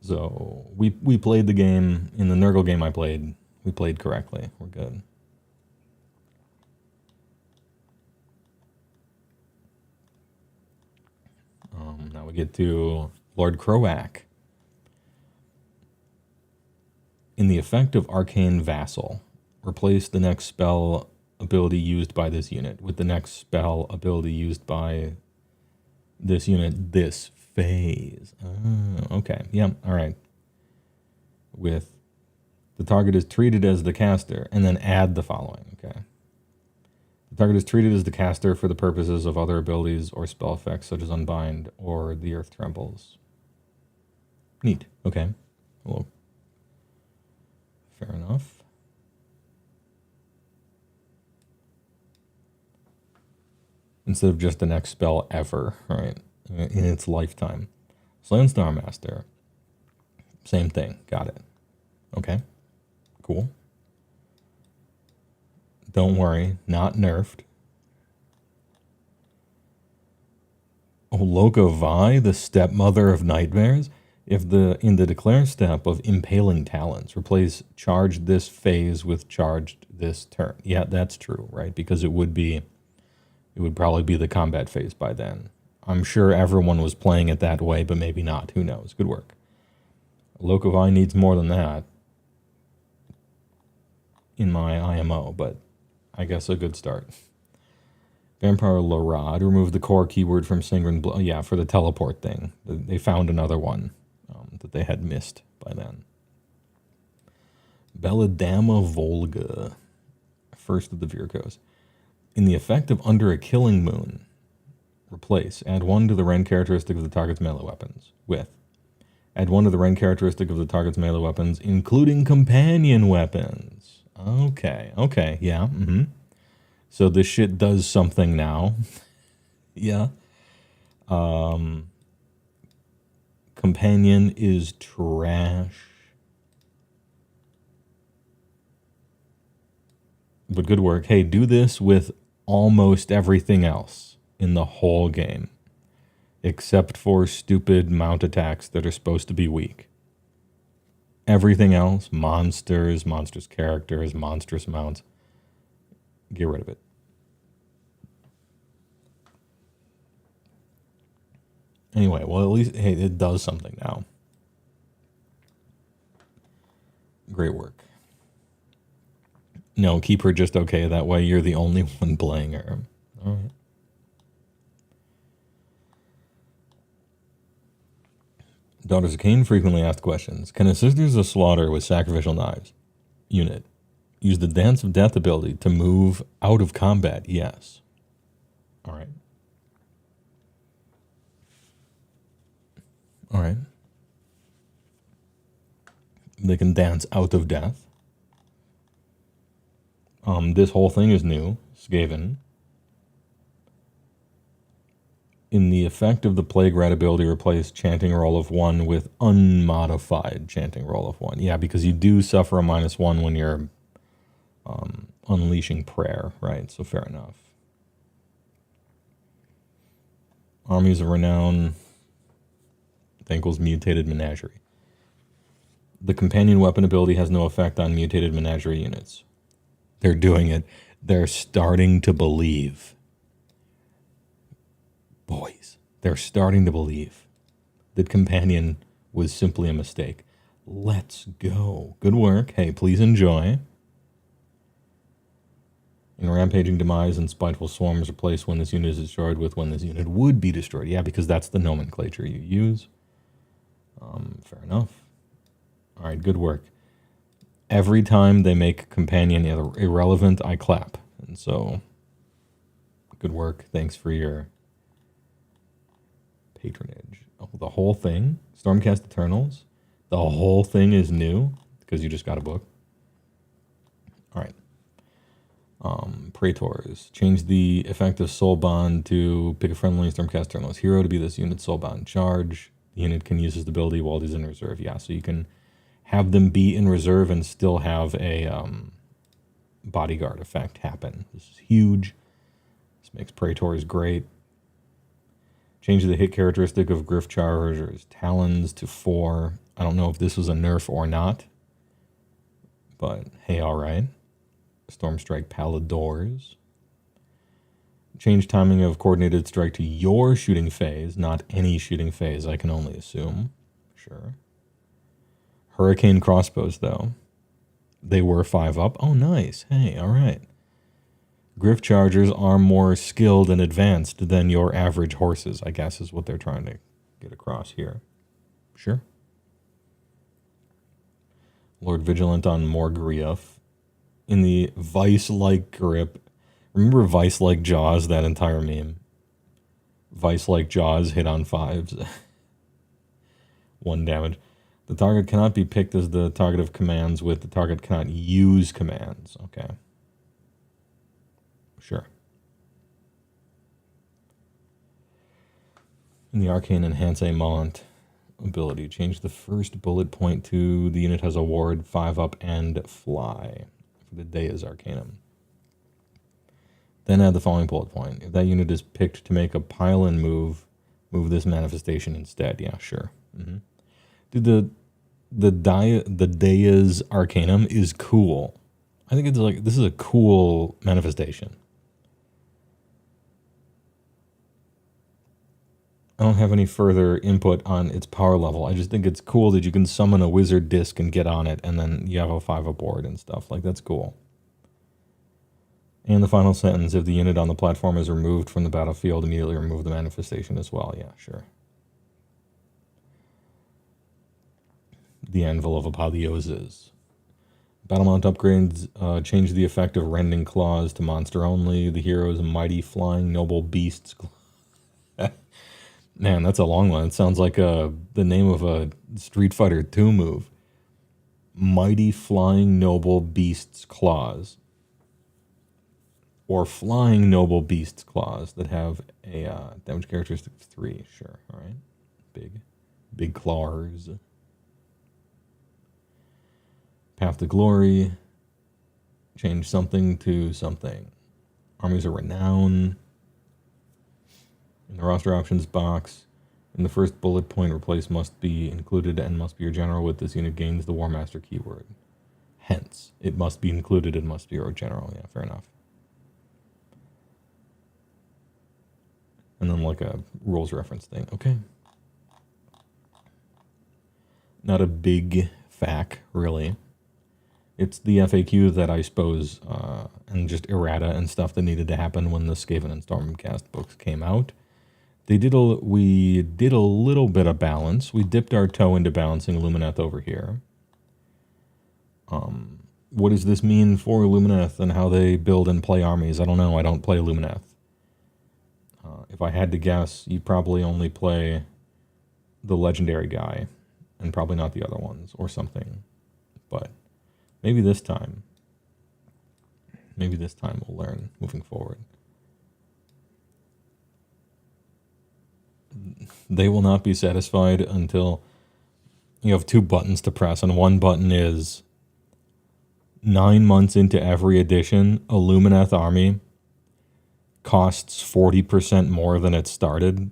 So we played the game in the Nurgle game I played. We played correctly. We're good. Now we get to Lord Croak. In the effect of Arcane Vassal, replace the next spell ability used by this unit with the next spell ability used by this unit this phase. Oh, okay. Yeah, all right. With the target is treated as the caster, and then add the following. Okay. The target is treated as the caster for the purposes of other abilities or spell effects such as Unbind or the Earth Trembles. Neat. Okay. Well, fair enough. Instead of just the next spell ever, right? In its lifetime. Slain Starmaster. Same thing. Got it. Okay. Cool. Don't worry. Not nerfed. Oh, Loka Vi, the stepmother of nightmares. If in the declare step of Impaling Talons, replace charged this phase with charged this turn. Yeah, that's true, right? Because it would probably be the combat phase by then. I'm sure everyone was playing it that way, but maybe not. Who knows? Good work. Loka Vi needs more than that in my IMO, but I guess a good start. Vampire Larad, remove the core keyword from Singren Blow. Yeah, for the teleport thing. They found another one that they had missed by then. Belladama Volga, first of the Virkos. In the effect of Under a Killing Moon, replace, add 1 to the Ren characteristic of the target's melee weapons with. Add 1 to the Ren characteristic of the target's melee weapons, including companion weapons. Okay, yeah, So this shit does something now. Yeah. Companion is trash. But good work. Hey, do this with almost everything else in the whole game. Except for stupid mount attacks that are supposed to be weak. Everything else, monsters characters, monstrous mounts, get rid of it. Anyway, well, at least, hey, it does something now. Great work. No, keep her just okay. That way you're the only one playing her. All right. Daughters of Cain frequently asked questions. Can a Sisters of Slaughter with Sacrificial Knives unit use the Dance of Death ability to move out of combat? Yes. All right. All right. They can dance out of death. This whole thing is new. Skaven. In the effect of the Plague Rat ability, replace Chanting Roll of 1 with unmodified Chanting Roll of 1. Yeah, because you do suffer a -1 when you're unleashing prayer, right? So fair enough. Armies of Renown. Thankful's Mutated Menagerie. The companion weapon ability has no effect on Mutated Menagerie units. They're doing it. They're starting to believe. Boys, they're starting to believe that companion was simply a mistake. Let's go. Good work. Hey, please enjoy. In Rampaging Demise and Spiteful Swarms, replace when this unit is destroyed with when this unit would be destroyed. Yeah, because that's the nomenclature you use. Fair enough. All right, good work. Every time they make companion irrelevant, I clap. And so, good work. Thanks for your patronage. Oh, the whole thing? Stormcast Eternals? The whole thing is new? Because you just got a book? All right. Praetors. Change the effect of Soul Bond to pick a friendly Stormcast Eternals hero to be this unit's Soul Bond charge. The unit can use this ability while it is in reserve. Yeah, so you can have them be in reserve and still have a bodyguard effect happen. This is huge. This makes Praetors great. Change the hit characteristic of Griff Charger's Talons to 4. I don't know if this was a nerf or not, but hey, all right. Stormstrike Palladors. Change timing of coordinated strike to your shooting phase, not any shooting phase, I can only assume. Sure. Hurricane crossbows, though. They were 5 up. Oh, nice. Hey, all right. Griff Chargers are more skilled and advanced than your average horses, I guess is what they're trying to get across here. Sure. Lord Vigilant on Morgrief. In the Vice-like grip. Remember Vice-like Jaws, that entire meme? Vice-like Jaws hit on 5s. 1 damage. The target cannot be picked as the target of commands with the target cannot use commands. Okay. Sure. In the Arcane Enhance Amont ability, change the first bullet point to the unit has a ward 5 up and fly for the Dea's Arcanum. Then add the following bullet point. If that unit is picked to make a pile-in move, move this manifestation instead. Yeah, sure. Mm-hmm. Dude, the Dea's Arcanum is cool. I think it's like, this is a cool manifestation. I don't have any further input on its power level. I just think it's cool that you can summon a wizard disc and get on it, and then you have a 5 up board and stuff. Like, that's cool. And the final sentence, if the unit on the platform is removed from the battlefield, immediately remove the manifestation as well. Yeah, sure. The Anvil of Apotheosis. Battlemount upgrades change the effect of Rending Claws to monster only. The hero's Mighty Flying Noble Beasts. Man, that's a long one. It sounds like the name of a Street Fighter 2 move. Mighty Flying Noble Beasts Claws. Or Flying Noble Beasts Claws that have a damage characteristic of 3. Sure, all right. Big claws. Path to Glory. Change something to something. Armies of Renown. In the roster options box, in the first bullet point, replace must be included and must be your general with this unit gains the War Master keyword. Hence, it must be included and must be your general. Yeah, fair enough. And then like a rules reference thing. Okay. Not a big FAQ, really. It's the FAQ that I suppose, and just errata and stuff that needed to happen when the Skaven and Stormcast books came out. We did a little bit of balance. We dipped our toe into balancing Lumineth over here. What does this mean for Lumineth and how they build and play armies? I don't know. I don't play Lumineth. If I had to guess, you probably only play the legendary guy and probably not the other ones or something. But maybe this time we'll learn moving forward. They will not be satisfied until you have 2 buttons to press, and one button is 9 months into every edition, a Lumineth army costs 40% more than it started,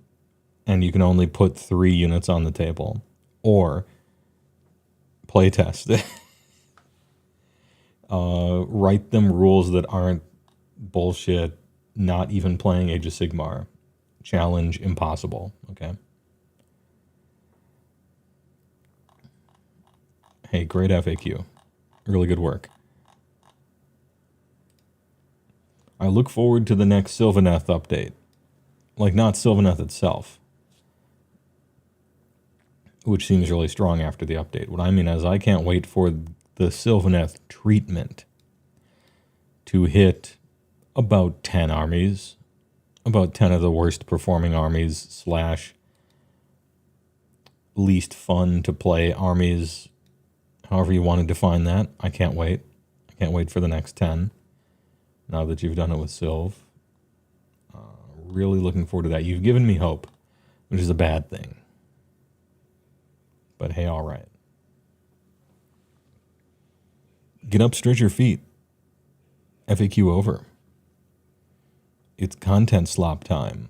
and you can only put 3 units on the table. Or playtest. Write them rules that aren't bullshit, not even playing Age of Sigmar. Challenge impossible, okay? Hey, great FAQ. Really good work. I look forward to the next Sylvaneth update. Like, not Sylvaneth itself, which seems really strong after the update. What I mean is I can't wait for the Sylvaneth treatment to hit about 10 armies, about 10 of the worst performing armies / least fun to play armies, however you want to define that. I can't wait. I can't wait for the next 10, now that you've done it with Sylv. Really looking forward to that. You've given me hope, which is a bad thing. But hey, all right. Get up, stretch your feet. FAQ over. It's content slop time.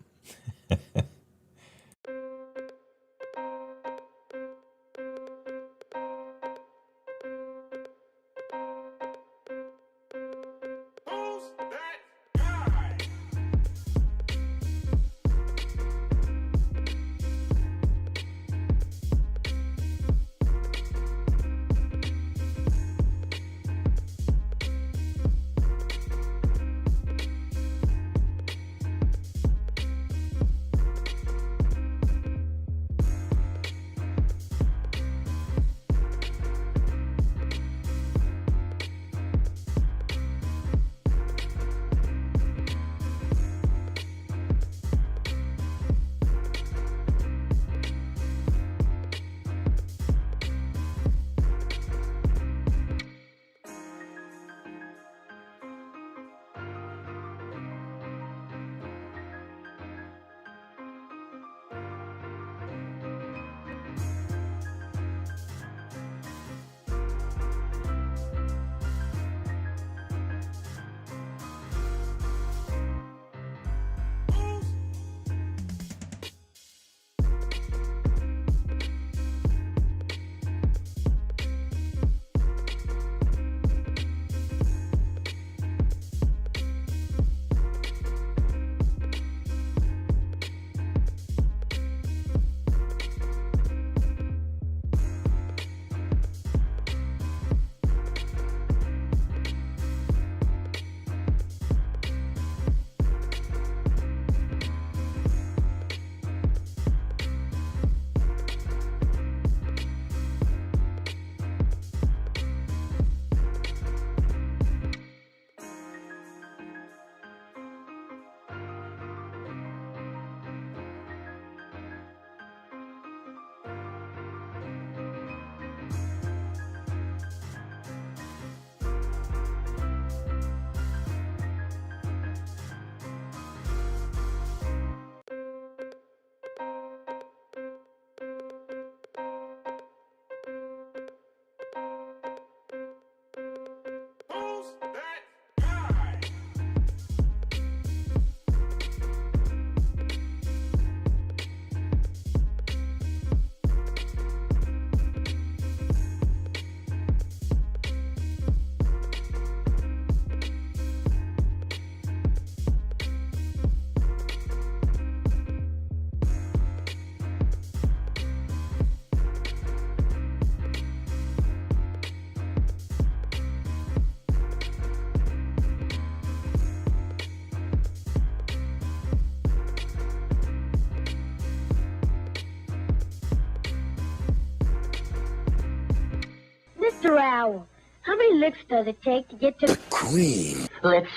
Mr. Owl, how many licks does it take to get to the Cream. Let's...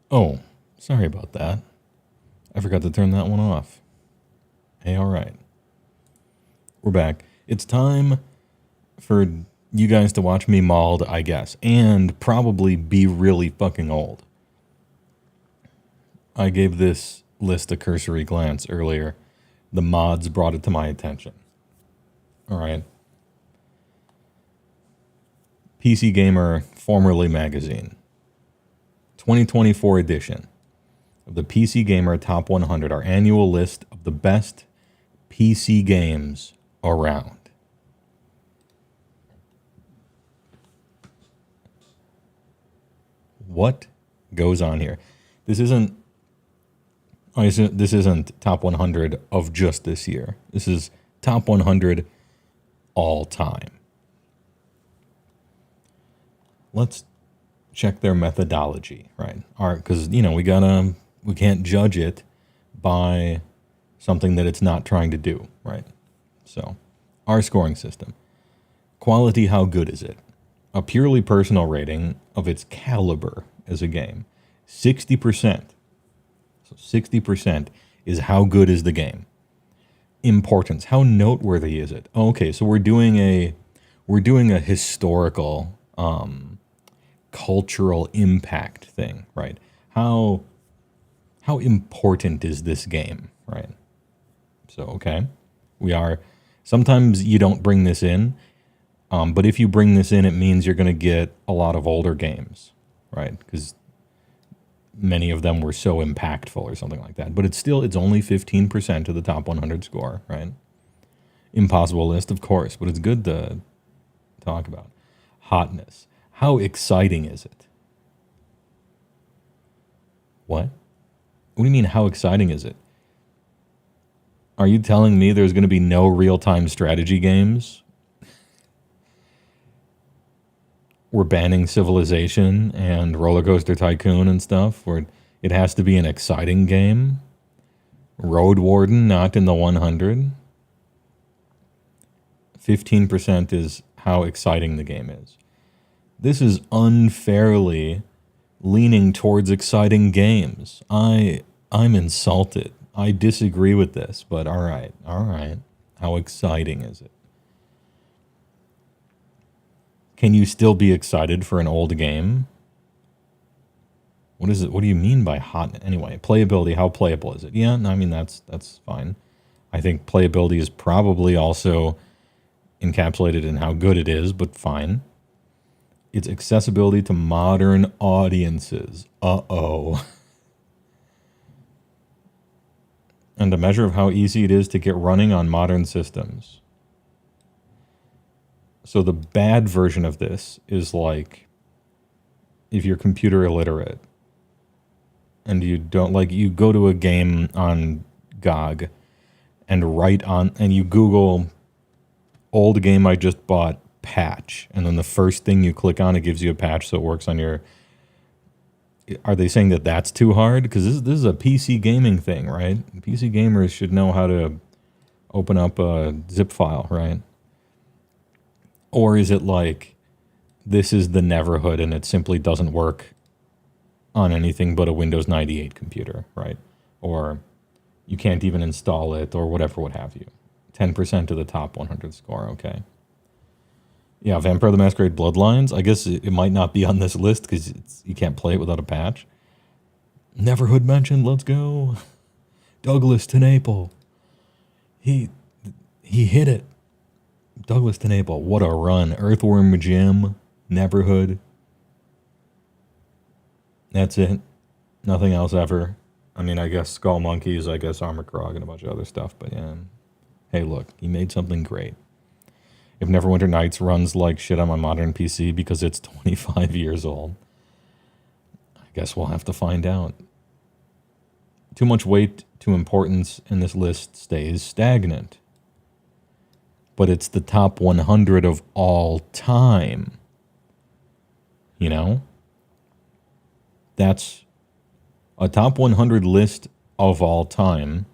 Oh, sorry about that. I forgot to turn that one off. Hey, all right. We're back. It's time for you guys to watch me mauled, I guess, and probably be really fucking old. I gave this list a cursory glance earlier. The mods brought it to my attention. All right. PC Gamer, formerly Magazine. 2024 edition of the PC Gamer Top 100, our annual list of the best PC games around. What goes on here? This isn't top 100 of just this year. This is top 100 all time. Let's check their methodology, right? Because, you know, we can't judge it by something that it's not trying to do, right? So, our scoring system. Quality, how good is it? A purely personal rating of its caliber as a game. 60%. So 60% is how good is the game. Importance, how noteworthy is it? Okay, so we're doing a historical cultural impact thing, right? How important is this game, right? So, okay, sometimes you don't bring this in, but if you bring this in, it means you're going to get a lot of older games, right? Because many of them were so impactful or something like that. But it's only 15% of the top 100 score, right? Impossible list, of course, but it's good to talk about. Hotness. How exciting is it? What? What do you mean, how exciting is it? Are you telling me there's going to be no real-time strategy games? We're banning Civilization and Roller Coaster Tycoon and stuff, where it has to be an exciting game? Road Warden, not in the 100? 15% is how exciting the game is. This is unfairly leaning towards exciting games. I'm insulted. I disagree with this, but all right. How exciting is it? Can you still be excited for an old game? What is it? What do you mean by hot? Anyway, playability, how playable is it? Yeah, I mean, that's fine. I think playability is probably also encapsulated in how good it is, but fine. Its accessibility to modern audiences. Uh-oh. And a measure of how easy it is to get running on modern systems. So the bad version of this is like if you're computer illiterate and you don't you go to a game on GOG and you Google old game I just bought patch, and then the first thing you click on, it gives you a patch so it works on your... Are they saying that that's too hard? Because this is a PC gaming thing, right? PC gamers should know how to open up a zip file, right? Or is it like this is the Neverhood and it simply doesn't work on anything but a Windows 98 computer, right? Or you can't even install it or whatever, what have you. 10% of the top 100 score, okay. Yeah, Vampire the Masquerade Bloodlines, I guess it might not be on this list because you can't play it without a patch. Neverhood mentioned, let's go. Douglas Tenaple. He hit it. Douglas Tenaple, what a run. Earthworm Jim, Neverhood. That's it. Nothing else ever. I mean, I guess Skull Monkeys, I guess Armor Krog, and a bunch of other stuff, but yeah. Hey, look, he made something great. If Neverwinter Nights runs like shit on my modern PC because it's 25 years old, I guess we'll have to find out. Too much weight to importance in this list stays stagnant. But it's the top 100 of all time. You know? That's a top 100 list of all time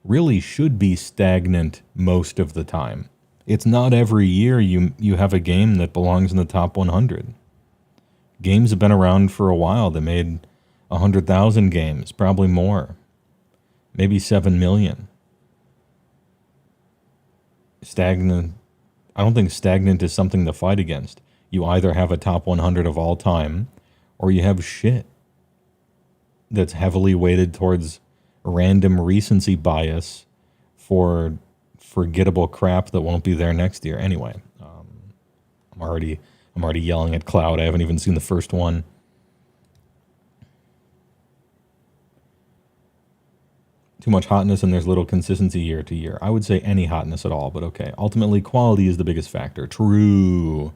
really should be stagnant most of the time. It's not every year you have a game that belongs in the top 100. Games have been around for a while. They made 100,000 games, probably more. Maybe 7 million. Stagnant. I don't think stagnant is something to fight against. You either have a top 100 of all time, or you have shit that's heavily weighted towards random recency bias for forgettable crap that won't be there next year. Anyway, I'm already yelling at Cloud. I haven't even seen the first one. Too much hotness and there's little consistency year to year. I would say any hotness at all, but okay. Ultimately, quality is the biggest factor. True.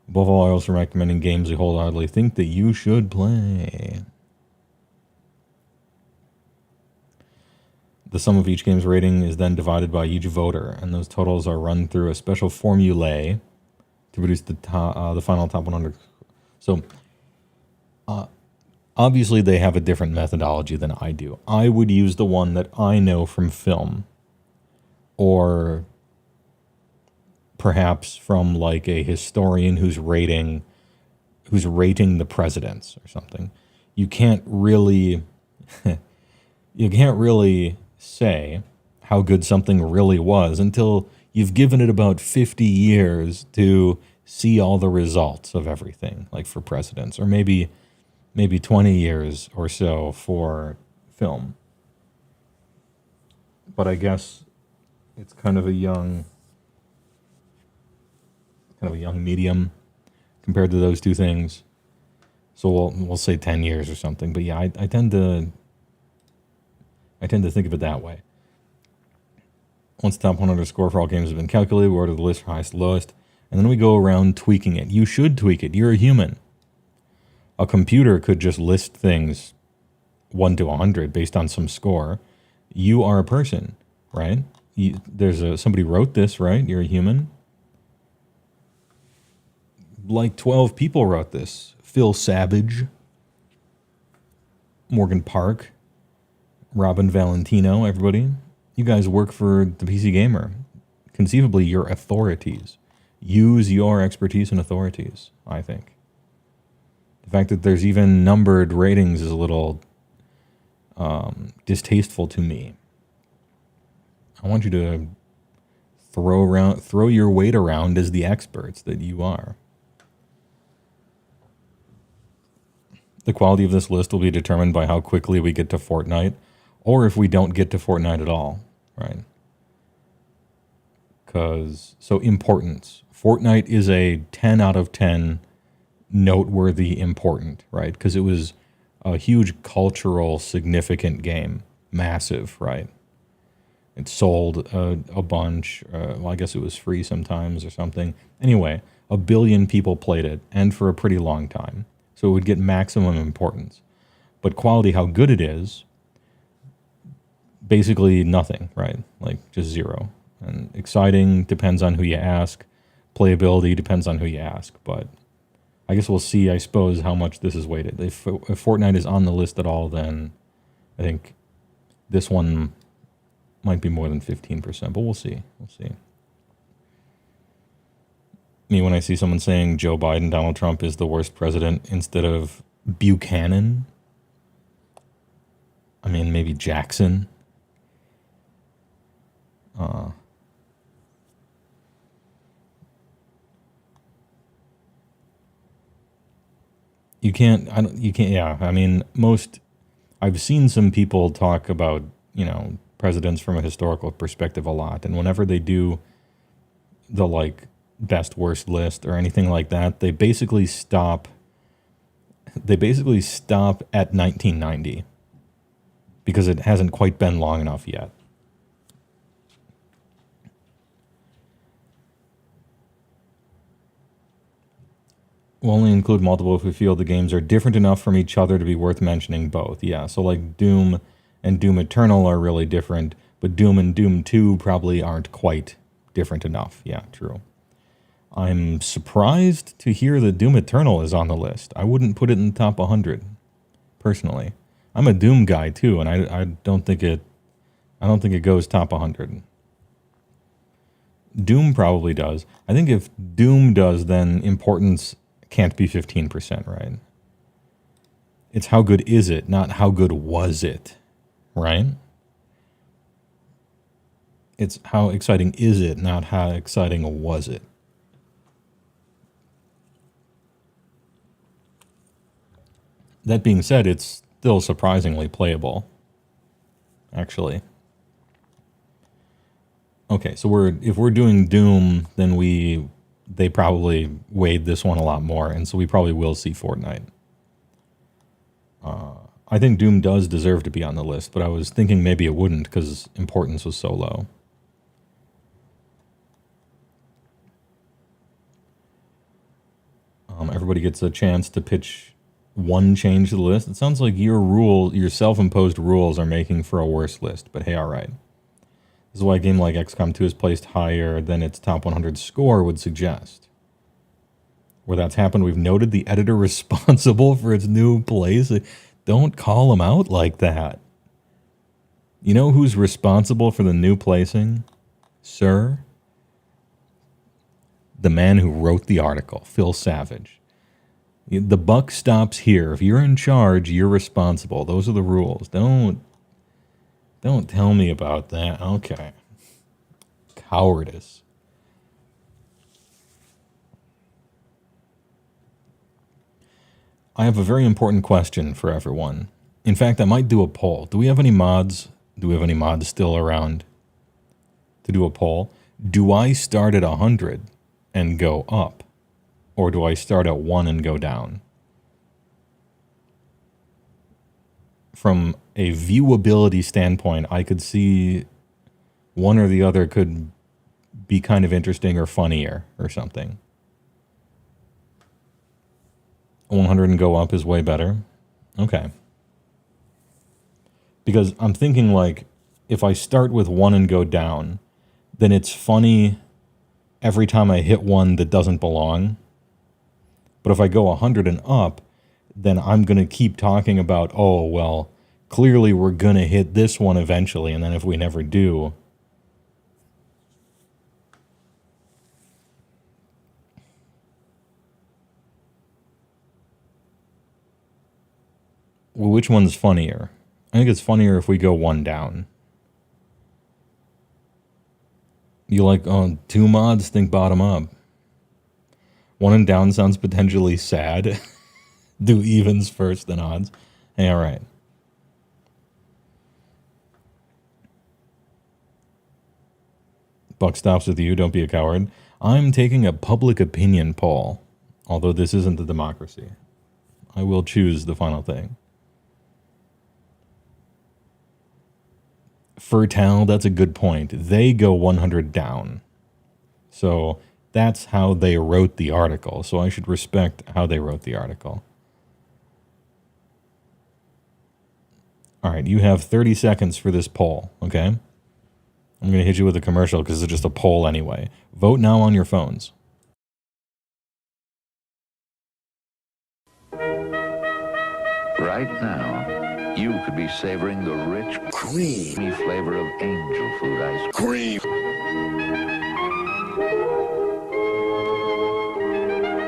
Above all, I also recommending games we wholeheartedly think that you should play. The sum of each game's rating is then divided by each voter, and those totals are run through a special formulae to produce the final top 100. So Obviously, they have a different methodology than I do. I would use the one that I know from film, or perhaps from like a historian who's rating the presidents or something. You can't really say how good something really was until you've given it about 50 years to see all the results of everything, like for presidents, or maybe 20 years or so for film. But I guess it's kind of a young medium compared to those two things. So we'll say 10 years or something. But yeah, I tend to think of it that way. Once the top 100 score for all games has been calculated, we order the list from highest to lowest, and then we go around tweaking it. You should tweak it. You're a human. A computer could just list things 1 to 100 based on some score. You are a person, right? Somebody wrote this, right? You're a human. Like 12 people wrote this. Phil Savage, Morgan Park, Robin Valentino, everybody. You guys work for the PC Gamer. Conceivably, you're authorities. Use your expertise and authorities, I think. The fact that there's even numbered ratings is a little distasteful to me. I want you to throw your weight around as the experts that you are. The quality of this list will be determined by how quickly we get to Fortnite, or if we don't get to Fortnite at all, right? So importance. Fortnite is a 10 out of 10 noteworthy important, right? Because it was a huge cultural significant game. Massive, right? It sold a bunch. Well, I guess it was free sometimes or something. Anyway, 1 billion people played it, and for a pretty long time. So it would get maximum importance. But quality, how good it is, basically nothing, right? Like just zero. And exciting depends on who you ask. Playability depends on who you ask. But I guess we'll see, I suppose, how much this is weighted. If Fortnite is on the list at all, then I think this one might be more than 15%. But we'll see. We'll see. Me, when I see someone saying Joe Biden, Donald Trump is the worst president instead of Buchanan, I mean, maybe Jackson. Yeah. I mean, I've seen some people talk about, presidents from a historical perspective a lot. And whenever they do the best worst list or anything like that, they basically stop at 1990 because it hasn't quite been long enough yet. We'll only include multiple if we feel the games are different enough from each other to be worth mentioning both. Yeah, so like Doom and Doom Eternal are really different, but Doom and Doom 2 probably aren't quite different enough. Yeah, true. I'm surprised to hear that Doom Eternal is on the list. I wouldn't put it in the top 100, personally. I'm a Doom guy too, and I don't think it goes top 100. Doom probably does. I think if Doom does, then importance can't be 15%, right? It's how good is it, not how good was it, right? It's how exciting is it, not how exciting was it. That being said, it's still surprisingly playable, actually. Okay, so if we're doing Doom, then they probably weighed this one a lot more, and so we probably will see Fortnite. I think Doom does deserve to be on the list, but I was thinking maybe it wouldn't because importance was so low. Everybody gets a chance to pitch one change to the list. It sounds like your self-imposed rules are making for a worse list, but hey, all right. This is why a game like XCOM 2 is placed higher than its top 100 score would suggest. where that's happened. We've noted the editor responsible for its new place. Don't call him out like that. You know who's responsible for the new placing, sir? The man who wrote the article, Phil Savage. The buck stops here. If you're in charge, you're responsible. Those are the rules. Don't tell me about that. Okay. Cowardice. I have a very important question for everyone. In fact, I might do a poll. Do we have any mods? Do we have any mods still around to do a poll? Do I start at 100 and go up? Or do I start at 1 and go down? From a viewability standpoint, I could see one or the other could be kind of interesting or funnier or something. 100 and go up is way better. Okay. Because I'm thinking, like, if I start with 1 and go down, then it's funny every time I hit one that doesn't belong. But if I go 100 and up, then I'm going to keep talking about, oh, well, clearly we're going to hit this one eventually, and then if we never do... Well, which one's funnier? I think it's funnier if we go 1 down. You like, oh, 2 mods, think bottom up. 1 and down sounds potentially sad. Do evens first, then odds. Hey, all right. Buck stops with you, don't be a coward. I'm taking a public opinion poll, although this isn't a democracy. I will choose the final thing. Fertile, that's a good point. They go 100 down. So that's how they wrote the article. So I should respect how they wrote the article. All right, you have 30 seconds for this poll, okay? I'm going to hit you with a commercial because it's just a poll anyway. Vote now on your phones. Right now, you could be savoring the rich, creamy flavor of angel food ice cream.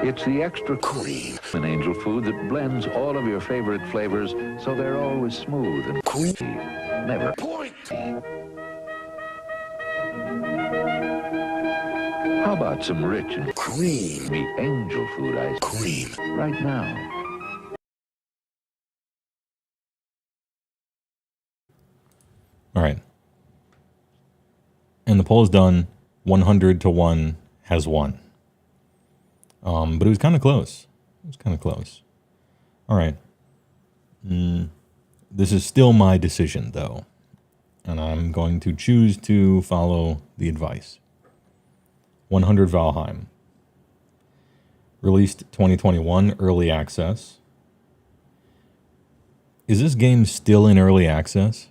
It's the extra cream in angel food that blends all of your favorite flavors so they're always smooth and creamy, never pointy. How about some rich and creamy angel food ice cream right now? All right. And the poll is done. 100 to 1 has won. But it was kind of close. It was kind of close. All right. This is still my decision, though. And I'm going to choose to follow the advice. 100 Valheim. Released 2021, early access. Is this game still in early access?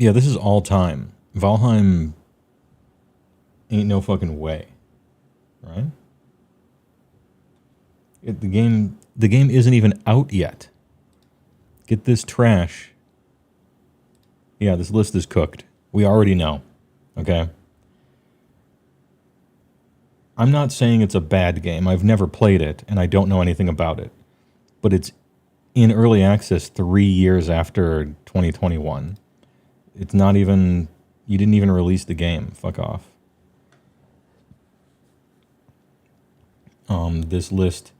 Yeah, this is all time. Valheim ain't no fucking way, right? The game isn't even out yet. Get this trash. Yeah, this list is cooked. We already know, okay? I'm not saying it's a bad game. I've never played it, and I don't know anything about it. But it's in early access 3 years after 2021. It's not even... You didn't even release the game. Fuck off. This list...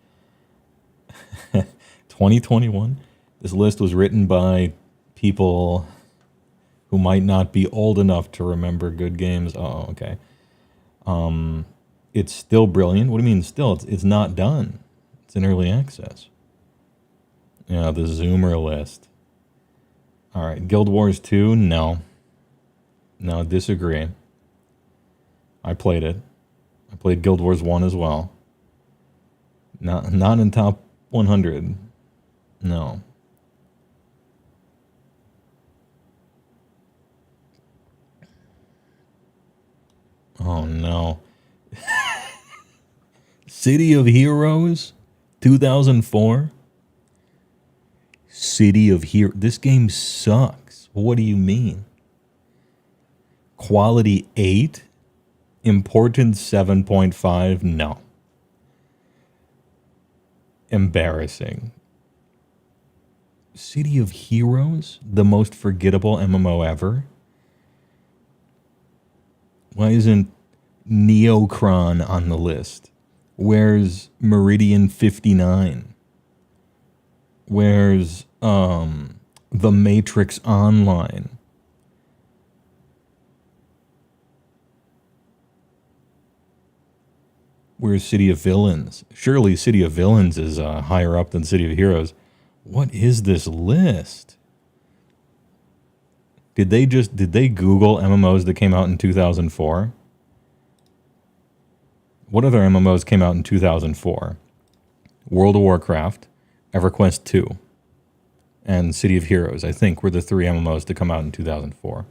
2021? This list was written by people who might not be old enough to remember good games. Oh, okay. It's still brilliant. What do you mean still? It's not done. It's in early access. Yeah, the Zoomer list. All right, Guild Wars 2, no. No, disagree. I played it. I played Guild Wars 1 as well. Not in top 100. No. Oh no. City of Heroes 2004. City of Heroes. This game sucks. What do you mean? Quality 8? Importance 7.5? No. Embarrassing. City of Heroes? The most forgettable MMO ever? Why isn't Neocron on the list? Where's Meridian 59? Where's The Matrix Online? Where's City of Villains? Surely City of Villains is higher up than City of Heroes. What is this list? Did they Google MMOs that came out in 2004? What other MMOs came out in 2004? World of Warcraft, EverQuest 2, and City of Heroes, I think, were the 3 MMOs to come out in 2004,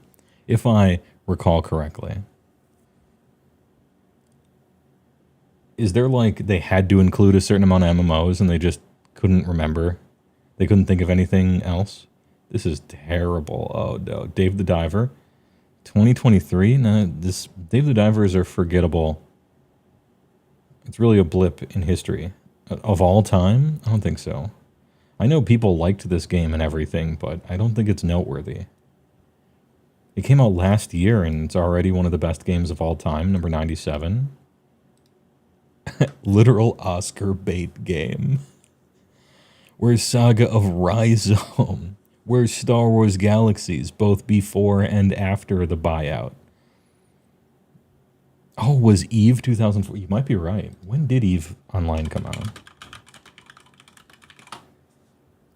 if I recall correctly. Is there like they had to include a certain amount of MMOs and they just couldn't remember? They couldn't think of anything else? This is terrible. Oh no. Dave the Diver. 2023? No, this Dave the Divers are forgettable. It's really a blip in history. Of all time? I don't think so. I know people liked this game and everything, but I don't think it's noteworthy. It came out last year and it's already one of the best games of all time, number 97. Literal Oscar bait game. Where's Saga of Rhizome? Where's Star Wars Galaxies, both before and after the buyout? Oh, was EVE 2004? You might be right. When did EVE Online come out?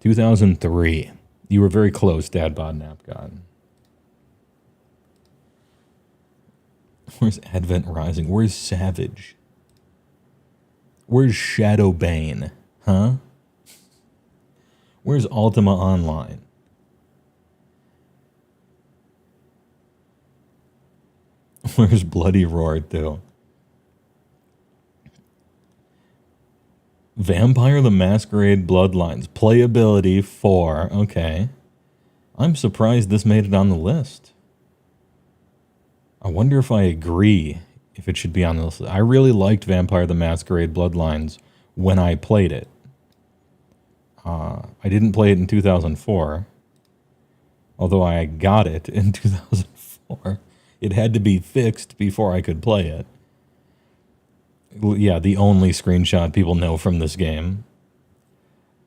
2003. You were very close, Dad Bod Napgod. Where's Advent Rising? Where's Savage? Where's Shadowbane? Huh? Where's Ultima Online? Where's Bloody Roar 2? Vampire the Masquerade Bloodlines. Playability 4. Okay. I'm surprised this made it on the list. I wonder if I agree if it should be on the list. I really liked Vampire the Masquerade Bloodlines when I played it. I didn't play it in 2004. Although I got it in 2004. It had to be fixed before I could play it. Yeah, the only screenshot people know from this game.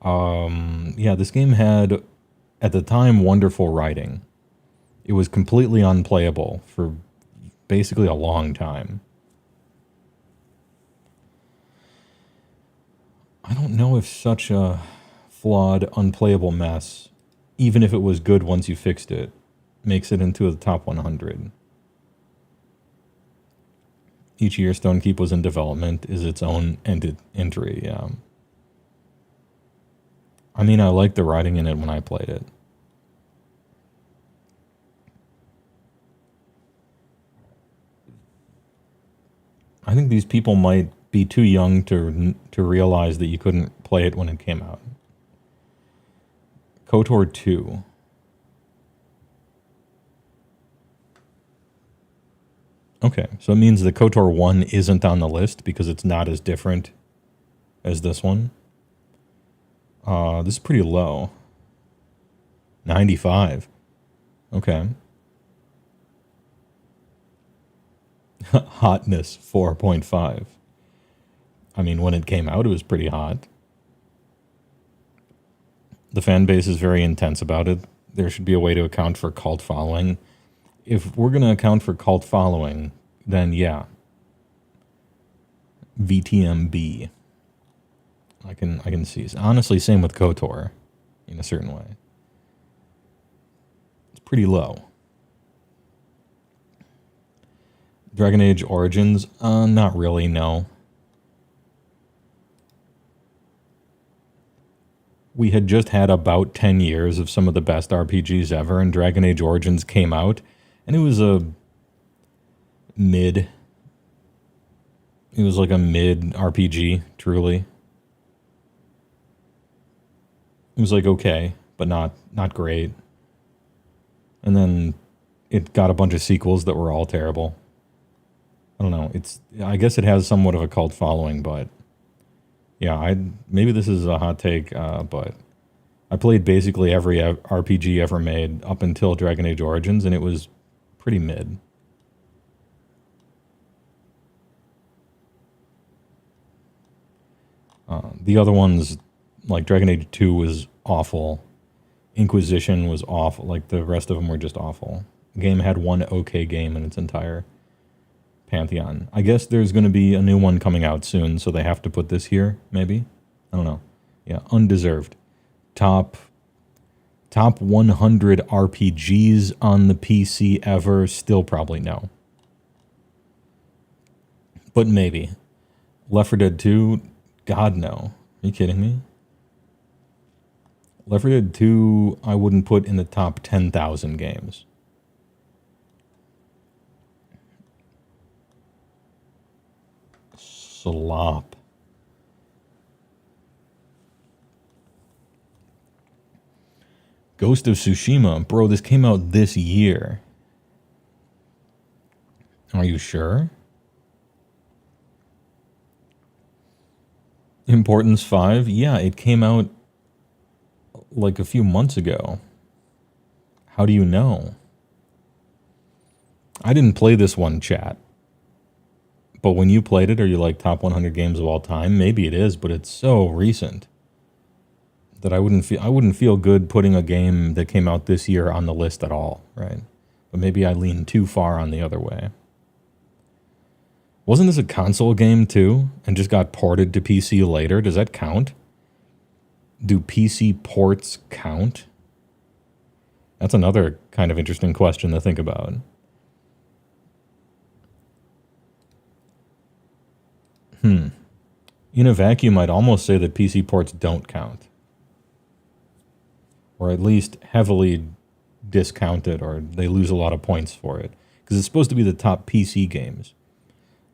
Yeah, this game had, at the time, wonderful writing. It was completely unplayable for basically a long time. I don't know if such a flawed, unplayable mess, even if it was good once you fixed it, makes it into the top 100. Each year Stone Keep was in development is its own entry, yeah. I mean, I liked the writing in it when I played it. I think these people might be too young to realize that you couldn't play it when it came out. KOTOR 2. Okay, so it means that KOTOR 1 isn't on the list because it's not as different as this one. This is pretty low. 95. Okay. Hotness 4.5. I mean, when it came out, it was pretty hot. The fan base is very intense about it. There should be a way to account for cult following. If we're going to account for cult following, then yeah. VTMB. I can see. Honestly, same with KOTOR in a certain way. It's pretty low. Dragon Age Origins? Not really, no. we had just had about 10 years of some of the best RPGs ever, and Dragon Age Origins came out, and it was a mid. It was like a mid RPG, truly. It was like okay, but not great. And then it got a bunch of sequels that were all terrible. I don't know. I guess it has somewhat of a cult following, but yeah, maybe this is a hot take, but I played basically every RPG ever made up until Dragon Age Origins, and it was pretty mid. The other ones, like Dragon Age 2 was awful. Inquisition was awful. Like, the rest of them were just awful. The game had one okay game in its entire pantheon. I guess there's going to be a new one coming out soon, so they have to put this here, maybe? I don't know. Yeah, undeserved. Top 100 RPGs on the PC ever, still probably no. But maybe. Left 4 Dead 2, God no. Are you kidding me? Left 4 Dead 2, I wouldn't put in the top 10,000 games. Slop. Ghost of Tsushima. Bro, this came out this year. Are you sure? Importance 5? Yeah, it came out like a few months ago. How do you know? I didn't play this one, chat. But when you played it, are you like top 100 games of all time? Maybe it is, but it's so recent that I wouldn't feel good putting a game that came out this year on the list at all, right? But maybe I lean too far on the other way. Wasn't this a console game too, and just got ported to PC later? Does that count? Do PC ports count? That's another kind of interesting question to think about. In a vacuum, I'd almost say that PC ports don't count. Or at least heavily discounted, or they lose a lot of points for it. Because it's supposed to be the top PC games,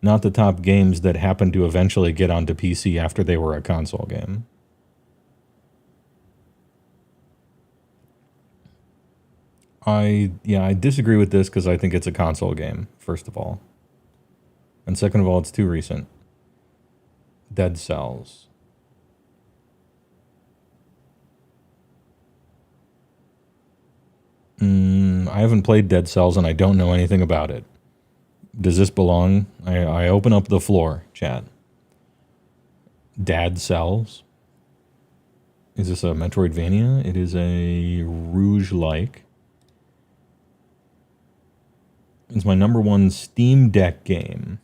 not the top games that happen to eventually get onto PC after they were a console game. I disagree with this because I think it's a console game, first of all. And second of all, it's too recent. Dead Cells. I haven't played Dead Cells and I don't know anything about it. Does this belong? I open up the floor, chat. Dead Cells? Is this a Metroidvania? It is a Rouge-like. It's my #1 Steam Deck game.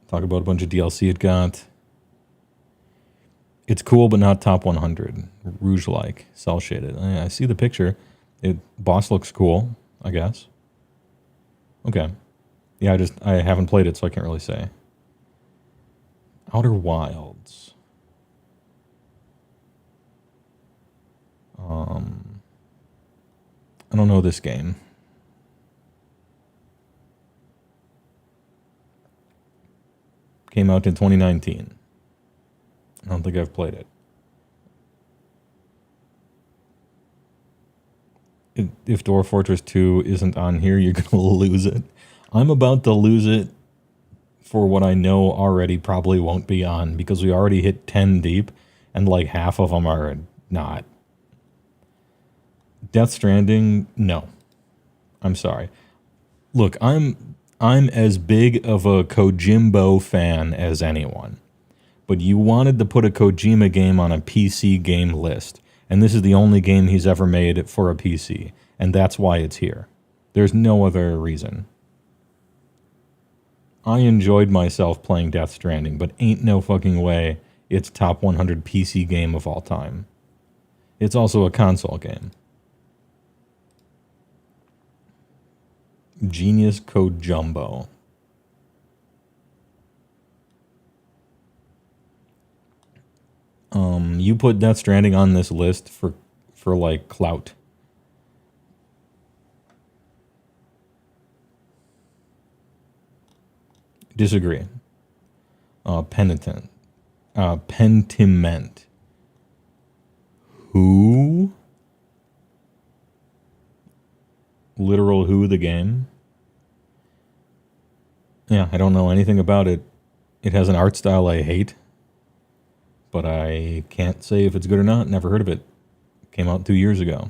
Talk about a bunch of DLC it got. It's cool, but not top 100. Rouge-like, cel-shaded. I see the picture. Boss looks cool, I guess. Okay. Yeah, I haven't played it, so I can't really say. Outer Wilds. I don't know this game. Came out in 2019. I don't think I've played it. If Dwarf Fortress 2 isn't on here, you're going to lose it. I'm about to lose it for what I know already probably won't be on, because we already hit 10 deep, and like half of them are not. Death Stranding, no. I'm sorry. Look, I'm as big of a Kojimbo fan as anyone. But you wanted to put a Kojima game on a PC game list, and this is the only game he's ever made for a PC, and that's why it's here. There's no other reason. I enjoyed myself playing Death Stranding, but ain't no fucking way it's top 100 PC game of all time. It's also a console game. Genius Code Jumbo. You put Death Stranding on this list for like clout. Disagree. Pentiment. Who? Literal Who the game? Yeah, I don't know anything about it. It has an art style I hate, but I can't say if it's good or not. Never heard of it. Came out 2 years ago.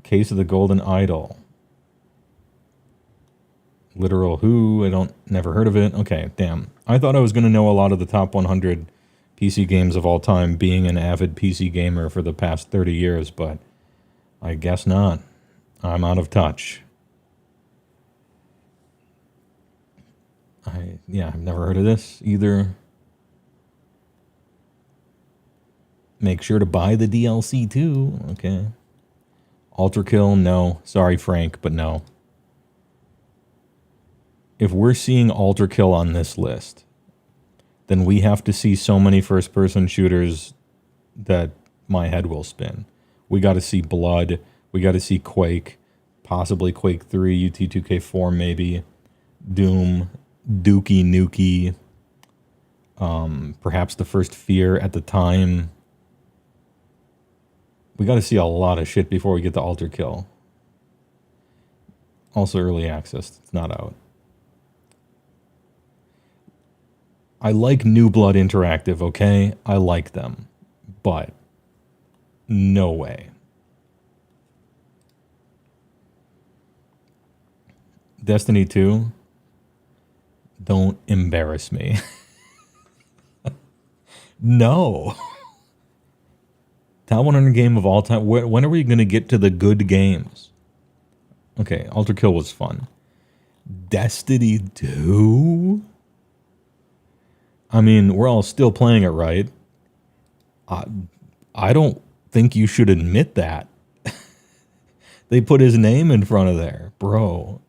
Case of the Golden Idol. Literal Who? Never heard of it. Okay, damn. I thought I was going to know a lot of the top 100 PC games of all time, being an avid PC gamer for the past 30 years, but I guess not. I'm out of touch. I've never heard of this either. Make sure to buy the DLC too. Okay. Ultra Kill, no. Sorry, Frank, but no. If we're seeing Ultra Kill on this list, then we have to see so many first-person shooters that my head will spin. We got to see Blood. We got to see Quake. Possibly Quake 3, UT2K4 maybe. Doom. Dookie Nukie. Perhaps the first Fear at the time. We got to see a lot of shit before we get to Ultra Kill. Also early access. It's not out. I like New Blood Interactive, okay? I like them. But no way. Destiny 2? Don't embarrass me. No. Top 100 game of all time. When are we going to get to the good games? Okay, Ultra Kill was fun. Destiny 2? I mean, we're all still playing it, right? I don't think you should admit that. They put his name in front of there. Bro.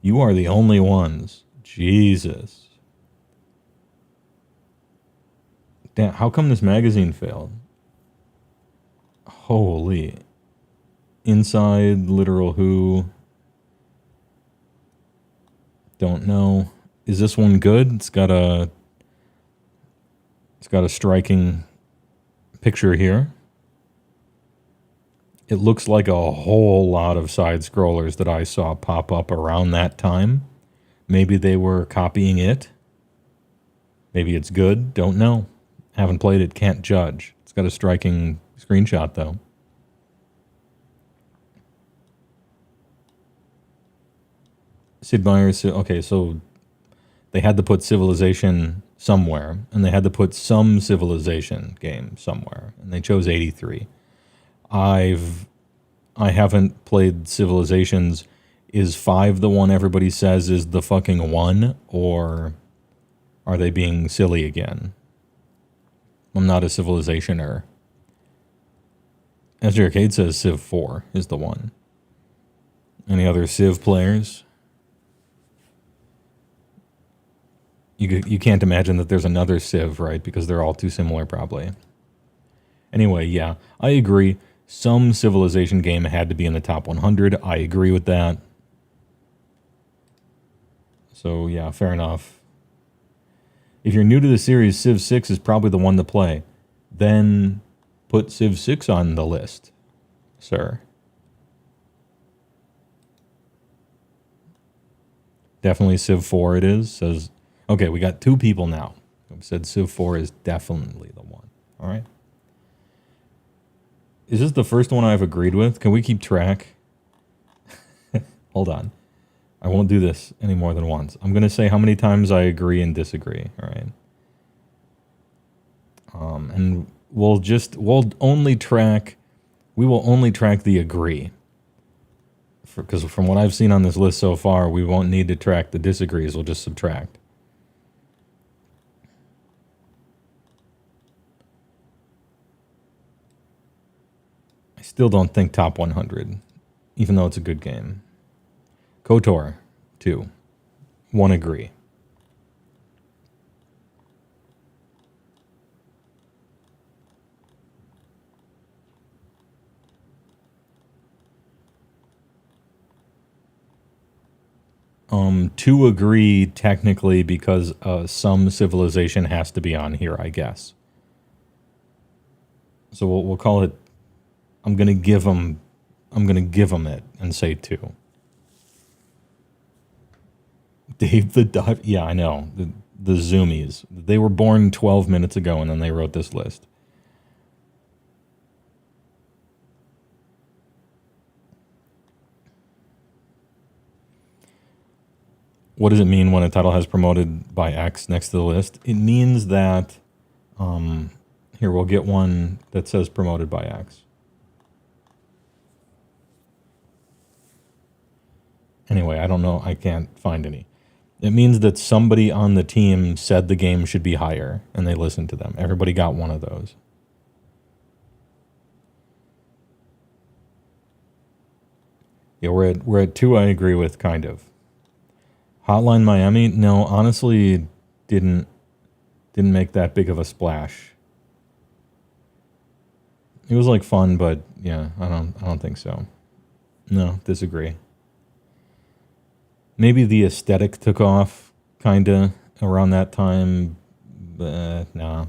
You are the only ones. Jesus. Damn, how come this magazine failed? Holy. Inside, Literal Who. Don't know. Is this one good? It's got a striking picture here. It looks like a whole lot of side scrollers that I saw pop up around that time. Maybe they were copying it. Maybe it's good. Don't know. Haven't played it. Can't judge. It's got a striking screenshot though. Sid Meier's. Okay, so they had to put Civilization somewhere, and they had to put some Civilization game somewhere, and they chose 83. I haven't played Civilizations. Is 5 the one everybody says is the fucking one, or are they being silly again? I'm not a Civilizationer. SG Arcade says Civ 4 is the one. Any other Civ players? You can't imagine that there's another Civ, right? Because they're all too similar, probably. Anyway, yeah, I agree. Some Civilization game had to be in the top 100. I agree with that. So, yeah, fair enough. If you're new to the series, Civ 6 is probably the one to play. Then put Civ 6 on the list, sir. Definitely Civ 4 it is. Says, okay, we got 2 people now who said Civ 4 is definitely the one. All right. Is this the first one I've agreed with? Can we keep track? Hold on. I won't do this any more than once. I'm going to say how many times I agree and disagree. All right. And we will only track the agree. Because from what I've seen on this list so far, we won't need to track the disagrees. We'll just subtract. I still don't think top 100, even though it's a good game. KOTOR 2. 1 agree. To agree technically because some civilization has to be on here, I guess. So we'll call it. I'm gonna give them it and say 2. Dave the Dive. Yeah, I know the Zoomies. They were born 12 minutes ago, and then they wrote this list. What does it mean when a title has promoted by X next to the list? It means that, here, we'll get one that says promoted by X. Anyway, I don't know. I can't find any. It means that somebody on the team said the game should be higher, and they listened to them. Everybody got one of those. Yeah, we're at 2. I agree with, kind of. Hotline Miami, no, honestly, didn't make that big of a splash. It was like fun, but yeah, I don't think so. No, disagree. Maybe the aesthetic took off, kinda, around that time, but nah.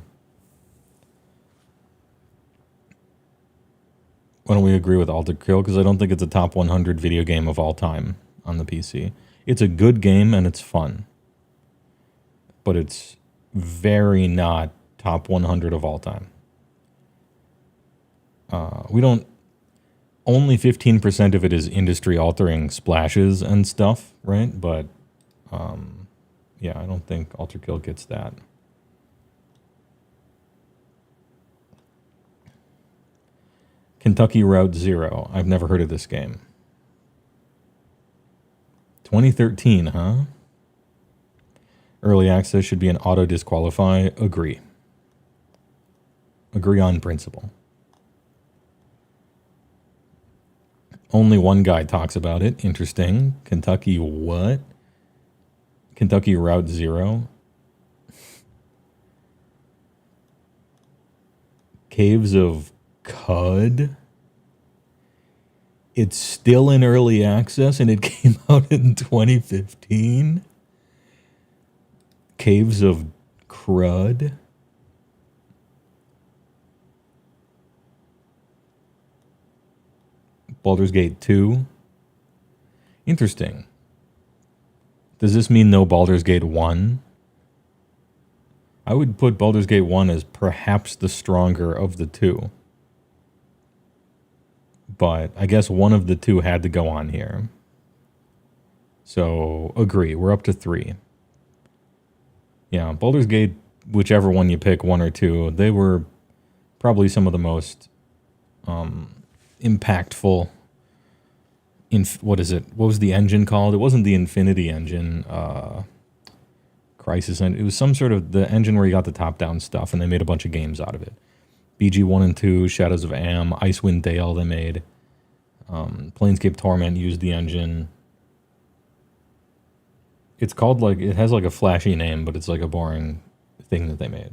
Why don't we agree with Alter Kill? Because I don't think it's a top 100 video game of all time on the PC. It's a good game and it's fun. But it's very not top 100 of all time. Only 15% of it is industry-altering splashes and stuff, right? But, yeah, I don't think Alter Kill gets that. Kentucky Route Zero. I've never heard of this game. 2013, huh? Early access should be an auto disqualify. Agree. Agree on principle. Only one guy talks about it. Interesting. Kentucky what? Kentucky Route Zero. Caves of Cud. It's still in early access and it came out in 2015. Caves of Crud. Baldur's Gate 2. Interesting. Does this mean no Baldur's Gate 1? I would put Baldur's Gate 1 as perhaps the stronger of the two. But I guess one of the two had to go on here. So, agree. We're up to 3. Yeah, Baldur's Gate, whichever one you pick, 1 or 2, they were probably some of the most impactful. What is it? What was the engine called? It wasn't the Infinity engine. Crisis Engine. It was some sort of the engine where you got the top-down stuff, and they made a bunch of games out of it. BG 1 and 2, Shadows of Am, Icewind Dale they made. Planescape Torment used the engine. It's called like, it has like a flashy name, but it's like a boring thing that they made.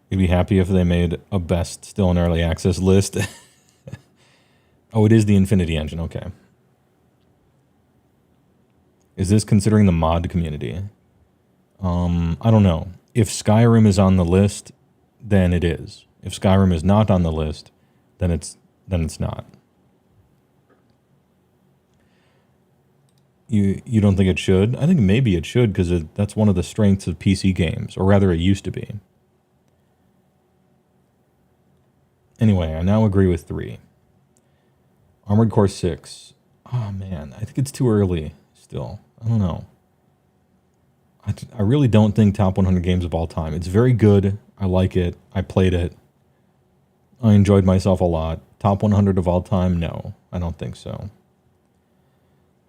You'd be happy if they made a best still in early access list. Oh, it is the Infinity engine, okay. Is this considering the mod community? I don't know. If Skyrim is on the list, then it is. If Skyrim is not on the list, then it's not. You don't think it should? I think maybe it should because that's one of the strengths of PC games, or rather it used to be. Anyway, I now agree with 3. Armored Core 6. Oh man, I think it's too early still. I don't know. I really don't think top 100 games of all time. It's very good. I like it. I played it. I enjoyed myself a lot. Top 100 of all time? No, I don't think so.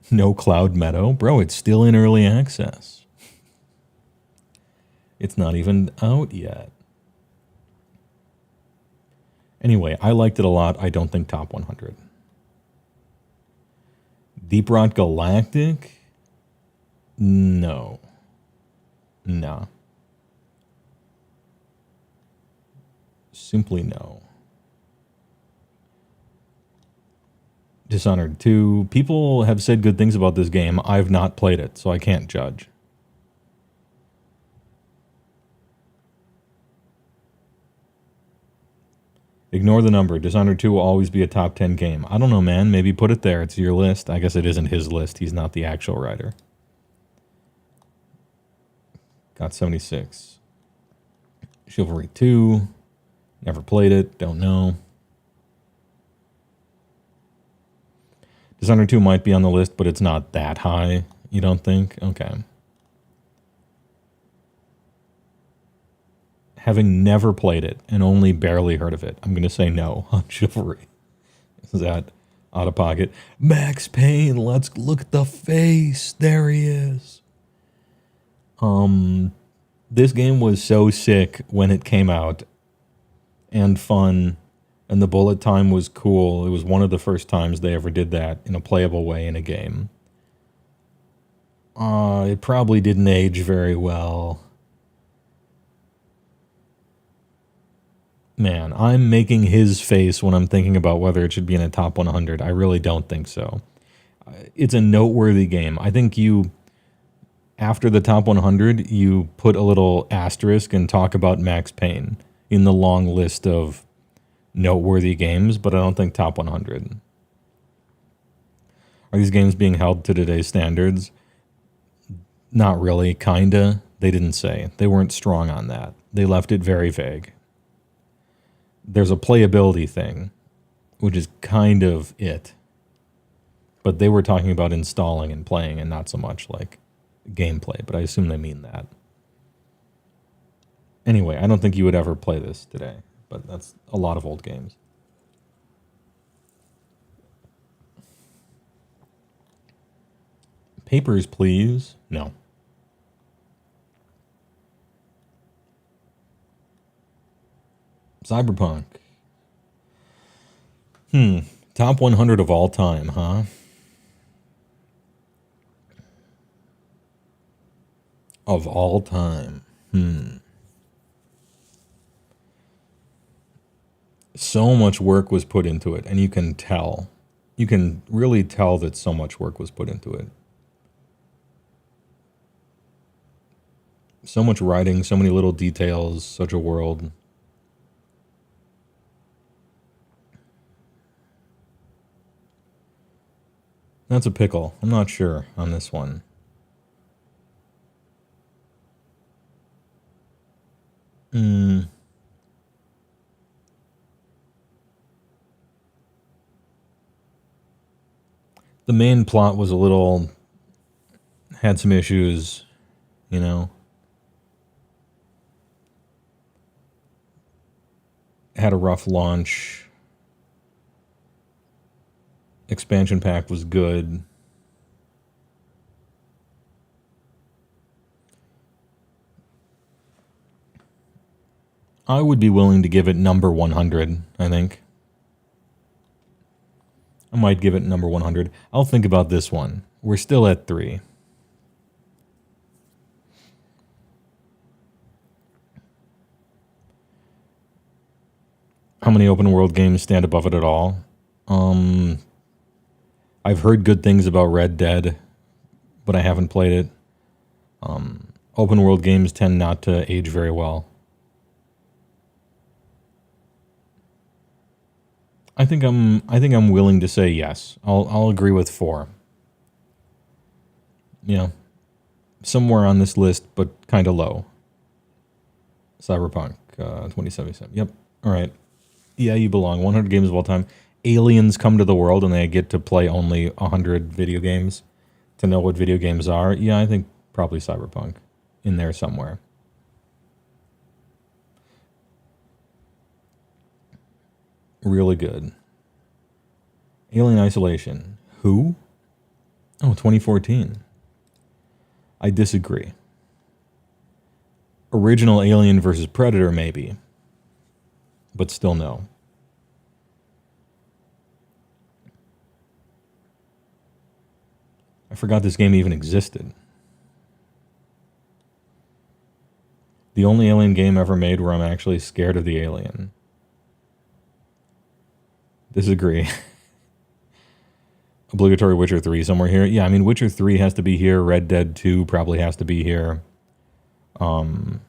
No Cloud Meadow? Bro, it's still in early access. It's not even out yet. Anyway, I liked it a lot. I don't think top 100. Deep Rock Galactic? No. Nah. Simply no. Dishonored 2. People have said good things about this game. I've not played it, so I can't judge. Ignore the number. Dishonored 2 will always be a top 10 game. I don't know, man. Maybe put it there. It's your list. I guess it isn't his list. He's not the actual writer. Got 76. Chivalry 2. Never played it. Don't know. Dishonored 2 might be on the list, but it's not that high. You don't think? Okay. Having never played it and only barely heard of it, I'm going to say no on Chivalry. Is that out of pocket? Max Payne, let's look at the face. There he is. This game was so sick when it came out and fun, and the bullet time was cool. It was one of the first times they ever did that in a playable way in a game. It probably didn't age very well. Man, I'm making his face when I'm thinking about whether it should be in a top 100. I really don't think so. It's a noteworthy game. I think after the top 100, you put a little asterisk and talk about Max Payne in the long list of noteworthy games, but I don't think top 100. Are these games being held to today's standards? Not really, kinda. They didn't say. They weren't strong on that. They left it very vague. There's a playability thing, which is kind of it. But they were talking about installing and playing and not so much like gameplay, but I assume they mean that. Anyway, I don't think you would ever play this today, but that's a lot of old games. Papers, please. No. Cyberpunk. Top 100 of all time, huh? Of all time. So much work was put into it, and you can tell. You can really tell that so much work was put into it. So much writing, so many little details, such a world. That's a pickle. I'm not sure on this one. The main plot was had some issues, you know. Had a rough launch. Expansion pack was good. I would be willing to give it number 100, I think. I might give it number 100. I'll think about this one. We're still at 3. How many open world games stand above it at all? I've heard good things about Red Dead, but I haven't played it. Open world games tend not to age very well. I think I'm willing to say yes. I'll agree with 4. Yeah. Somewhere on this list, but kind of low. Cyberpunk 2077. Yep. All right. Yeah, you belong. 100 games of all time. Aliens come to the world and they get to play only 100 video games to know what video games are. Yeah, I think probably Cyberpunk in there somewhere. Really good. Alien Isolation. Who? Oh, 2014. I disagree. Original Alien versus Predator, maybe. But still no. I forgot this game even existed. The only Alien game ever made where I'm actually scared of the alien. Disagree. Obligatory Witcher 3 somewhere here. Yeah, I mean, Witcher 3 has to be here. Red Dead 2 probably has to be here. None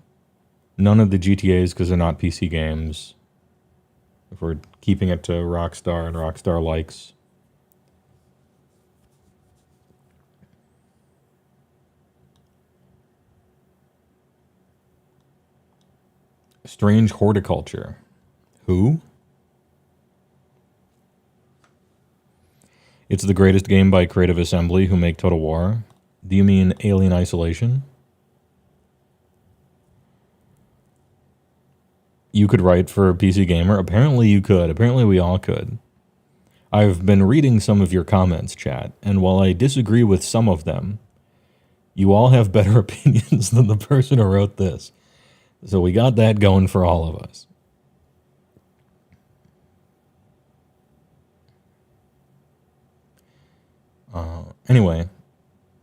of the GTAs because they're not PC games. If we're keeping it to Rockstar and Rockstar likes. Strange Horticulture. Who? It's the greatest game by Creative Assembly, who make Total War. Do you mean Alien Isolation? You could write for PC Gamer? Apparently you could. Apparently we all could. I've been reading some of your comments, chat, and while I disagree with some of them, you all have better opinions than the person who wrote this. So we got that going for all of us. Anyway,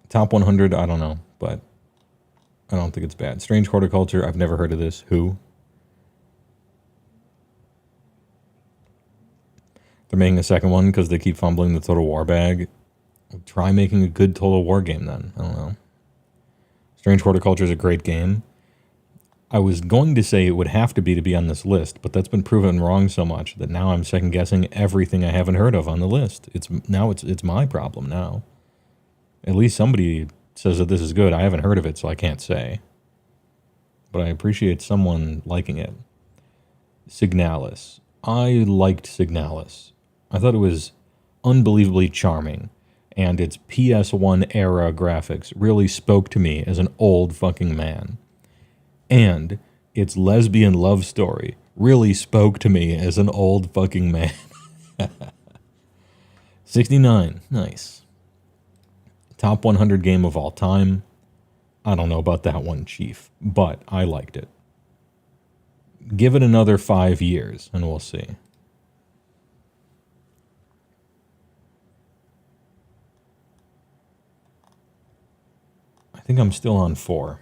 top 100, I don't know, but I don't think it's bad. Strange Horticulture, I've never heard of this. Who? They're making a second one because they keep fumbling the Total War bag. Try making a good Total War game then. I don't know. Strange Horticulture is a great game. I was going to say it would have to be on this list, but that's been proven wrong so much that now I'm second guessing everything I haven't heard of on the list. It's my problem now. At least somebody says that this is good. I haven't heard of it, so I can't say. But I appreciate someone liking it. Signalis. I liked Signalis. I thought it was unbelievably charming, and its PS1 era graphics really spoke to me as an old fucking man. And its lesbian love story really spoke to me as an old fucking man. 69. Nice. Top 100 game of all time. I don't know about that one, Chief, but I liked it. Give it another 5 years, and we'll see. I think I'm still on 4.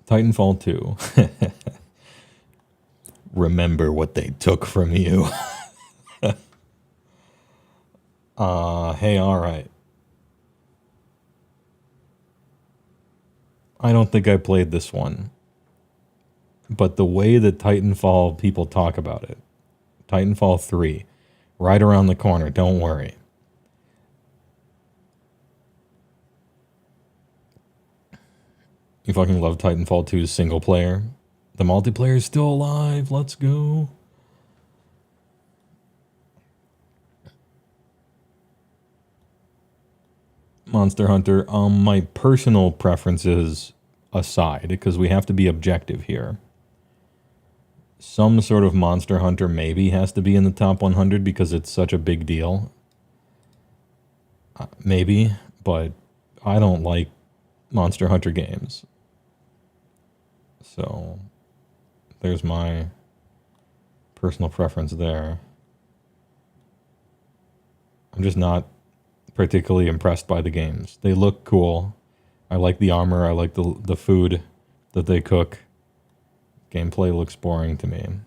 Titanfall 2. Remember what they took from you. Hey, alright. I don't think I played this one. But the way that Titanfall people talk about it. Titanfall 3. Right around the corner, don't worry. You fucking love Titanfall 2's single player. The multiplayer is still alive. Let's go. Monster Hunter. My personal preferences aside, because we have to be objective here. Some sort of Monster Hunter maybe has to be in the top 100 because it's such a big deal. Maybe, but I don't like Monster Hunter games. So, there's my personal preference there. I'm just not particularly impressed by the games. They look cool. I like the armor. I like the food that they cook. Gameplay looks boring to me.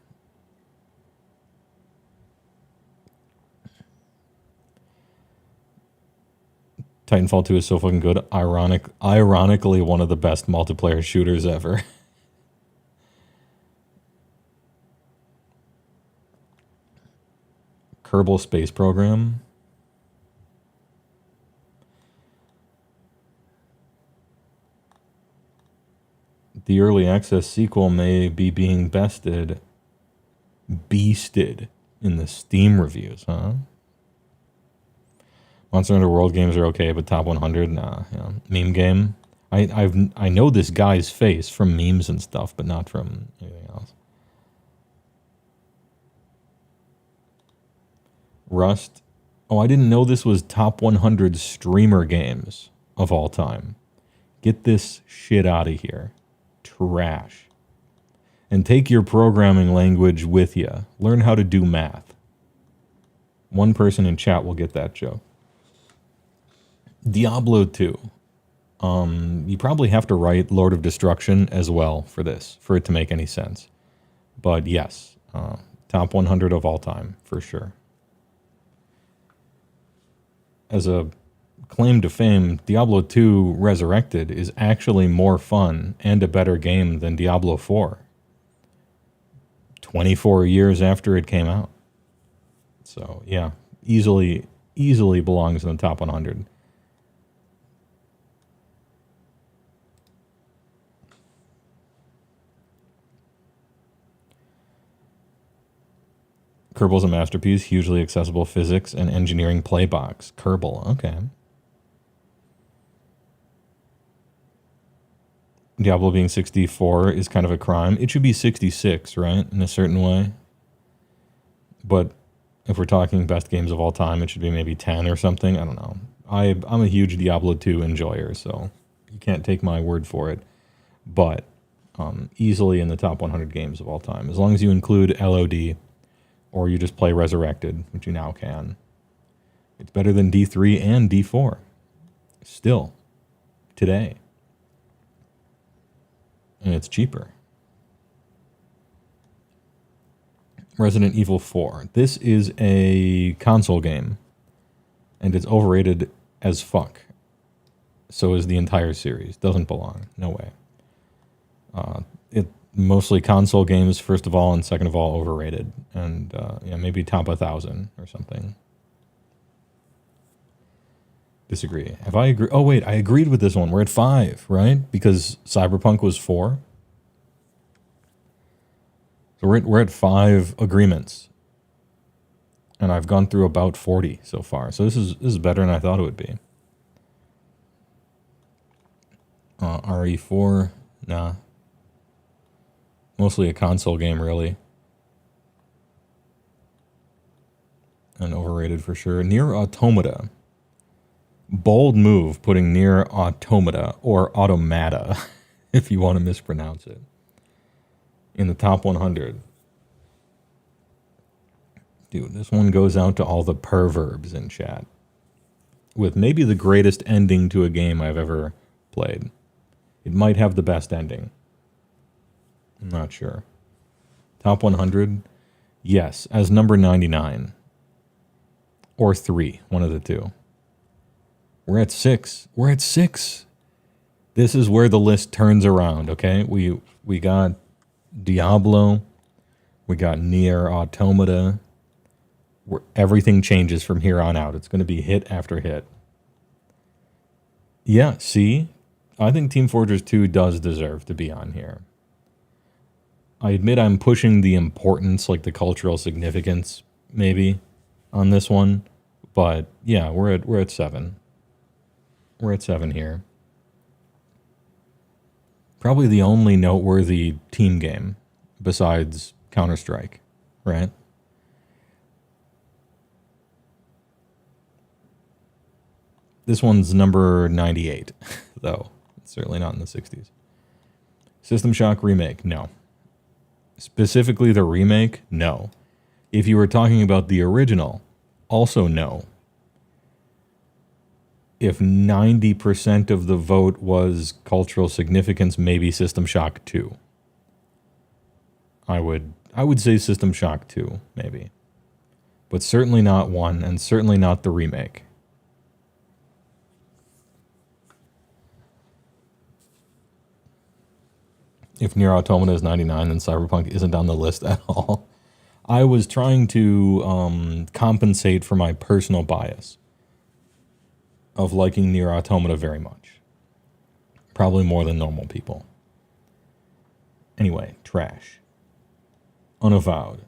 Titanfall 2 is so fucking good. Ironically, one of the best multiplayer shooters ever. Kerbal Space Program. The early access sequel may be being beasted in the Steam reviews, huh? Monster Hunter World games are okay, but top 100, nah. Yeah. Meme game. I know this guy's face from memes and stuff, but not from anything else. Rust. Oh, I didn't know this was top 100 streamer games of all time. Get this shit out of here. Trash. And take your programming language with you. Learn how to do math. One person in chat will get that joke. Diablo 2. You probably have to write Lord of Destruction as well for this, for it to make any sense. But yes, top 100 of all time, for sure. As a claim to fame, Diablo 2 Resurrected is actually more fun and a better game than Diablo 4. 24 years after it came out. So, yeah, easily belongs in the top 100. Kerbal's a masterpiece, hugely accessible physics and engineering playbox. Kerbal, okay. Diablo being 64 is kind of a crime. It should be 66, right? In a certain way. But if we're talking best games of all time, it should be maybe 10 or something. I don't know. I'm a huge Diablo 2 enjoyer, so you can't take my word for it. But easily in the top 100 games of all time. As long as you include LOD, or you just play Resurrected, which you now can. It's better than D3 and D4. Still. Today. And it's cheaper. Resident Evil 4. This is a console game. And it's overrated as fuck. So is the entire series. Doesn't belong. No way. Mostly console games, first of all, and second of all, overrated. And yeah, maybe top 1,000 or something. Disagree. Have I agreed? Oh, wait, I agreed with this one. We're at 5, right? Because Cyberpunk was 4. So we're at 5 agreements. And I've gone through about 40 so far. So this is better than I thought it would be. RE4, nah. Mostly a console game, really. And overrated for sure. Nier Automata. Bold move putting Nier Automata, or Automata, if you want to mispronounce it, in the top 100. Dude, this one goes out to all the perverbs in chat. With maybe the greatest ending to a game I've ever played. It might have the best ending. I'm not sure. Top 100? Yes, as number 99. Or 3, one of the two. We're at 6. We're at 6. This is where the list turns around, okay? We got Diablo. We got Nier Automata. Where everything changes from here on out. It's going to be hit after hit. Yeah, see? I think Team Fortress 2 does deserve to be on here. I admit I'm pushing the importance, like the cultural significance, maybe, on this one. But yeah, we're at 7. We're at 7 here. Probably the only noteworthy team game besides Counter-Strike, right? This one's number 98, though. It's certainly not in the 60s. System Shock remake, no. Specifically the remake, no. If you were talking about the original, also no. If 90% of the vote was cultural significance, maybe System Shock 2. I would say System Shock 2, maybe. But certainly not 1, and certainly not the remake. If Nier Automata is 99, then Cyberpunk isn't on the list at all. I was trying to compensate for my personal bias of liking Nier Automata very much. Probably more than normal people. Anyway, trash. Unavowed.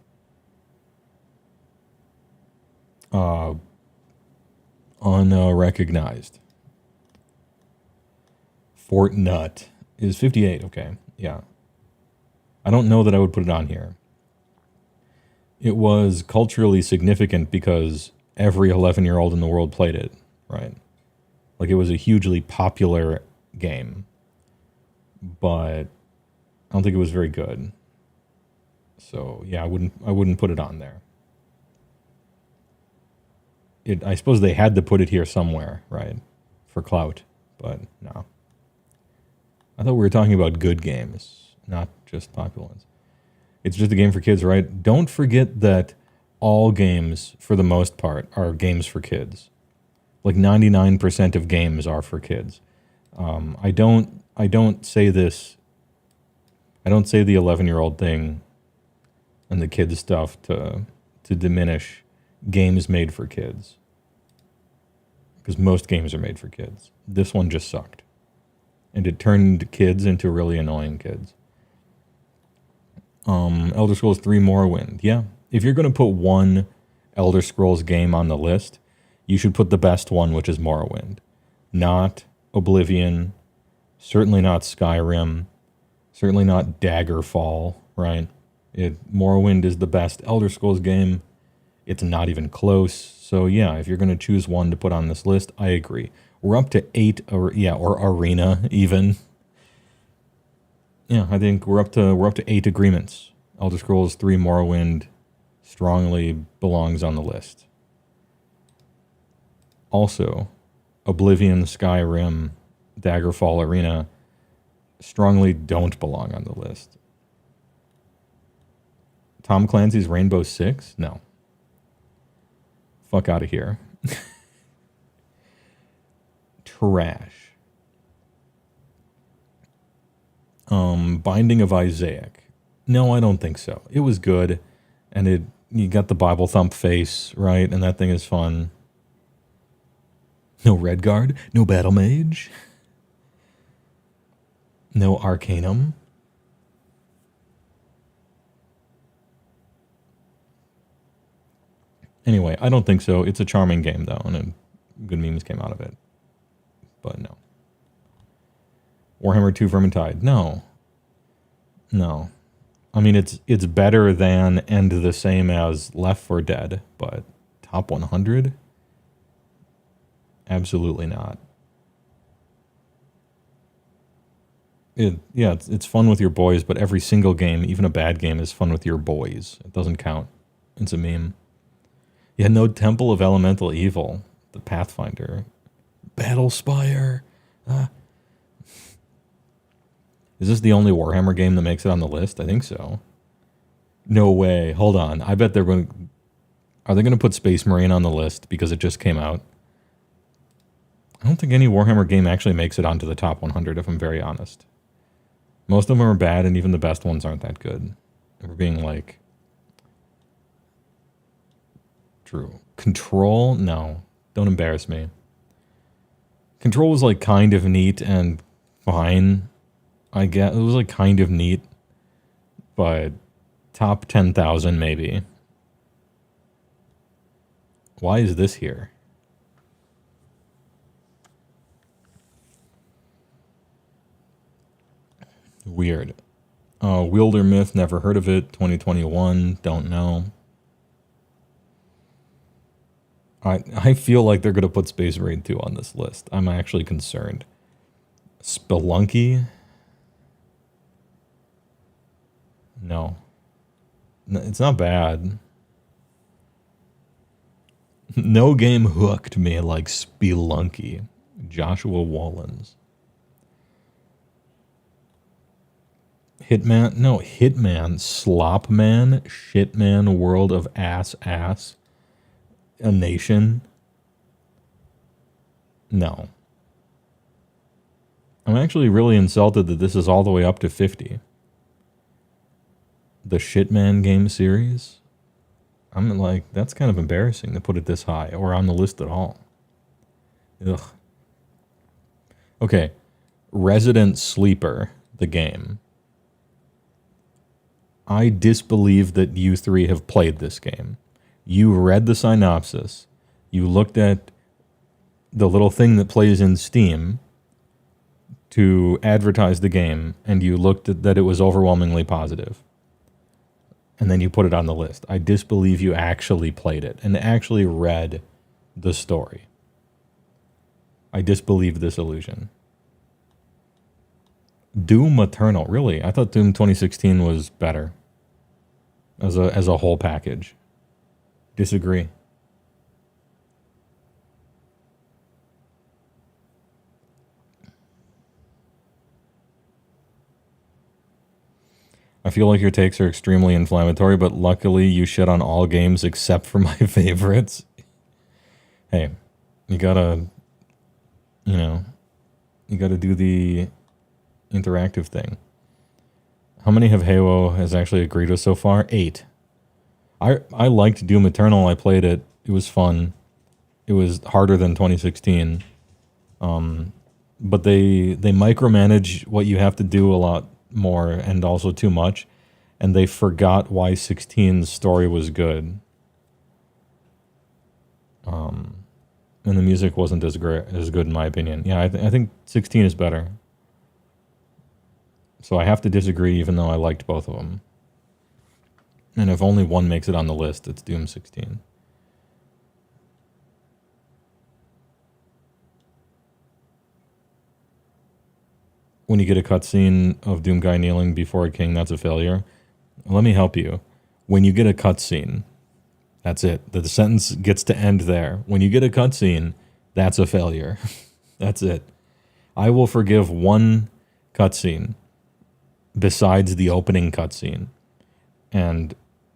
Unrecognized. Fort Nut is 58, okay. Yeah. I don't know that I would put it on here. It was culturally significant because every 11-year-old in the world played it, right? Like, it was a hugely popular game. But I don't think it was very good. So, yeah, I wouldn't put it on there. I suppose they had to put it here somewhere, right? For clout, but no. I thought we were talking about good games, not just popular ones. It's just a game for kids, right? Don't forget that all games, for the most part, are games for kids. Like 99% of games are for kids. I don't say this. I don't say the 11-year-old thing and the kids stuff to diminish games made for kids. Because most games are made for kids. This one just sucked. And it turned kids into really annoying kids. Elder Scrolls 3 Morrowind. Yeah. If you're going to put one Elder Scrolls game on the list, you should put the best one, which is Morrowind. Not Oblivion. Certainly not Skyrim. Certainly not Daggerfall, right? Morrowind is the best Elder Scrolls game. It's not even close. So yeah, if you're going to choose one to put on this list, I agree. We're up to 8, or Arena even. Yeah, I think we're up to 8 agreements. Elder Scrolls 3 Morrowind strongly belongs on the list. Also, Oblivion, Skyrim, Daggerfall, Arena strongly don't belong on the list. Tom Clancy's Rainbow Six? No. Fuck out of here. Trash. Binding of Isaac. No, I don't think so. It was good, and you got the Bible thump face, right? And that thing is fun. No Redguard, no Battle Mage, no Arcanum. Anyway, I don't think so. It's a charming game, though, and good memes came out of it. But no. Warhammer 2 Vermintide. No. I mean, it's better than and the same as Left 4 Dead, but top 100? Absolutely not. It's fun with your boys, but every single game, even a bad game, is fun with your boys. It doesn't count. It's a meme. Yeah, no Temple of Elemental Evil. The Pathfinder. Battlespire. Is this the only Warhammer game that makes it on the list? I think so. No way. Hold on. I bet they're going to... Are they going to put Space Marine on the list because it just came out? I don't think any Warhammer game actually makes it onto the top 100, if I'm very honest. Most of them are bad, and even the best ones aren't that good. If we're being like... True. Control? No. Don't embarrass me. Control was like kind of neat and fine. I guess it was like kind of neat. But top 10,000 maybe. Why is this here? Weird. Wielder Myth, never heard of it. 2021, don't know. I feel like they're going to put Space Marine 2 on this list. I'm actually concerned. Spelunky? No. It's not bad. No game hooked me like Spelunky. Joshua Wallens. Hitman? No, Hitman. Slopman? Shitman? World of Ass? A Nation? No. I'm actually really insulted that this is all the way up to 50. The Shitman game series? I'm like, that's kind of embarrassing to put it this high or on the list at all. Ugh. Okay. Resident Sleeper, the game. I disbelieve that you three have played this game. You read the synopsis. You looked at the little thing that plays in Steam to advertise the game, and you looked at that it was overwhelmingly positive. And then you put it on the list. I disbelieve you actually played it and actually read the story. I disbelieve this illusion. Doom Eternal. Really? I thought Doom 2016 was better as a whole package. Disagree. I feel like your takes are extremely inflammatory, but luckily you shit on all games except for my favorites. Hey, you gotta do the interactive thing. How many have HeyWoah has actually agreed with so far? 8. I liked Doom Eternal. I played it. It was fun. It was harder than 2016. But they micromanage what you have to do a lot more and also too much. And they forgot why 16's story was good. And the music wasn't as good in my opinion. Yeah, I think 16 is better. So I have to disagree even though I liked both of them. And if only one makes it on the list, it's Doom 16. When you get a cutscene of Doom Guy kneeling before a king, that's a failure. Let me help you. When you get a cutscene, that's it. The sentence gets to end there. When you get a cutscene, that's a failure. That's it. I will forgive one cutscene besides the opening cutscene. And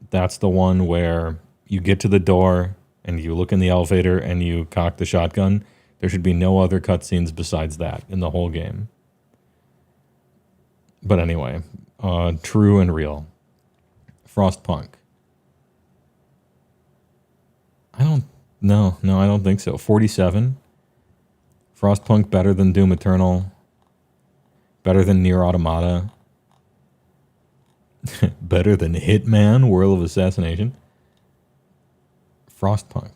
that's the one where you get to the door and you look in the elevator and you cock the shotgun. There should be no other cutscenes besides that in the whole game. But anyway, true and real. Frostpunk. I don't think so. 47. Frostpunk better than Doom Eternal. Better than Nier Automata. Better than Hitman, World of Assassination. Frostpunk.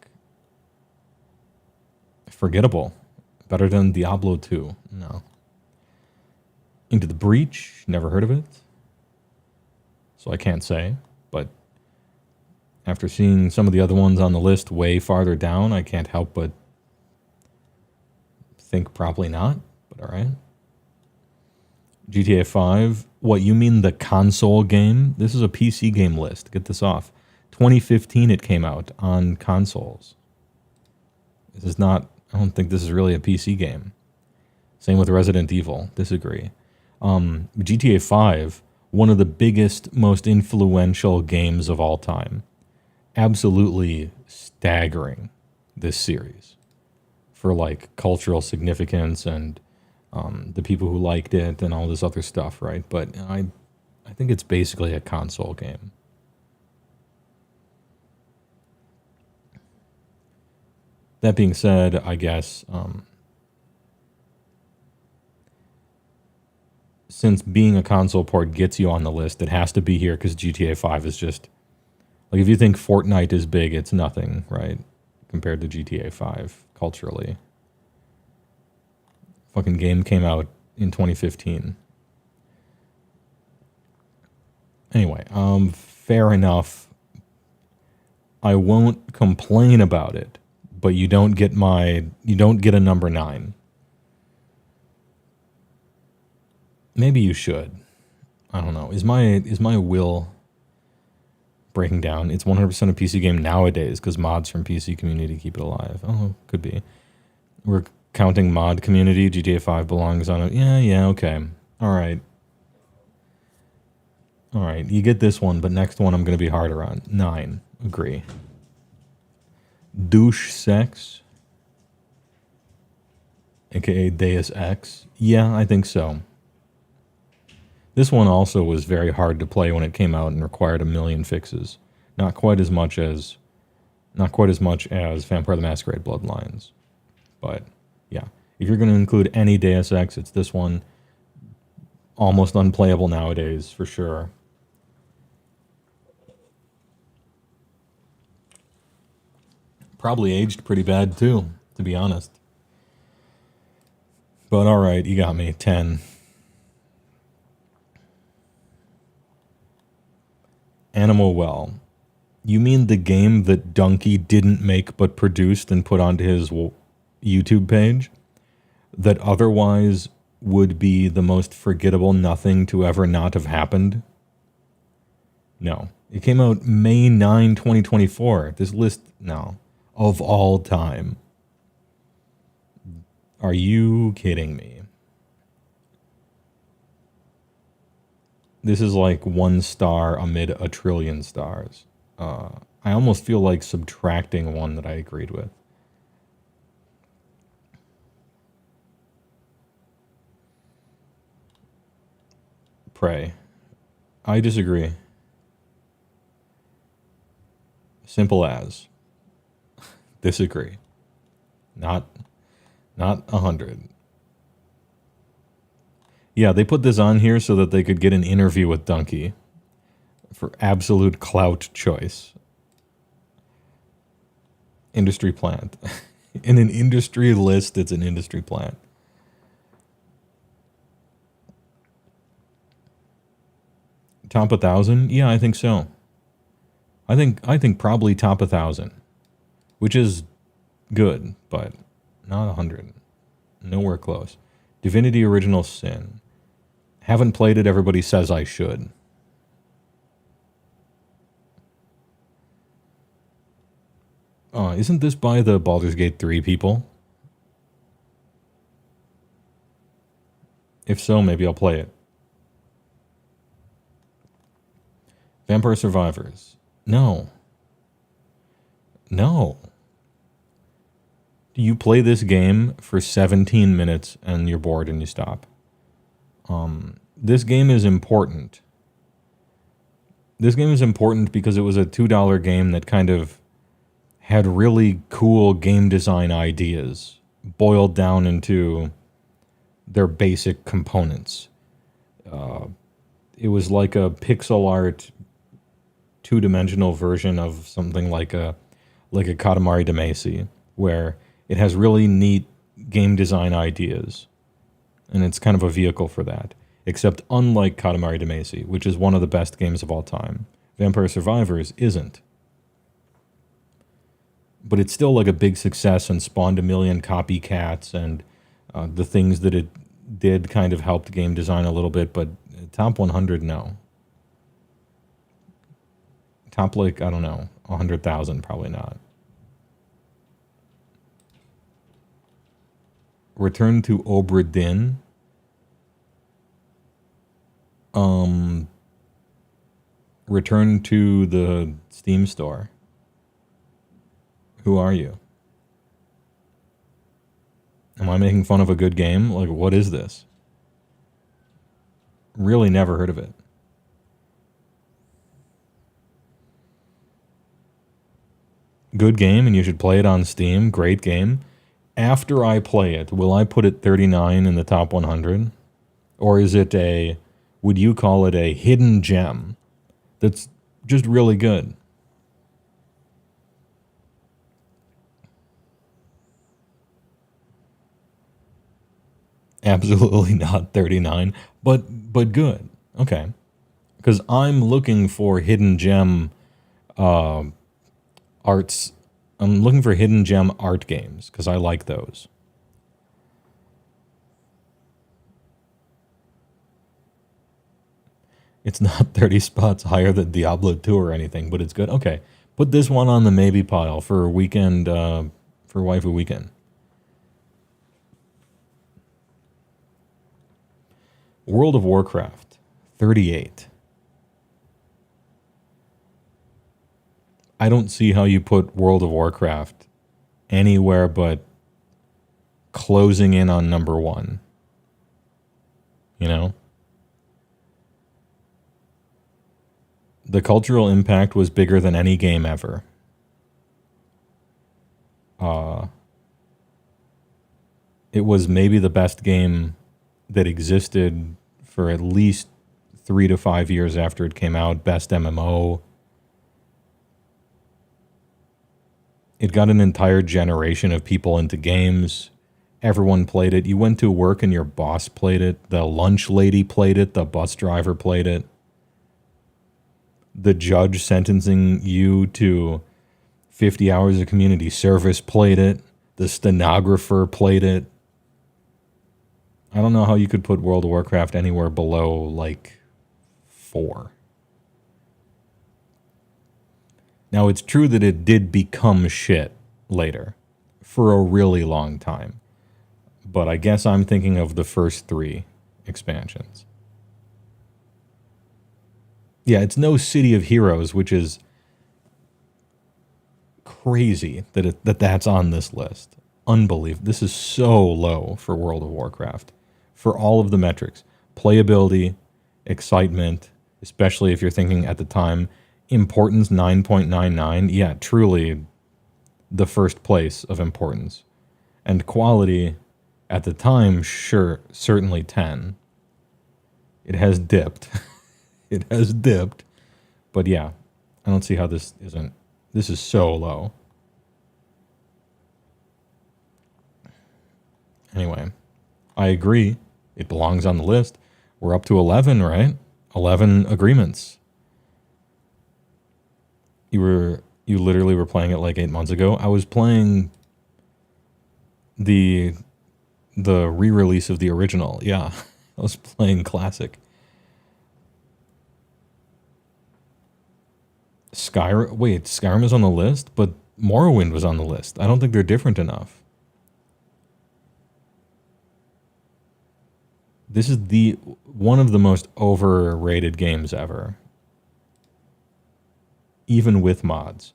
Forgettable. Better than Diablo 2. No. Into the Breach. Never heard of it. So I can't say. But after seeing some of the other ones on the list way farther down, I can't help but think probably not. But alright. GTA 5. What, you mean the console game? This is a PC game list. Get this off. 2015 it came out on consoles. This is not, I don't think this is really a PC game. Same with Resident Evil. Disagree. GTA 5, one of the biggest, most influential games of all time. Absolutely staggering, this series. For like cultural significance and the people who liked it and all this other stuff, right? But I think it's basically a console game. That being said, I guess since being a console port gets you on the list, it has to be here because GTA 5 is just like, if you think Fortnite is big, it's nothing, right? Compared to GTA 5 culturally. Fucking game came out in 2015. Anyway, fair enough. I won't complain about it, but you don't get a number 9. Maybe you should. I don't know. Is my will breaking down? It's 100% a PC game nowadays because mods from PC community keep it alive. Oh, could be. We're counting mod community. GTA 5 belongs on it. Yeah, okay. All right. You get this one, but next one I'm going to be harder on. 9. Agree. Douche Sex, aka Deus Ex. Yeah, I think so. This one also was very hard to play when it came out and required a million fixes. Not quite as much as Vampire the Masquerade Bloodlines. But yeah, if you're going to include any Deus Ex, it's this one. Almost unplayable nowadays, for sure. Probably aged pretty bad too, to be honest. But alright, you got me. 10. Animal Well. You mean the game that Donkey didn't make but produced and put onto his YouTube page? That otherwise would be the most forgettable nothing to ever not have happened? No. It came out May 9, 2024. This list, no. Of all time. Are you kidding me? This is like 1 star amid a trillion stars. I almost feel like subtracting one that I agreed with. Prey. I disagree. Simple as. Disagree. Not 100. Yeah, they put this on here so that they could get an interview with Donkey for absolute clout choice. Industry plant. In an industry list, it's an industry plant. Top 1,000? Yeah, I think so. I think probably top 1,000, which is good, but not 100. Nowhere close. Divinity Original Sin. Haven't played it. Everybody says I should. Isn't this by the Baldur's Gate 3 people? If so, maybe I'll play it. Vampire Survivors. No. No. You play this game for 17 minutes and you're bored and you stop. This game is important. This game is important because it was a $2 game that kind of had really cool game design ideas boiled down into their basic components. It was like a pixel art, two-dimensional version of something like a Katamari Damacy, where it has really neat game design ideas, and it's kind of a vehicle for that. Except unlike Katamari Damacy, which is one of the best games of all time, Vampire Survivors isn't. But it's still like a big success and spawned a million copycats, and the things that it did kind of helped game design a little bit, but top 100, no. Top, like, I don't know, 100,000, probably not. Return to Obra Dinn. Return to the Steam store. Who are you? Am I making fun of a good game? Like, what is this? Really never heard of it. Good game, and you should play it on Steam. Great game. After I play it, will I put it 39 in the top 100? Or is it a, would you call it a hidden gem that's just really good? Absolutely not 39, but good. Okay. Because I'm looking for hidden gem arts. I'm looking for hidden gem art games because I like those. It's not 30 spots higher than Diablo 2 or anything, but it's good. Okay. Put this one on the maybe pile for weekend, for waifu weekend. World of Warcraft, 38. I don't see how you put World of Warcraft anywhere but closing in on number 1. You know? The cultural impact was bigger than any game ever. It was maybe the best game that existed for at least 3 to 5 years after it came out. Best MMO. It got an entire generation of people into games. Everyone played it. You went to work and your boss played it. The lunch lady played it. The bus driver played it. The judge sentencing you to 50 hours of community service played it. The stenographer played it. I don't know how you could put World of Warcraft anywhere below, like, 4. Now, it's true that it did become shit later, for a really long time. But I guess I'm thinking of the first 3 expansions. Yeah, it's no City of Heroes, which is crazy that's on this list. Unbelievable. This is so low for World of Warcraft. For all of the metrics. Playability, excitement, especially if you're thinking at the time, importance 9.99. Yeah, truly the first place of importance. And quality at the time, sure, certainly 10. It has dipped. It has dipped. But yeah, I don't see how this isn't. This is so low. Anyway, I agree. It belongs on the list. We're up to 11, right? 11 agreements. You literally were playing it like 8 months ago. I was playing the re-release of the original. Yeah, I was playing classic. Skyrim is on the list, but Morrowind was on the list. I don't think they're different enough. This is one of the most overrated games ever. Even with mods.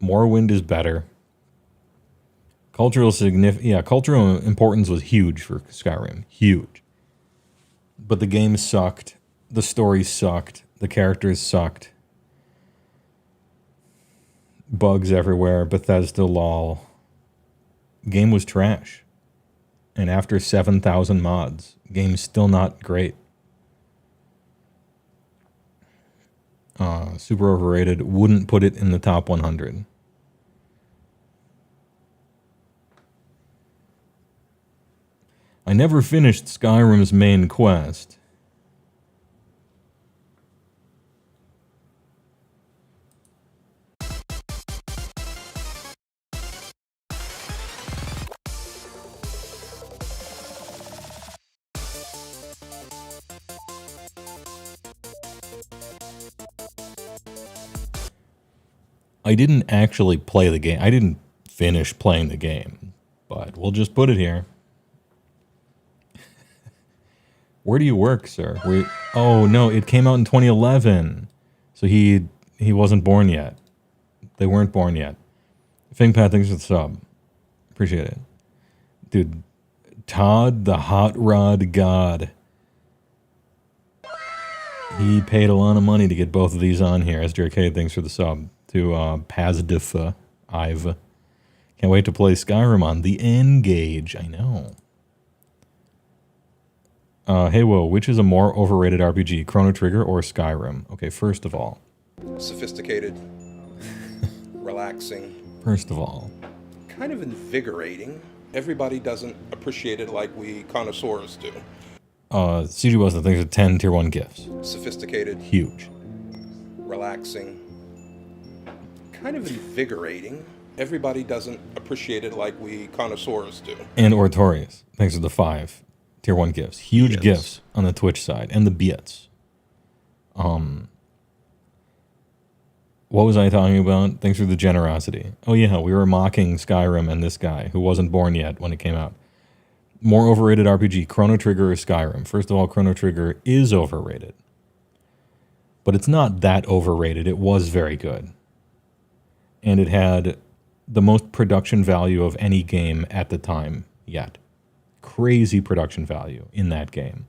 Morrowind is better. Cultural importance was huge for Skyrim. Huge. But the game sucked. The story sucked. The characters sucked. Bugs everywhere. Bethesda lol. Game was trash. And after 7,000 mods, game's still not great. Super overrated. Wouldn't put it in the top 100. I never finished Skyrim's main quest. I didn't actually play the game. I didn't finish playing the game, but we'll just put it here. Where do you work, sir? Oh no, it came out in 2011. So he wasn't born yet. They weren't born yet. Fingpad, thanks for the sub. Appreciate it. Dude, Todd the Hot Rod God. He paid a lot of money to get both of these on here. SJK, thanks for the sub. To Pazdifa Ive. Can't wait to play Skyrim on the N-Gage. I know. HeyWoah, which is a more overrated RPG, Chrono Trigger or Skyrim? Okay, first of all. Sophisticated. Relaxing. First of all. Kind of invigorating. Everybody doesn't appreciate it like we connoisseurs do. CG was the things are 10 tier 1 gifts. Sophisticated. Huge. Relaxing. Kind of invigorating. Everybody doesn't appreciate it like we connoisseurs do. And Oratorius, thanks for the 5 tier 1 gifts. Huge gifts on the Twitch side. And the bits. What was I talking about? Thanks for the generosity. Oh yeah, we were mocking Skyrim and this guy who wasn't born yet when it came out. More overrated RPG, Chrono Trigger or Skyrim? First of all, Chrono Trigger is overrated. But it's not that overrated. It was very good. And it had the most production value of any game at the time yet. Crazy production value in that game.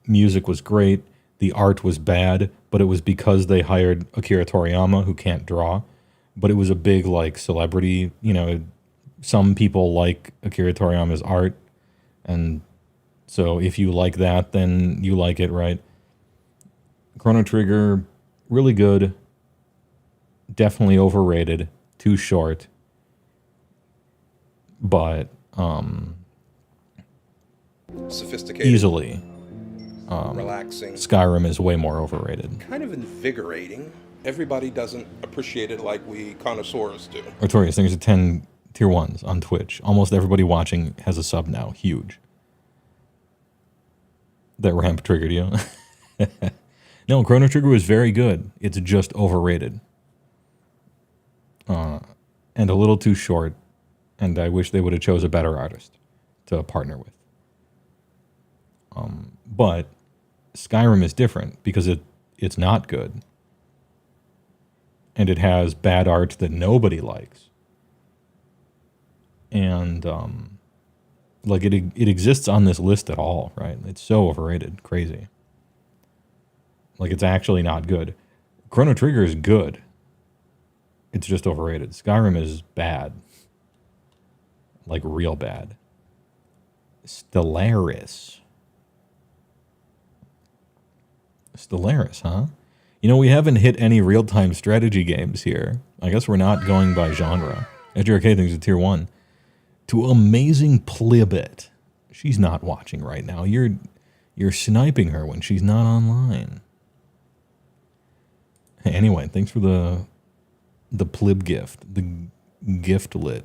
Music was great. The art was bad, but it was because they hired Akira Toriyama, who can't draw. But it was a big, like, celebrity. You know, some people like Akira Toriyama's art. And so if you like that, then you like it, right? Chrono Trigger, really good. Definitely overrated. Too short. But sophisticated. Easily. Relaxing. Skyrim is way more overrated. Kind of invigorating. Everybody doesn't appreciate it like we connoisseurs do. Artorius, things are 10 tier 1s on Twitch. Almost everybody watching has a sub now. Huge. That ramp triggered you. No, Chrono Trigger was very good. It's just overrated. And a little too short. And I wish they would have chose a better artist to partner with. But Skyrim is different because it's not good. And it has bad art that nobody likes. And like it exists on this list at all, right? It's so overrated, crazy. Like it's actually not good. Chrono Trigger is good. It's just overrated. Skyrim is bad. Like real bad. Stellaris, huh? You know, we haven't hit any real-time strategy games here. I guess we're not going by genre. Edge Arcade thinks it's tier 1. To Amazing Plibit. She's not watching right now. You're sniping her when she's not online. Hey, anyway, thanks for the plib gift. The gift lit.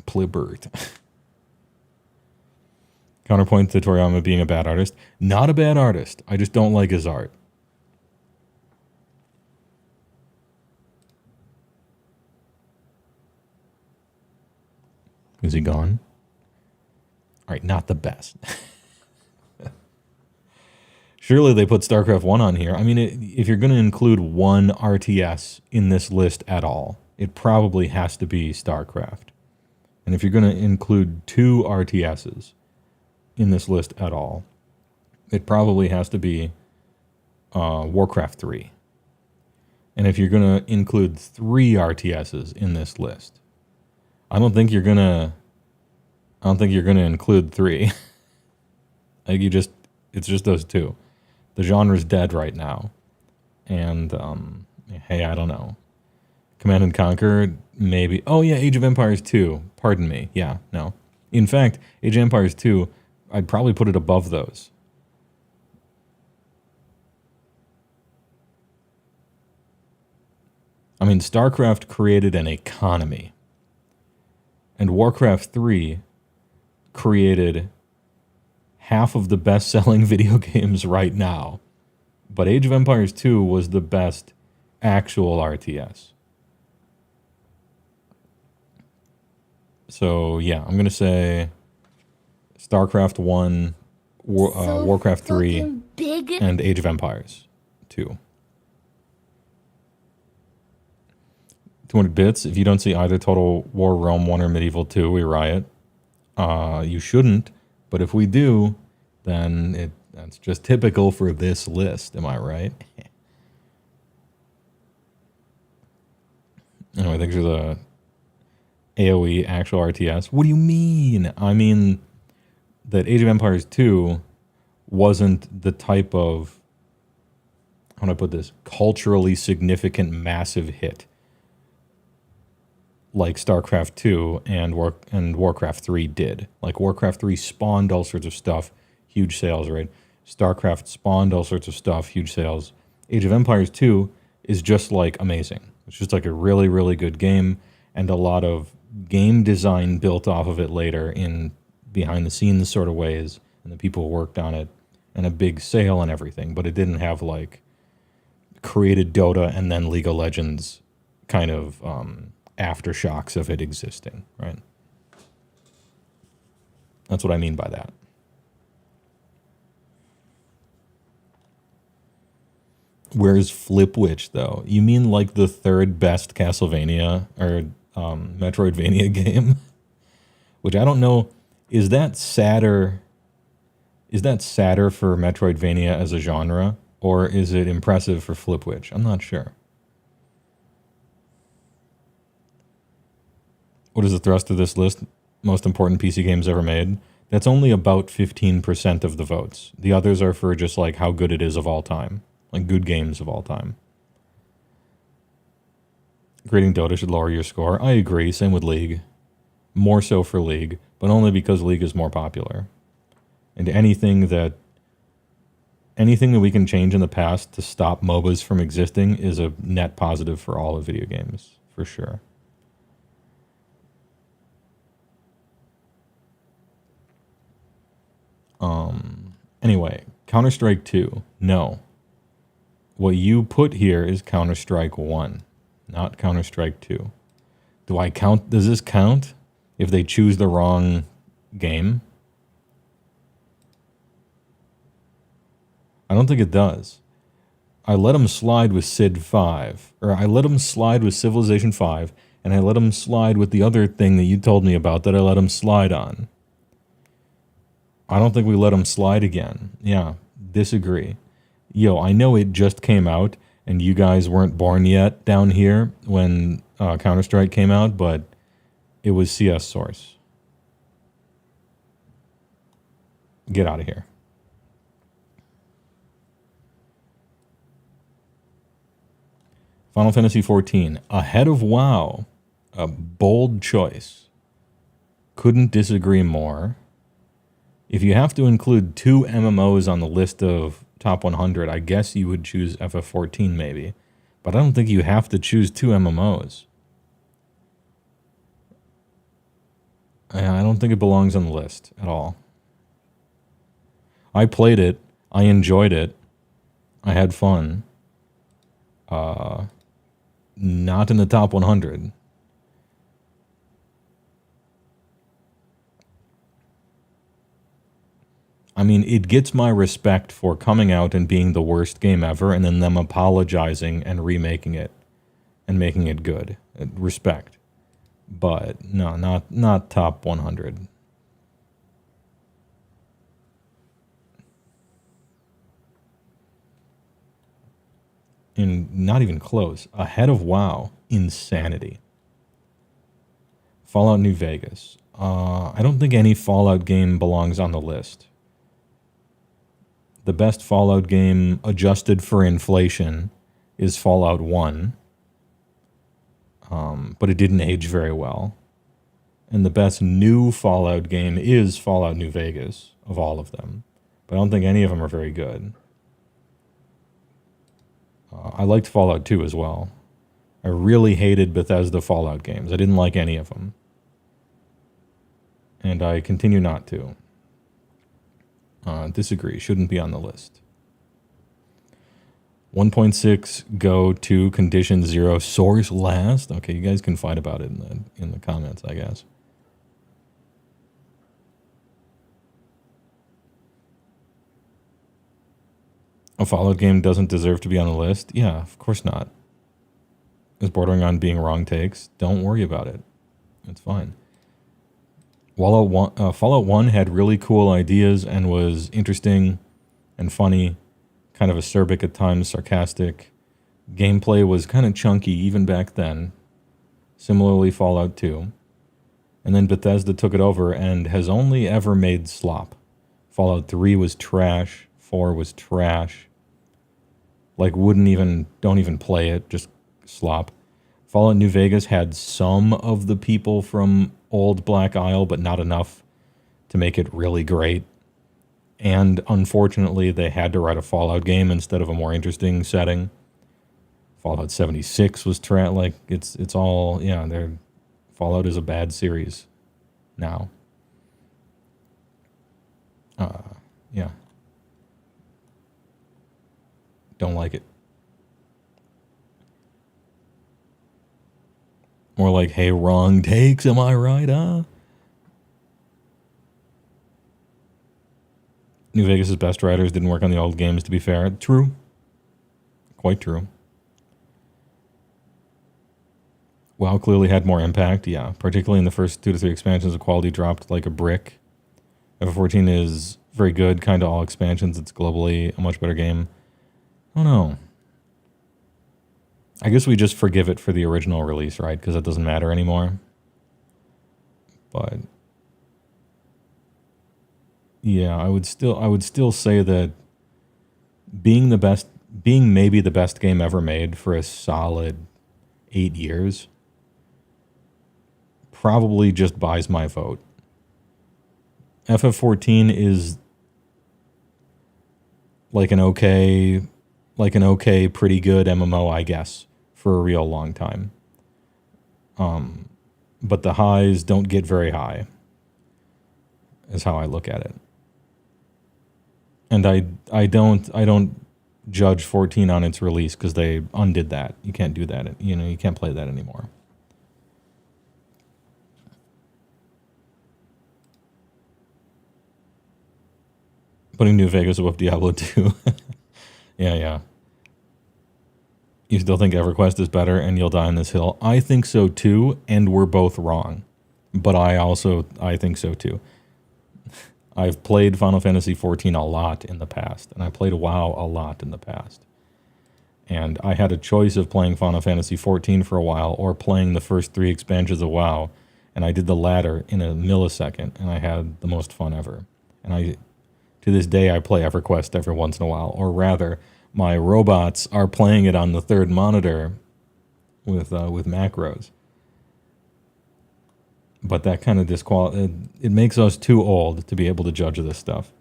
Plibert. Counterpoint to Toriyama being a bad artist. Not a bad artist. I just don't like his art. Is he gone? All right, not the best. Surely they put StarCraft 1 on here. I mean, if you're going to include one RTS in this list at all, it probably has to be StarCraft. And if you're going to include 2 RTSs in this list at all, it probably has to be Warcraft 3. And if you're going to include 3 RTSs in this list, I don't think you're going to include 3. Like it's just those 2. The genre's dead right now. And hey, I don't know. Command and Conquer, maybe. Oh yeah, Age of Empires 2. Pardon me. Yeah, no. In fact, Age of Empires 2, I'd probably put it above those. I mean, StarCraft created an economy. And Warcraft 3 created half of the best-selling video games right now. But Age of Empires 2 was the best actual RTS. So, yeah, I'm going to say StarCraft 1, Warcraft 3, and Age of Empires 2. 200 bits. If you don't see either Total War Rome 1 or Medieval 2, we riot. You shouldn't, but if we do, then that's just typical for this list. Am I right? Anyway, thanks for the AoE actual RTS. What do you mean? I mean that Age of Empires 2 wasn't the type of, how do I put this, culturally significant massive hit like StarCraft 2 and Warcraft 3 did. Like Warcraft 3 spawned all sorts of stuff, huge sales, right? StarCraft spawned all sorts of stuff, huge sales. Age of Empires 2 is just like amazing. It's just like a really, really good game, and a lot of game design built off of it later in behind the scenes sort of ways, and the people who worked on it, and a big sale and everything, but it didn't have like created Dota and then League of Legends kind of aftershocks of it existing, right? That's what I mean by that. Where's Flipwitch, though? You mean like the third best Castlevania or Metroidvania game? Which I don't know. Is that sadder? Is that sadder for Metroidvania as a genre, or is it impressive for Flipwitch? I'm not sure. What is the thrust of this list? Most important PC games ever made? That's only about 15% of the votes. The others are for just like how good it is of all time. Like good games of all time. Grading Dota should lower your score. I agree. Same with League. More so for League, but only because League is more popular. And anything that we can change in the past to stop MOBAs from existing is a net positive for all of video games, for sure. Anyway, Counter-Strike 2. No. What you put here is Counter-Strike 1, not Counter-Strike 2. Do I count? Does this count if they choose the wrong game? I don't think it does. I let him slide with Sid 5, or I let him slide with Civilization 5, and I let him slide with the other thing that you told me about that I let him slide on. I don't think we let him slide again. Yeah, disagree. Yo, I know it just came out, and you guys weren't born yet down here when Counter-Strike came out, but it was CS Source. Get out of here. Final Fantasy XIV, ahead of WoW. A bold choice. Couldn't disagree more. If you have to include 2 MMOs on the list of top 100, I guess you would choose FF14 maybe. But I don't think you have to choose 2 MMOs. I don't think it belongs on the list at all. I played it. I enjoyed it. I had fun. Not in the top 100. I mean, it gets my respect for coming out and being the worst game ever and then them apologizing and remaking it and making it good. Respect. But no, not top 100. And not even close. Ahead of WoW. Insanity. Fallout New Vegas. I don't think any Fallout game belongs on the list. The best Fallout game adjusted for inflation is Fallout 1. But it didn't age very well. And the best new Fallout game is Fallout New Vegas, of all of them. But I don't think any of them are very good. I liked Fallout 2 as well. I really hated Bethesda Fallout games. I didn't like any of them. And I continue not to. Disagree. Shouldn't be on the list. 1.6 go to condition 0 source last. Okay, you guys can fight about it in the comments, I guess. A Fallout game doesn't deserve to be on the list? Yeah, of course not. It's bordering on being wrong takes. Don't worry about it. It's fine. Fallout 1 had really cool ideas and was interesting and funny, kind of acerbic at times, sarcastic. Gameplay was kind of chunky even back then. Similarly, Fallout 2. And then Bethesda took it over and has only ever made slop. Fallout 3 was trash. 4 was trash. Like, don't even play it, just slop. Fallout New Vegas had some of the people from old Black Isle, but not enough to make it really great. And unfortunately, they had to write a Fallout game instead of a more interesting setting. Fallout 76 was like it's all, yeah, Fallout is a bad series now. Yeah. Don't like it. More like, hey, wrong takes, am I right, huh? New Vegas' best writers didn't work on the old games, to be fair. True. Quite true. WoW clearly had more impact, yeah. Particularly in the first 2 to 3 expansions, the quality dropped like a brick. FF14 is very good, kind of all expansions. It's globally a much better game. I don't know. I guess we just forgive it for the original release, right? Because it doesn't matter anymore. But yeah, I would still say that being maybe the best game ever made for a solid 8 years probably just buys my vote. FF14 is like an okay, pretty good MMO, I guess, for a real long time. But the highs don't get very high, is how I look at it. And I don't judge 14 on its release because they undid that. You can't do that. You can't play that anymore. Putting New Vegas above Diablo 2. Yeah. You still think EverQuest is better and you'll die on this hill? I think so too, and we're both wrong. But I think so too. I've played Final Fantasy XIV a lot in the past, and I played WoW a lot in the past. And I had a choice of playing Final Fantasy XIV for a while or playing the first 3 expansions of WoW, and I did the latter in a millisecond, and I had the most fun ever. And to this day, I play EverQuest every once in a while, or rather, my robots are playing it on the 3rd monitor with macros. But that kind of it makes us too old to be able to judge this stuff.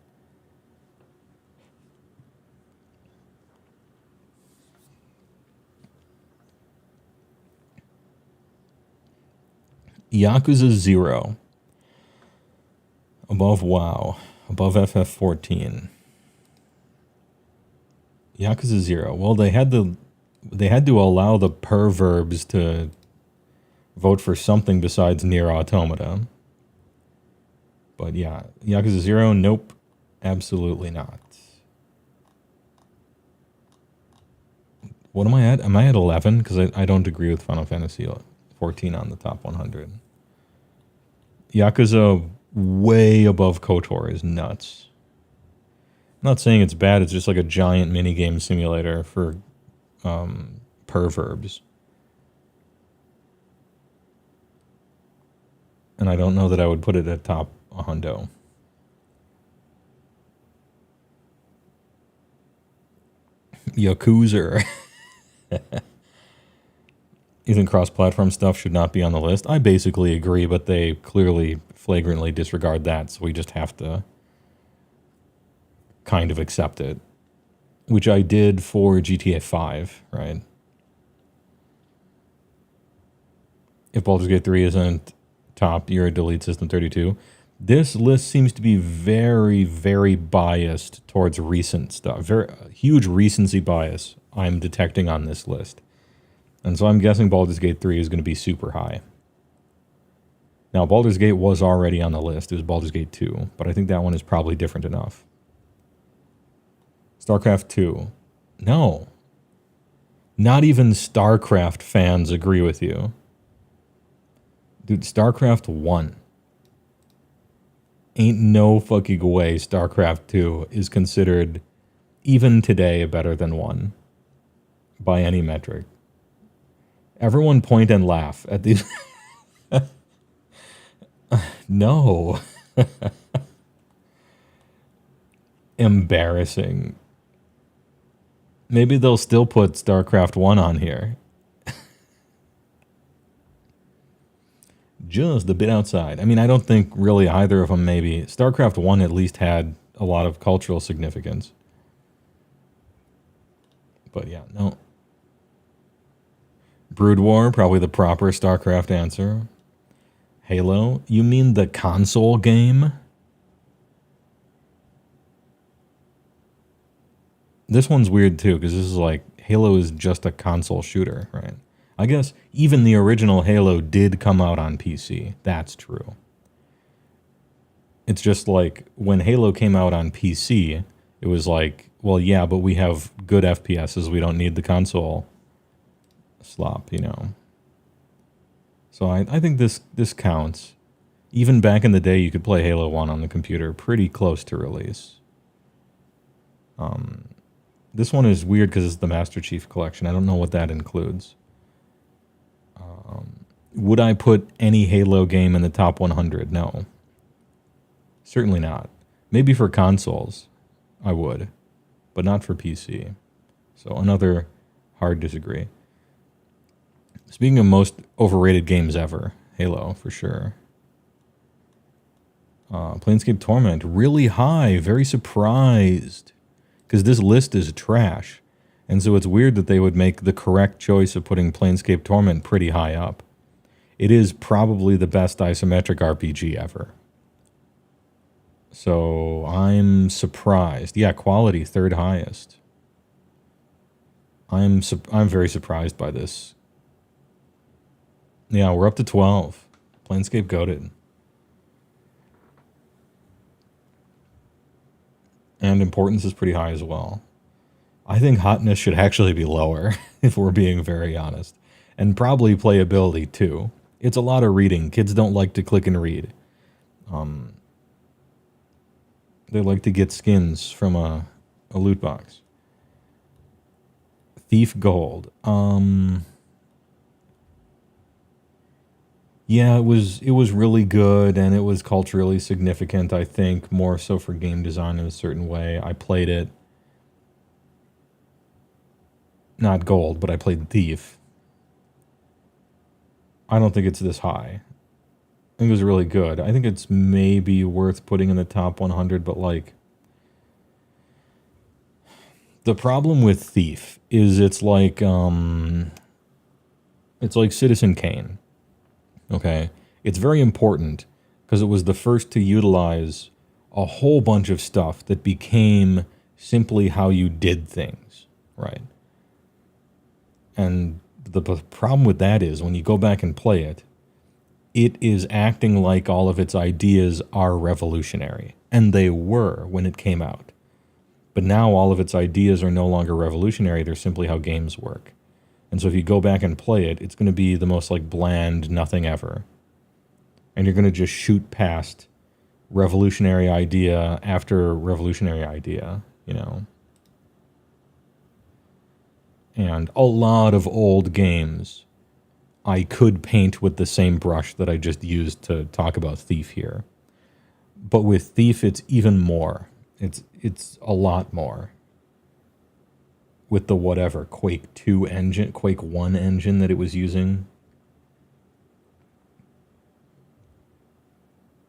Yakuza 0. Above WoW. Above FF14. Yakuza 0. Well, they had to allow the perverbs to vote for something besides Nier Automata. But yeah, Yakuza 0, nope. Absolutely not. What am I at? Am I at 11? Because I don't agree with Final Fantasy 14 on the top 100. Yakuza way above KOTOR is nuts. I'm not saying it's bad, it's just like a giant minigame simulator for perverbs. And I don't know that I would put it at top 100. Yakuza. You think cross-platform stuff should not be on the list? I basically agree, but they clearly flagrantly disregard that, so we just have to kind of accept it. Which I did for GTA 5, right? If Baldur's Gate 3 isn't top, you're a delete System 32. This list seems to be very, very biased towards recent stuff. Very huge recency bias I'm detecting on this list. And so I'm guessing Baldur's Gate 3 is going to be super high. Now, Baldur's Gate was already on the list. It was Baldur's Gate 2, but I think that one is probably different enough. StarCraft 2. No. Not even StarCraft fans agree with you. Dude, StarCraft 1. Ain't no fucking way StarCraft 2 is considered, even today, better than 1. By any metric. Everyone point and laugh at these. No. Embarrassing. Maybe they'll still put StarCraft 1 on here. Just a bit outside. I mean, I don't think really either of them maybe. StarCraft 1 at least had a lot of cultural significance. But yeah, no. Brood War, probably the proper StarCraft answer. Halo, you mean the console game? This one's weird too, because this is like, Halo is just a console shooter, right? I guess even the original Halo did come out on PC. That's true. It's just like, when Halo came out on PC, it was like, well, yeah, but we have good FPSs. We don't need the console slop, you know. So I think this counts. Even back in the day, you could play Halo 1 on the computer pretty close to release. This one is weird because it's the Master Chief Collection. I don't know what that includes. Would I put any Halo game in the top 100? No. Certainly not. Maybe for consoles, I would. But not for PC. So another hard disagree. Speaking of most overrated games ever, Halo, for sure. Planescape Torment, really high. Very surprised. Because this list is trash. And so it's weird that they would make the correct choice of putting Planescape Torment pretty high up. It is probably the best isometric RPG ever. So I'm surprised. Yeah, quality, third highest. I'm very surprised by this. Yeah, we're up to 12. Planescape goated. And importance is pretty high as well. I think hotness should actually be lower, if we're being very honest. And probably playability, too. It's a lot of reading. Kids don't like to click and read. They like to get skins from a loot box. Thief Gold. Yeah, it was really good, and it was culturally significant, I think, more so for game design in a certain way. I played it. Not Gold, but I played Thief. I don't think it's this high. I think it was really good. I think it's maybe worth putting in the top 100, but like... The problem with Thief is it's like Citizen Kane. Okay? It's very important because it was the first to utilize a whole bunch of stuff that became simply how you did things, right? And the problem with that is when you go back and play it, it is acting like all of its ideas are revolutionary. And they were when it came out. But now all of its ideas are no longer revolutionary. They're simply how games work. And so if you go back and play it, it's going to be the most like bland nothing ever. And you're going to just shoot past revolutionary idea after revolutionary idea, you know. And a lot of old games I could paint with the same brush that I just used to talk about Thief here. But with Thief, it's even more. It's a lot more. With the whatever, Quake 2 engine, Quake 1 engine that it was using.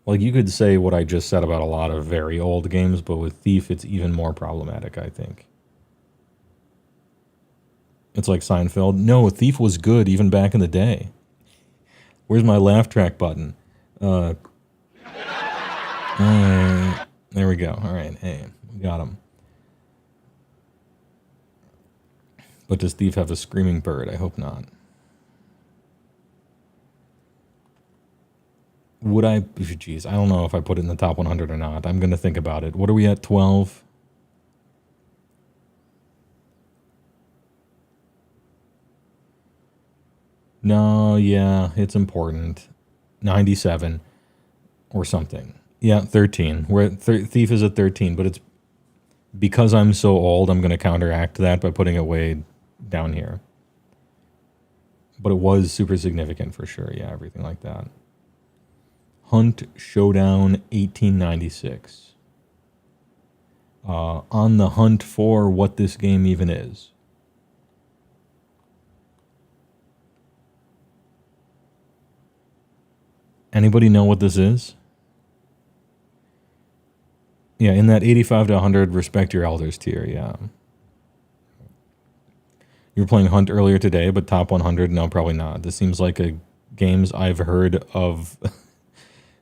Like, you could say what I just said about a lot of very old games, but with Thief, it's even more problematic, I think. It's like Seinfeld. No, Thief was good even back in the day. Where's my laugh track button? There we go. All right. Hey, we got him. But does Thief have a screaming bird? I hope not. Would I? Geez, I don't know if I put it in the top 100 or not. I'm going to think about it. What are we at? 12? No, yeah, it's important. 97 or something. Yeah, 13. Thief is at 13, but it's because I'm so old, I'm going to counteract that by putting it way down here. But it was super significant for sure. Yeah, everything like that. Hunt Showdown 1896. On the hunt for what this game even is. Anybody know what this is? Yeah, in that 85 to 100 respect your elders tier, yeah. You were playing Hunt earlier today, but top 100? No, probably not. This seems like a games I've heard of.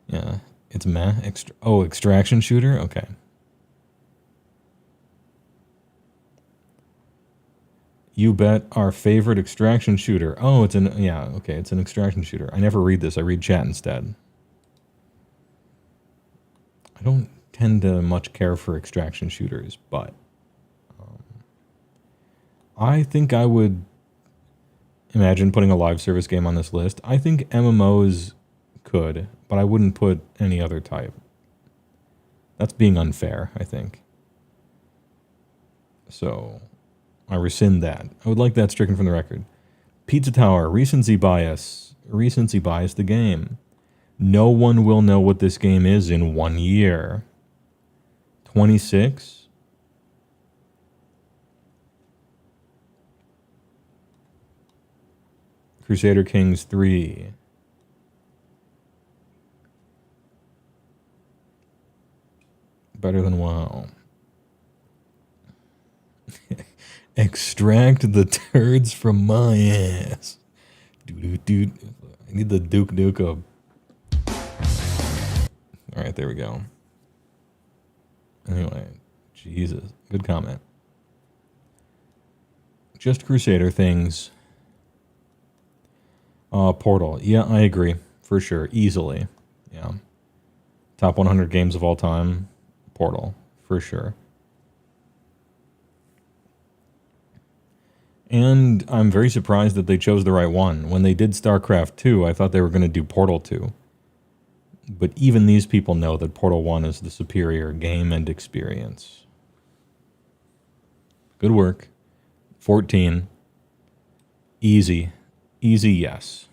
Yeah, it's meh. Extraction shooter? Okay. You bet our favorite extraction shooter. Oh, it's an, yeah, okay, it's an extraction shooter. I never read this. I read chat instead. I don't tend to much care for extraction shooters, but I think I would imagine putting a live service game on this list. I think MMOs could, but I wouldn't put any other type. That's being unfair, I think. So I rescind that. I would like that stricken from the record. Pizza Tower, recency bias. Recency bias the game. No one will know what this game is in 1 year. 26? Crusader Kings 3. Better than WoW. Extract the turds from my ass. Dude. I need the Duke of... Alright, there we go. Anyway, Jesus. Good comment. Just Crusader things. Portal. Yeah, I agree. For sure. Easily. Yeah. Top 100 games of all time. Portal. For sure. And I'm very surprised that they chose the right one. When they did StarCraft 2, I thought they were going to do Portal 2. But even these people know that Portal 1 is the superior game and experience. Good work. 14. Easy. Easy, yes.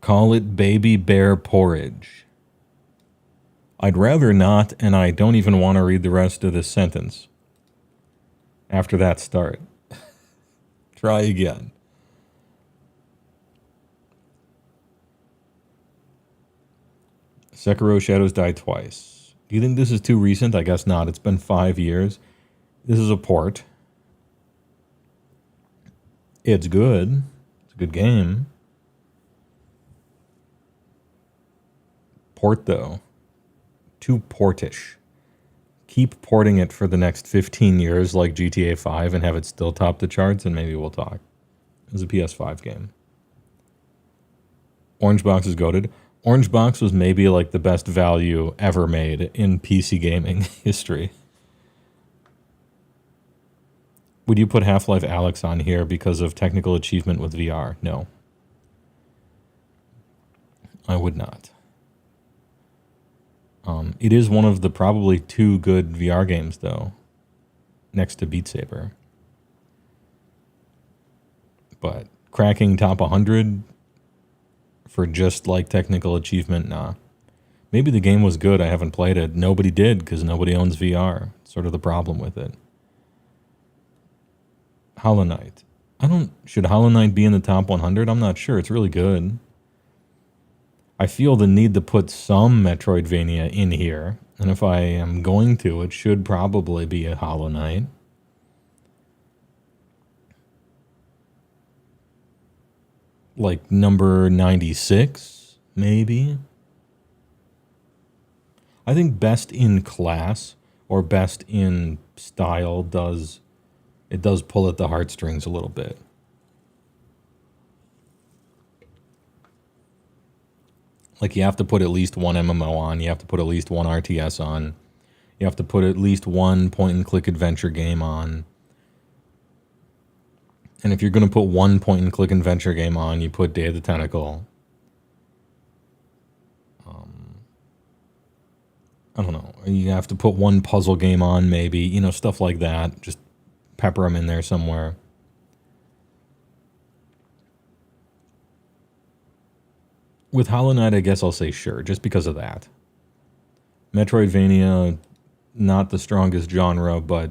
Call it baby bear porridge. I'd rather not, and I don't even want to read the rest of this sentence. After that start. Try again. Sekiro Shadows Die Twice. Do you think this is too recent? I guess not. It's been 5 years. This is a port. It's good. It's a good game. Port, though. Too portish. Keep porting it for the next 15 years like GTA 5 and have it still top the charts, and maybe we'll talk. It was a PS5 game. Orange Box is goated. Orange Box was maybe like the best value ever made in PC gaming history. Would you put Half-Life Alyx on here because of technical achievement with VR? No. I would not. It is one of the probably 2 good VR games, though, next to Beat Saber. But cracking top 100 for just like technical achievement, nah. Maybe the game was good, I haven't played it. Nobody did because nobody owns VR. It's sort of the problem with it. Hollow Knight. Should Hollow Knight be in the top 100? I'm not sure. It's really good. I feel the need to put some Metroidvania in here, and if I am going to, it should probably be a Hollow Knight. Like number 96, maybe? I think best in class or best in style does pull at the heartstrings a little bit. Like, you have to put at least one MMO on. You have to put at least one RTS on. You have to put at least one point-and-click adventure game on. And if you're going to put one point-and-click adventure game on, you put Day of the Tentacle. I don't know. You have to put one puzzle game on, maybe. You know, stuff like that. Just pepper them in there somewhere. With Hollow Knight, I guess I'll say sure, just because of that. Metroidvania, not the strongest genre, but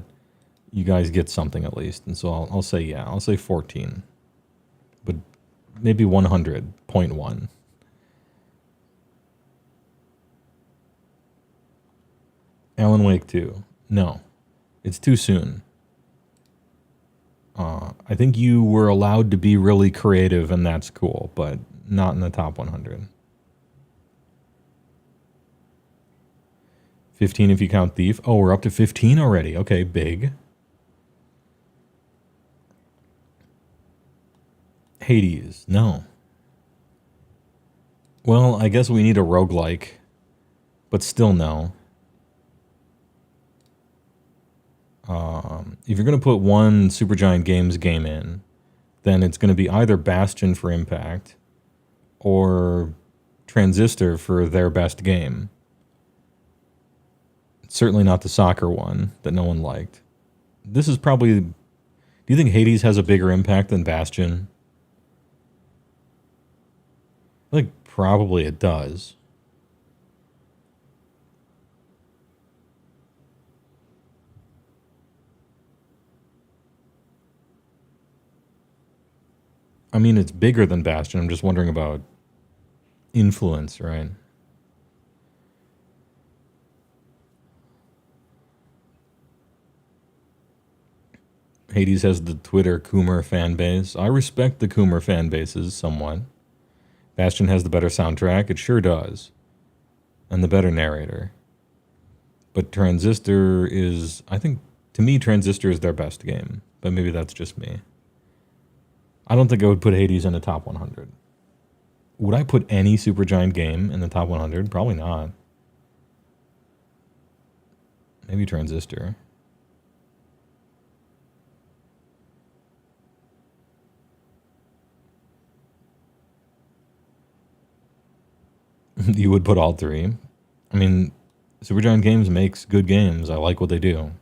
you guys get something at least. And so I'll say yeah. I'll say 14. But maybe 100.1. Alan Wake 2. No. It's too soon. I think you were allowed to be really creative, and that's cool, but not in the top 100. 15 if you count Thief. Oh, we're up to 15 already. Okay, big. Hades. No. Well, I guess we need a roguelike, but still no. If you're going to put one Supergiant Games game in, then it's going to be either Bastion for Impact or Transistor for their best game. It's certainly not the soccer one that no one liked. This is probably... Do you think Hades has a bigger impact than Bastion? I think probably it does. I mean, it's bigger than Bastion. I'm just wondering about influence, right? Hades has the Twitter Coomer fan base. I respect the Coomer fan bases somewhat. Bastion has the better soundtrack. It sure does. And the better narrator. But Transistor is... I think, to me, Transistor is their best game. But maybe that's just me. I don't think I would put Hades in the top 100. Would I put any Supergiant game in the top 100? Probably not. Maybe Transistor. You would put all three. I mean, Supergiant Games makes good games. I like what they do.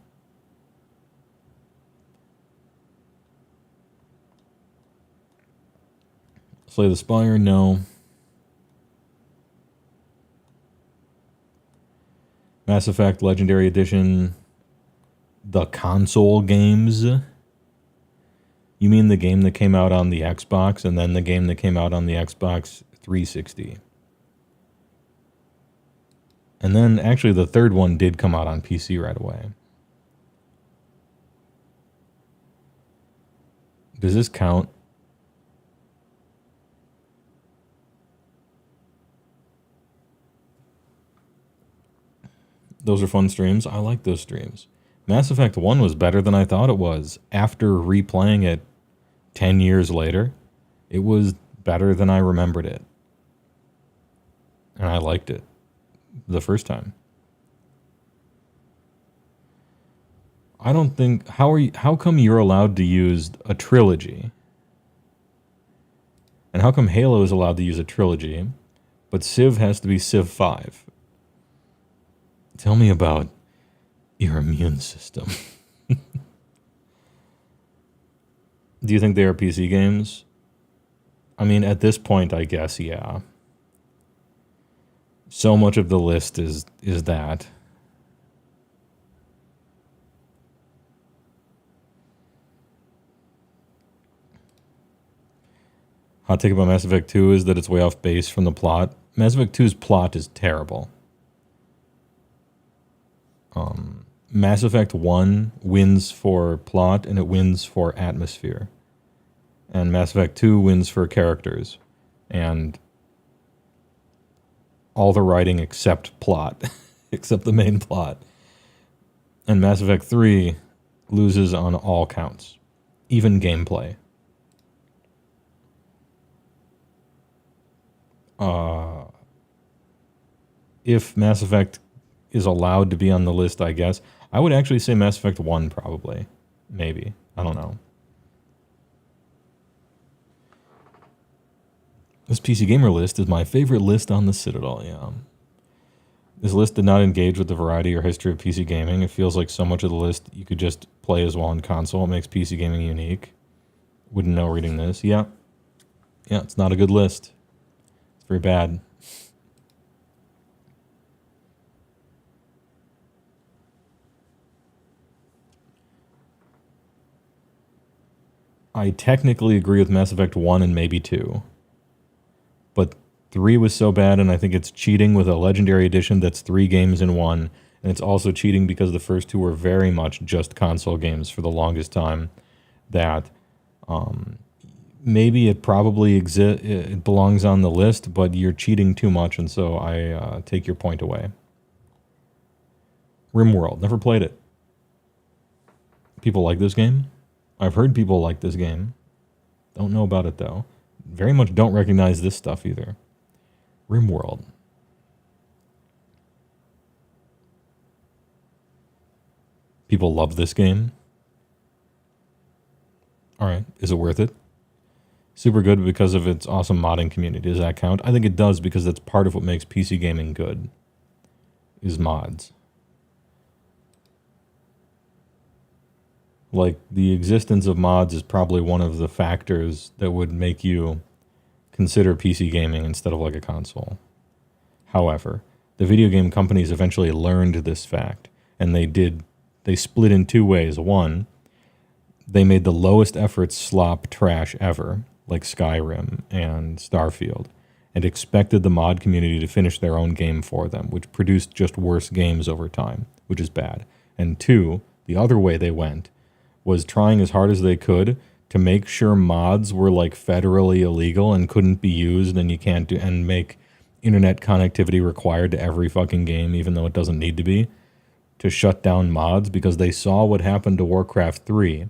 Slay the Spire, no. Mass Effect Legendary Edition, the console games. You mean the game that came out on the Xbox and then the game that came out on the Xbox 360? And then actually the third one did come out on PC right away. Does this count? Those are fun streams. I like those streams. Mass Effect 1 was better than I thought it was. After replaying it 10 years later, it was better than I remembered it. And I liked it the first time. I don't think... How come you're allowed to use a trilogy? And how come Halo is allowed to use a trilogy, but Civ has to be Civ 5? Tell me about your immune system. Do you think they are PC games? I mean, at this point, I guess, yeah. So much of the list is that. Hot take about Mass Effect 2 is that it's way off base from the plot. Mass Effect 2's plot is terrible. Mass Effect 1 wins for plot and it wins for atmosphere. And Mass Effect 2 wins for characters. And all the writing except plot. Except the main plot. And Mass Effect 3 loses on all counts. Even gameplay. If Mass Effect is allowed to be on the list, I guess, I would actually say Mass Effect 1 probably. Maybe. I don't know. This PC Gamer list is my favorite list on the Citadel, yeah. This list did not engage with the variety or history of PC gaming. It feels like so much of the list you could just play as well on console. It makes PC gaming unique. Wouldn't know reading this. Yeah. Yeah, it's not a good list. It's very bad. I technically agree with Mass Effect 1 and maybe 2. But 3 was so bad, and I think it's cheating with a Legendary Edition that's 3 games in one. And it's also cheating because the first 2 were very much just console games for the longest time. That maybe it probably it belongs on the list, but you're cheating too much, and so I take your point away. RimWorld, never played it. People like this game? I've heard people like this game. Don't know about it, though. Very much don't recognize this stuff, either. RimWorld. People love this game. Alright, is it worth it? Super good because of its awesome modding community. Does that count? I think it does because that's part of what makes PC gaming good. Is mods. Like, the existence of mods is probably one of the factors that would make you consider PC gaming instead of like a console. However, the video game companies eventually learned this fact, and they split in 2 ways. One, they made the lowest effort slop trash ever, like Skyrim and Starfield, and expected the mod community to finish their own game for them, which produced just worse games over time, which is bad. And 2, the other way they went was trying as hard as they could to make sure mods were like federally illegal and couldn't be used, and you can't do, and make internet connectivity required to every fucking game, even though it doesn't need to be, to shut down mods, because they saw what happened to Warcraft 3,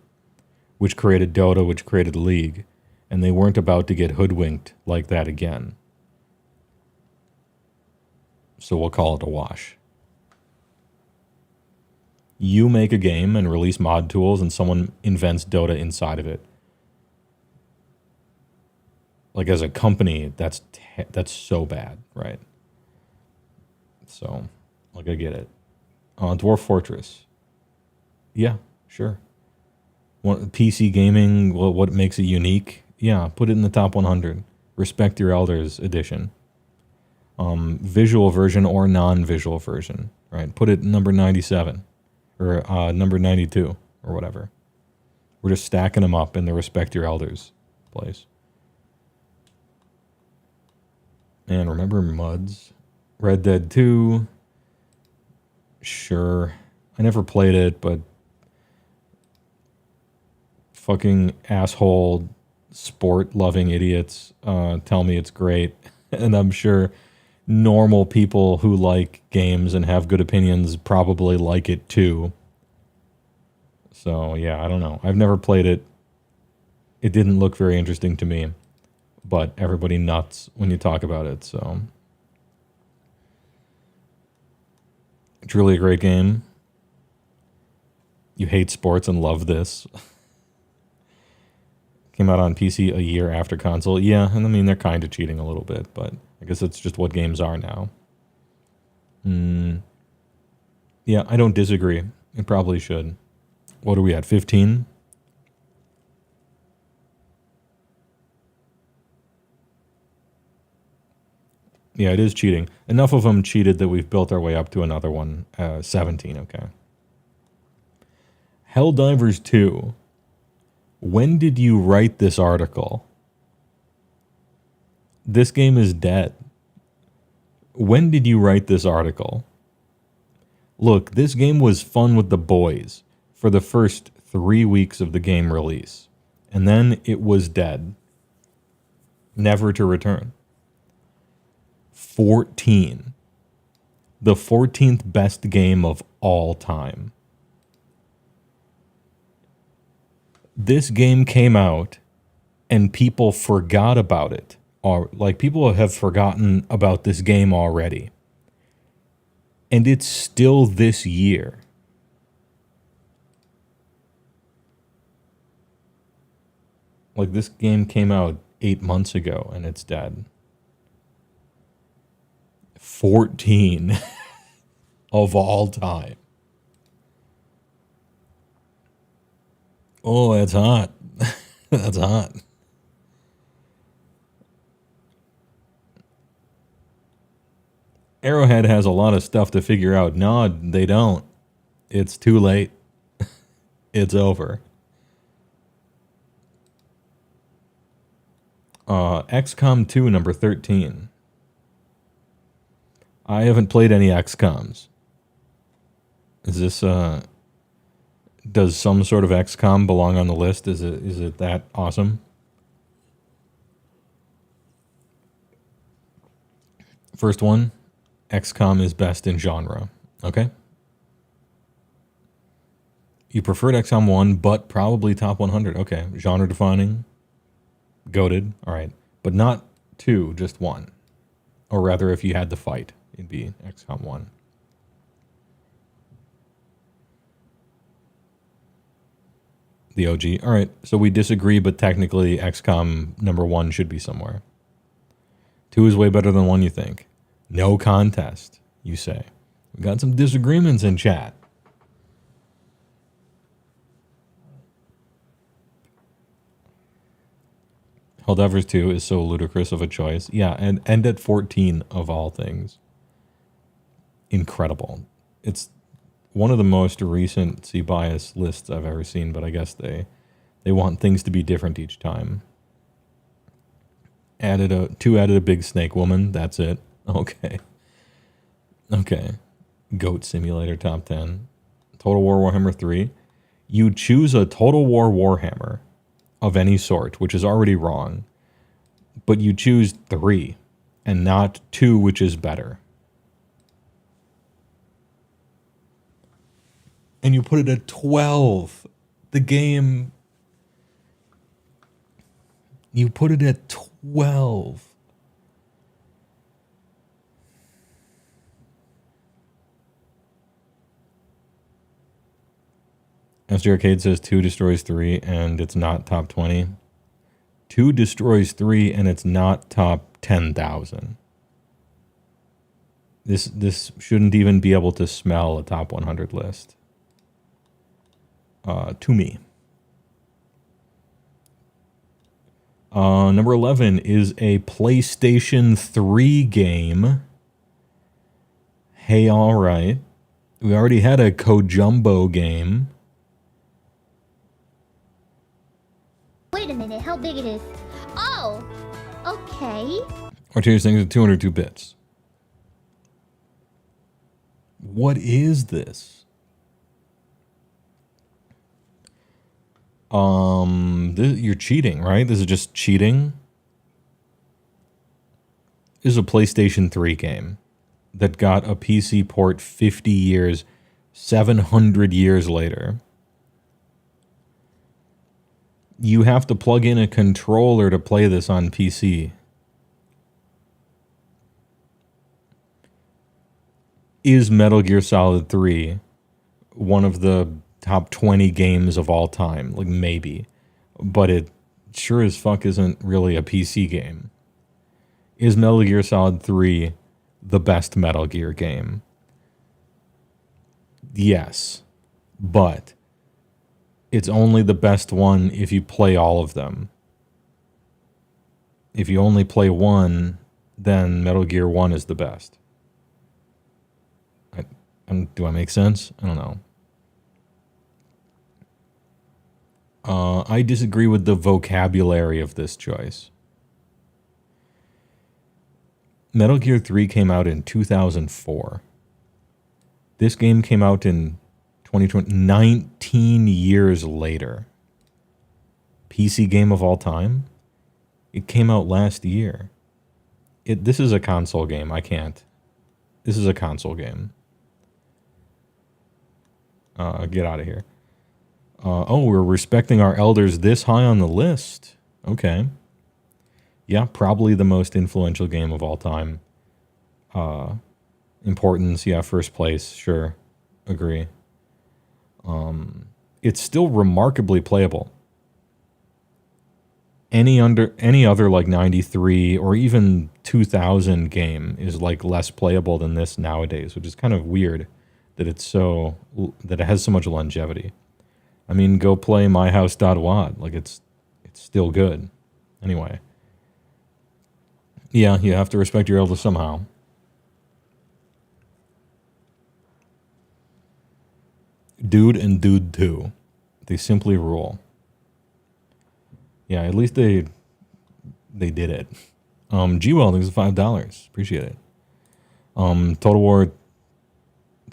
which created Dota, which created League, and they weren't about to get hoodwinked like that again. So we'll call it a wash. You make a game and release mod tools and someone invents Dota inside of it. Like, as a company, that's so bad, right? So, like, I get it. Dwarf Fortress. Yeah, sure. PC gaming, what makes it unique? Yeah, put it in the top 100. Respect Your Elders edition. Visual version or non-visual version, right? Put it number 97 or number 92 or whatever. We're just stacking them up in the Respect Your Elders place. And remember Muds? Red Dead 2. Sure. I never played it, but fucking asshole sport-loving idiots tell me it's great. And I'm sure normal people who like games and have good opinions probably like it too. So, yeah, I don't know. I've never played it. It didn't look very interesting to me. But everybody nuts when you talk about it, so. It's really a great game. You hate sports and love this. Came out on PC a year after console. Yeah, and I mean, they're kind of cheating a little bit, but I guess it's just what games are now. Yeah, I don't disagree. It probably should. What are we at, 15? Yeah, it is cheating. Enough of them cheated that we've built our way up to another one. 17, okay. Helldivers 2. When did you write this article? This game is dead. When did you write this article? Look, this game was fun with the boys for the first 3 weeks of the game release. And then it was dead. Never to return. 14. The 14th best game of all time. This game came out and people forgot about it. Or, like, people have forgotten about this game already. And it's still this year. Like, this game came out 8 months ago and it's dead. 14 of all time. Oh, that's hot. That's hot. Arrowhead has a lot of stuff to figure out. No, they don't. It's too late. It's over. XCOM 2, number 13. I haven't played any XCOMs. Is this, does some sort of XCOM belong on the list? Is it that awesome? First one, XCOM is best in genre. Okay. You preferred XCOM 1, but probably top 100. Okay. Genre defining. Goated. All right. But not 2, just 1. Or rather, if you had to fight, it'd be XCOM 1. The OG. All right. So we disagree, but technically XCOM number 1 should be somewhere. 2 is way better than 1, you think. No contest, you say. We got some disagreements in chat. Helldivers 2 is so ludicrous of a choice. Yeah, and at 14 of all things. Incredible. It's one of the most recent C-bias lists I've ever seen, but I guess they want things to be different each time. Added a big snake woman. That's it. Okay. Okay. Goat Simulator top 10. Total War Warhammer 3. You choose a Total War Warhammer of any sort, which is already wrong, but you choose 3 and not 2, which is better. And you put it at 12. The game... You put it at 12. SG Arcade says 2 destroys 3 and it's not top 20. 2 destroys 3 and it's not top 10,000. This shouldn't even be able to smell a top 100 list. To me. Number 11 is a PlayStation 3 game. Hey, alright. We already had a Kojumbo game. Wait a minute, how big it is? Oh, okay. Or change things to 202 bits. What is this? You're cheating, right? This is just cheating. This is a PlayStation 3 game that got a PC port 50 years, 700 years later. You have to plug in a controller to play this on PC. Is Metal Gear Solid 3 one of the top 20 games of all time? Like, maybe. But it sure as fuck isn't really a PC game. Is Metal Gear Solid 3 the best Metal Gear game? Yes. But it's only the best one if you play all of them. If you only play one, then Metal Gear 1 is the best. Do I make sense? I don't know. I disagree with the vocabulary of this choice. Metal Gear 3 came out in 2004. This game came out in 2020, 19 years later. PC game of all time? It came out last year. This is a console game. I can't. This is a console game. Get out of here. We're respecting our elders this high on the list. Okay. Yeah, probably the most influential game of all time. Importance, yeah, first place, sure. Agree. It's still remarkably playable. Any other like 93 or even 2000 game is like less playable than this nowadays, which is kind of weird that it has so much longevity. I mean, go play myhouse.wad. Like, it's still good. Anyway. Yeah, you have to respect your elders somehow. Dude and Dude 2. They simply rule. Yeah, at least they did it. G-Well, thanks for $5. Appreciate it. Total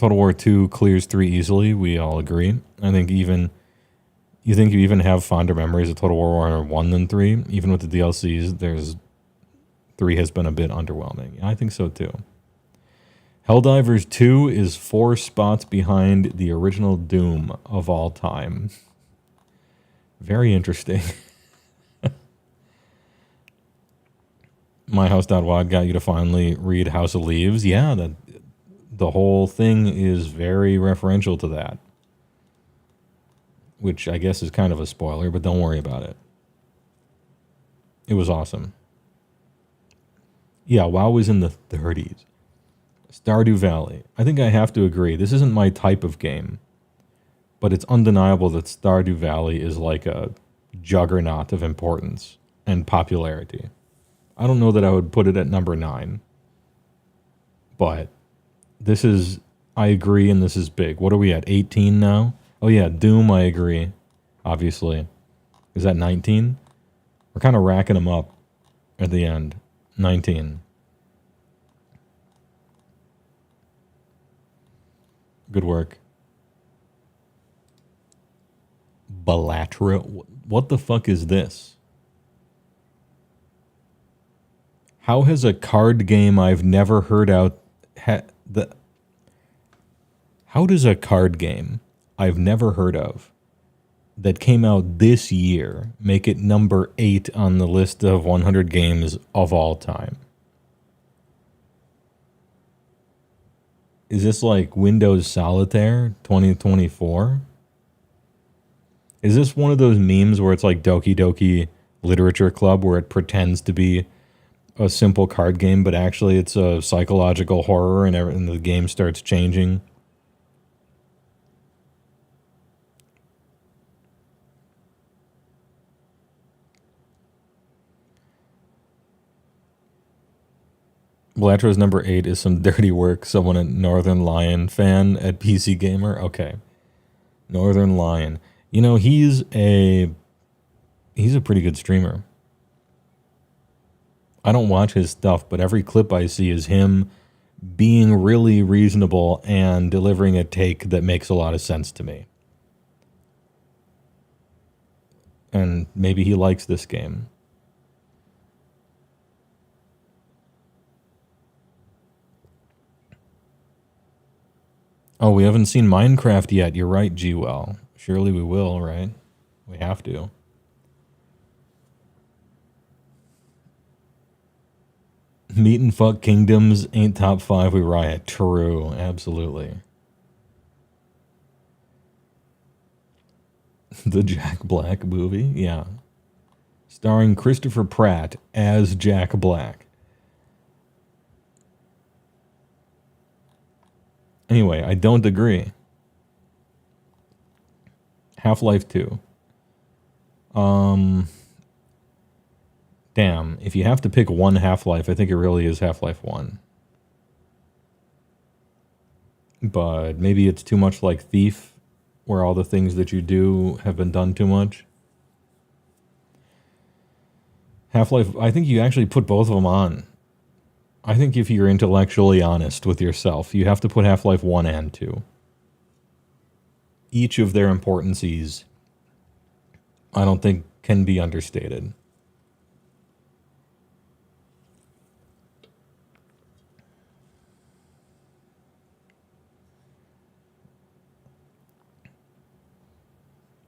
War 2 clears 3 easily. We all agree. I think you even have fonder memories of Total War 1 than 3. Even with the DLCs, 3 has been a bit underwhelming. I think so too. Helldivers 2 is 4 spots behind the original Doom of all time. Very interesting. MyHouse.wad got you to finally read House of Leaves. Yeah, the whole thing is very referential to that. Which I guess is kind of a spoiler, but don't worry about it. It was awesome. Yeah, WoW was in the 30s. Stardew Valley. I think I have to agree. This isn't my type of game. But it's undeniable that Stardew Valley is like a juggernaut of importance and popularity. I don't know that I would put it at number 9. But I agree, and this is big. What are we at, 18 now? Oh yeah, Doom, I agree, obviously. Is that 19? We're kind of racking them up at the end. 19. Good work. Balatra? What the fuck is this? How has a card game I've never heard out... How does a card game I've never heard of that came out this year make it number 8 on the list of 100 games of all time? Is this like Windows Solitaire 2024? Is this one of those memes where it's like Doki Doki Literature Club, where it pretends to be a simple card game, but actually it's a psychological horror, and the game starts changing? Blatro's number 8 is some dirty work. Someone at Northern Lion fan at PC Gamer. Okay. Northern Lion. You know, he's a pretty good streamer. I don't watch his stuff, but every clip I see is him being really reasonable and delivering a take that makes a lot of sense to me. And maybe he likes this game. Oh, we haven't seen Minecraft yet. You're right, G-Well. Surely we will, right? We have to. Meat and Fuck Kingdoms ain't top 5, we riot. True, absolutely. The Jack Black movie? Yeah. Starring Christopher Pratt as Jack Black. Anyway, I don't agree. Half-Life 2. Damn, if you have to pick one Half-Life, I think it really is Half-Life 1. But maybe it's too much like Thief, where all the things that you do have been done too much. Half-Life, I think you actually put both of them on. I think if you're intellectually honest with yourself, you have to put Half-Life 1 and 2. Each of their importances, I don't think, can be understated.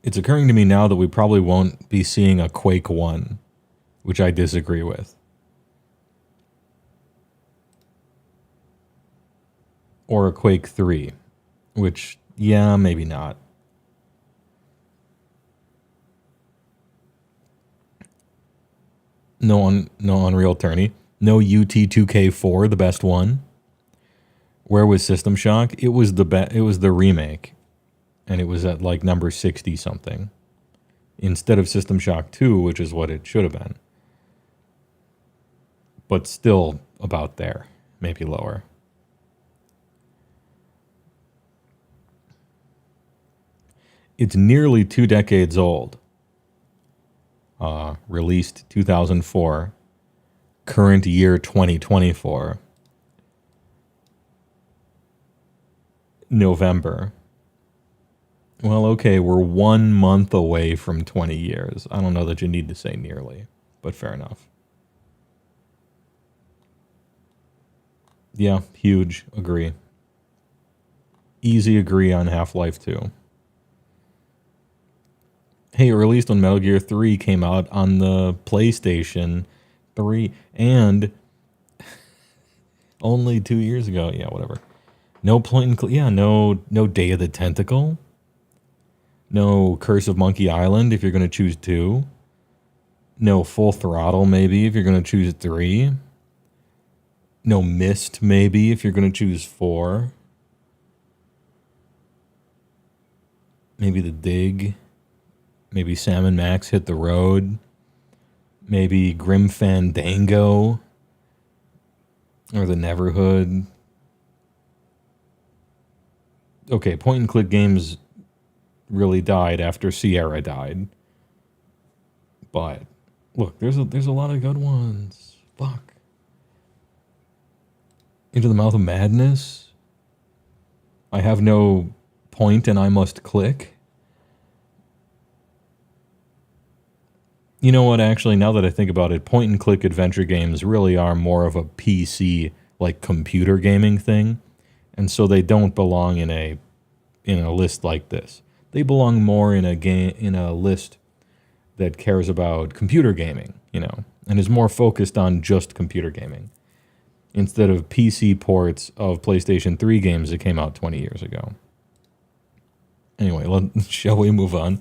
It's occurring to me now that we probably won't be seeing a Quake 1, which I disagree with. Or a Quake 3, which, yeah, maybe not. No Unreal Tourney. No UT2K4, the best one. Where was System Shock? It was the remake. And it was at like number 60 something. Instead of System Shock 2, which is what it should have been. But still about there. Maybe lower. It's nearly 2 decades old. Released 2004. Current year 2024. November. Well, okay, we're 1 month away from 20 years. I don't know that you need to say nearly, but fair enough. Yeah, huge. Agree. Easy agree on Half-Life 2. Hey, released on Metal Gear 3, came out on the PlayStation 3, and only 2 years ago. Yeah, whatever. No no Day of the Tentacle. No Curse of Monkey Island if you're going to choose 2. No Full Throttle maybe if you're going to choose 3. No Myst maybe if you're going to choose 4. Maybe The Dig. Maybe Sam and Max Hit the Road. Maybe Grim Fandango. Or The Neverhood. Okay, point and click games really died after Sierra died. But look, there's a lot of good ones. Fuck. Into the Mouth of Madness. I have no point and I must click. You know what, actually, now that I think about it, point and click adventure games really are more of a PC, like computer gaming thing. And so they don't belong in a list like this. They belong more in a list that cares about computer gaming, and is more focused on just computer gaming instead of PC ports of PlayStation 3 games that came out 20 years ago. Anyway, shall we move on?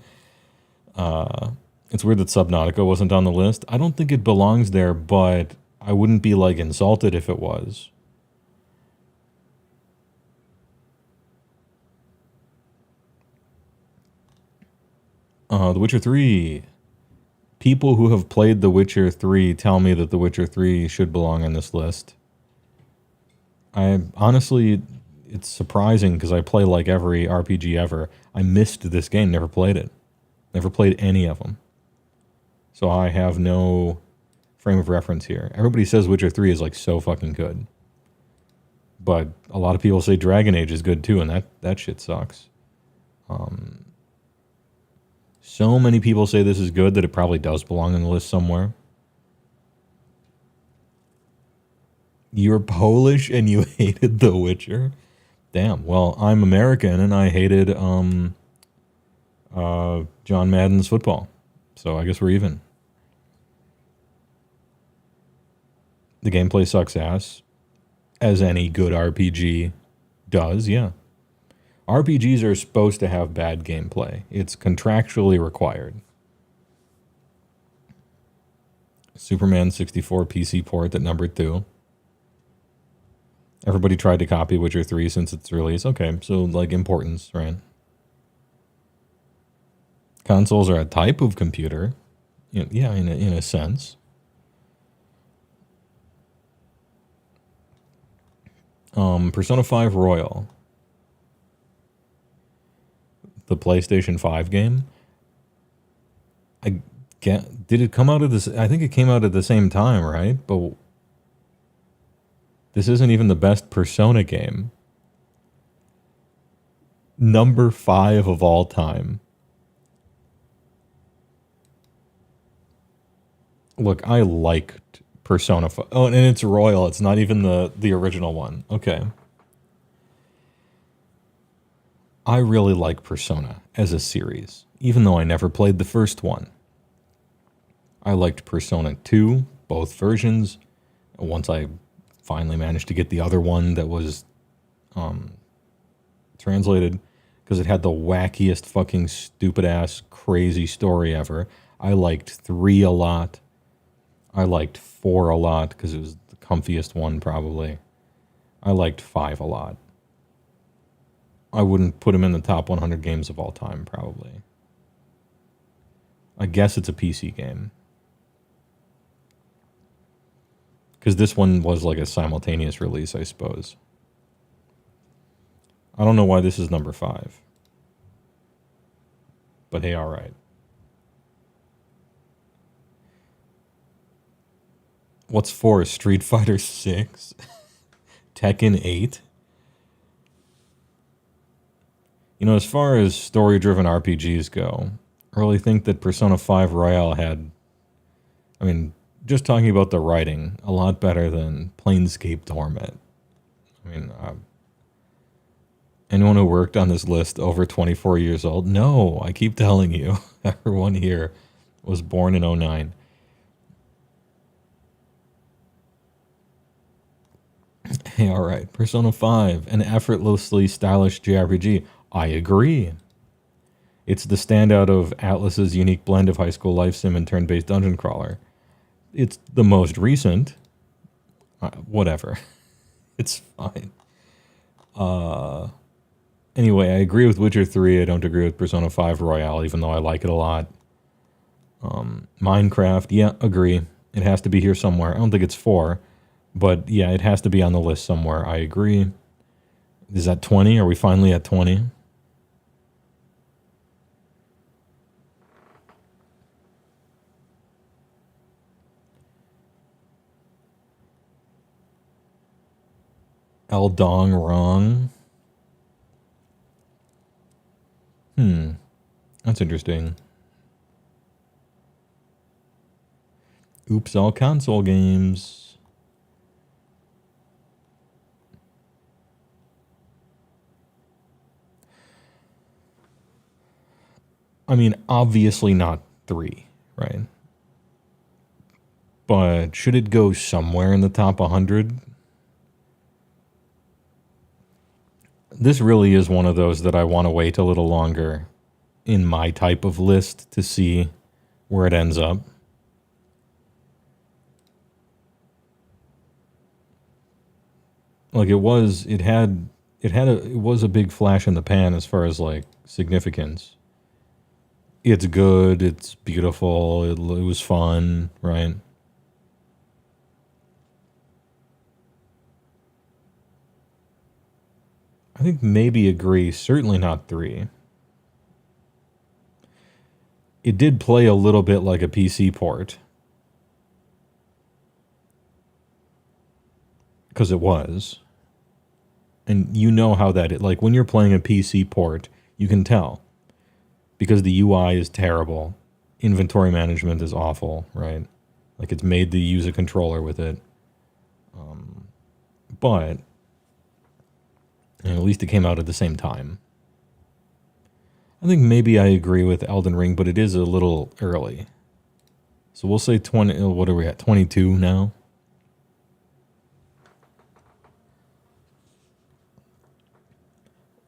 It's weird that Subnautica wasn't on the list. I don't think it belongs there, but I wouldn't be, like, insulted if it was. The Witcher 3. People who have played The Witcher 3 tell me that The Witcher 3 should belong on this list. Honestly, it's surprising because I play like every RPG ever. I missed this game, never played it. Never played any of them. So I have no frame of reference here. Everybody says Witcher 3 is like so fucking good. But a lot of people say Dragon Age is good too, and that shit sucks. So many people say this is good that it probably does belong on the list somewhere. You're Polish and you hated The Witcher? Damn, well, I'm American and I hated John Madden's football. So I guess we're even. The gameplay sucks ass, as any good RPG does, yeah. RPGs are supposed to have bad gameplay. It's contractually required. Superman 64 PC port at number 2. Everybody tried to copy Witcher 3 since its release. Okay, so like importance, right? Consoles are a type of computer. Yeah, in a sense. Persona 5 Royal. The PlayStation 5 game. Did it come out of this? I think it came out at the same time, right? But this isn't even the best Persona game. Number 5 of all time. Look, I liked Persona 5. Oh, and it's Royal. It's not even the original one. Okay. I really like Persona as a series, even though I never played the first one. I liked Persona 2, both versions. Once I finally managed to get the other one that was translated, because it had the wackiest fucking stupid-ass crazy story ever. I liked 3 a lot. I liked 4 a lot, because it was the comfiest one, probably. I liked 5 a lot. I wouldn't put him in the top 100 games of all time, probably. I guess it's a PC game. Because this one was like a simultaneous release, I suppose. I don't know why this is number 5. But hey, alright. What's 4? Street Fighter 6? Tekken 8? You know, as far as story-driven RPGs go, I really think that Persona 5 Royale had, I mean, just talking about the writing, a lot better than Planescape Torment. I mean, anyone who worked on this list over 24 years old? No, I keep telling you, everyone here was born in 09. Hey, alright, Persona 5, an effortlessly stylish JRPG. I agree. It's the standout of Atlas's unique blend of high school life sim and turn-based dungeon crawler. It's the most recent. Whatever. It's fine. Anyway, I agree with Witcher 3. I don't agree with Persona 5 Royale, even though I like it a lot. Minecraft, yeah, agree. It has to be here somewhere. I don't think it's 4, but yeah, it has to be on the list somewhere. I agree. Is that 20? Are we finally at 20? Eldong wrong. That's interesting. Oops, all console games. I mean, obviously not 3, right? But should it go somewhere in the top 100? This really is one of those that I want to wait a little longer in my type of list to see where it ends up. Like it was a big flash in the pan as far as like significance. It's good, it's beautiful, it was fun, right? I think maybe agree, certainly not 3. It did play a little bit like a PC port. Because it was. And you know how that, like when you're playing a PC port, you can tell. Because the UI is terrible. Inventory management is awful, right? Like it's made to use a controller with it. But at least it came out at the same time. I think maybe I agree with Elden Ring, but it is a little early. So we'll say 20, what are we at, 22 now?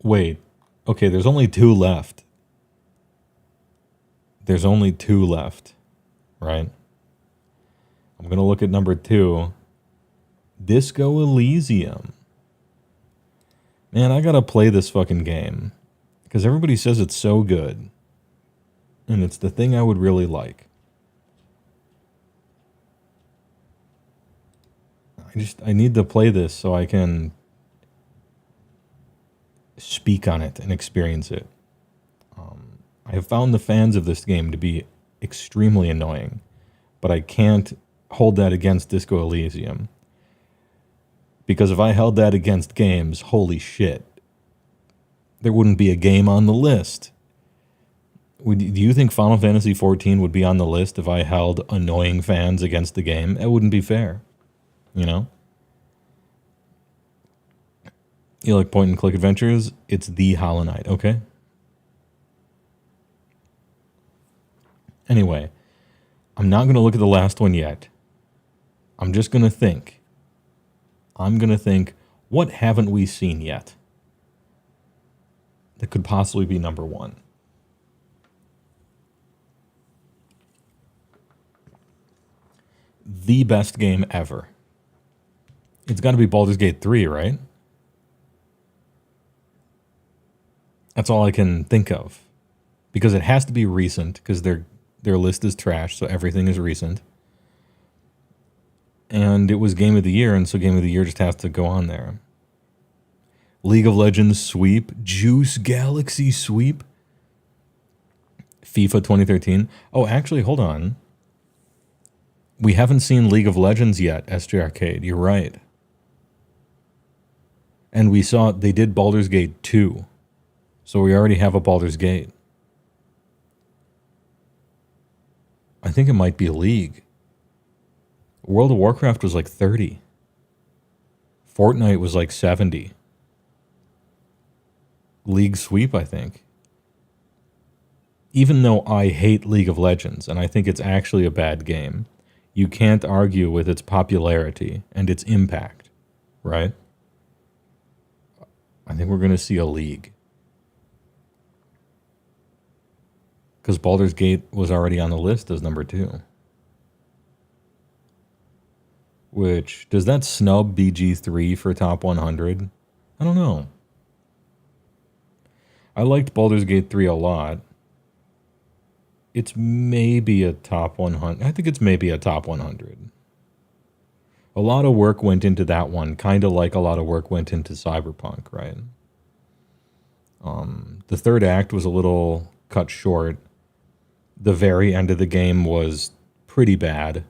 Wait, okay, there's only 2 left. There's only 2 left, right? I'm going to look at number 2. Disco Elysium. Man, I got to play this fucking game. Because everybody says it's so good. And it's the thing I would really like. I need to play this so I can speak on it and experience it. I have found the fans of this game to be extremely annoying, but I can't hold that against Disco Elysium. Because if I held that against games, holy shit, there wouldn't be a game on the list. Do you think Final Fantasy XIV would be on the list if I held annoying fans against the game? That wouldn't be fair, you know? You like point-and-click adventures? It's the Hollow Knight, okay? Anyway, I'm not going to look at the last one yet. I'm just going to think. I'm going to think, what haven't we seen yet that could possibly be number 1? The best game ever. It's got to be Baldur's Gate 3, right? That's all I can think of. Because it has to be recent, because their list is trash, so everything is recent. And it was Game of the Year, and so Game of the Year just has to go on there. League of Legends Sweep, Juice Galaxy Sweep, FIFA 2013. Oh, actually, hold on. We haven't seen League of Legends yet, SJ Arcade. You're right. And we saw they did Baldur's Gate 2. So we already have a Baldur's Gate. I think it might be a League. World of Warcraft was like 30. Fortnite was like 70. League Sweep, I think. Even though I hate League of Legends, and I think it's actually a bad game, you can't argue with its popularity and its impact, right? I think we're going to see a League. Because Baldur's Gate was already on the list as number 2. Which, does that snub BG3 for top 100? I don't know. I liked Baldur's Gate 3 a lot. It's maybe a top 100. I think it's maybe a top 100. A lot of work went into that one, kind of like a lot of work went into Cyberpunk, right? The third act was a little cut short. The very end of the game was pretty bad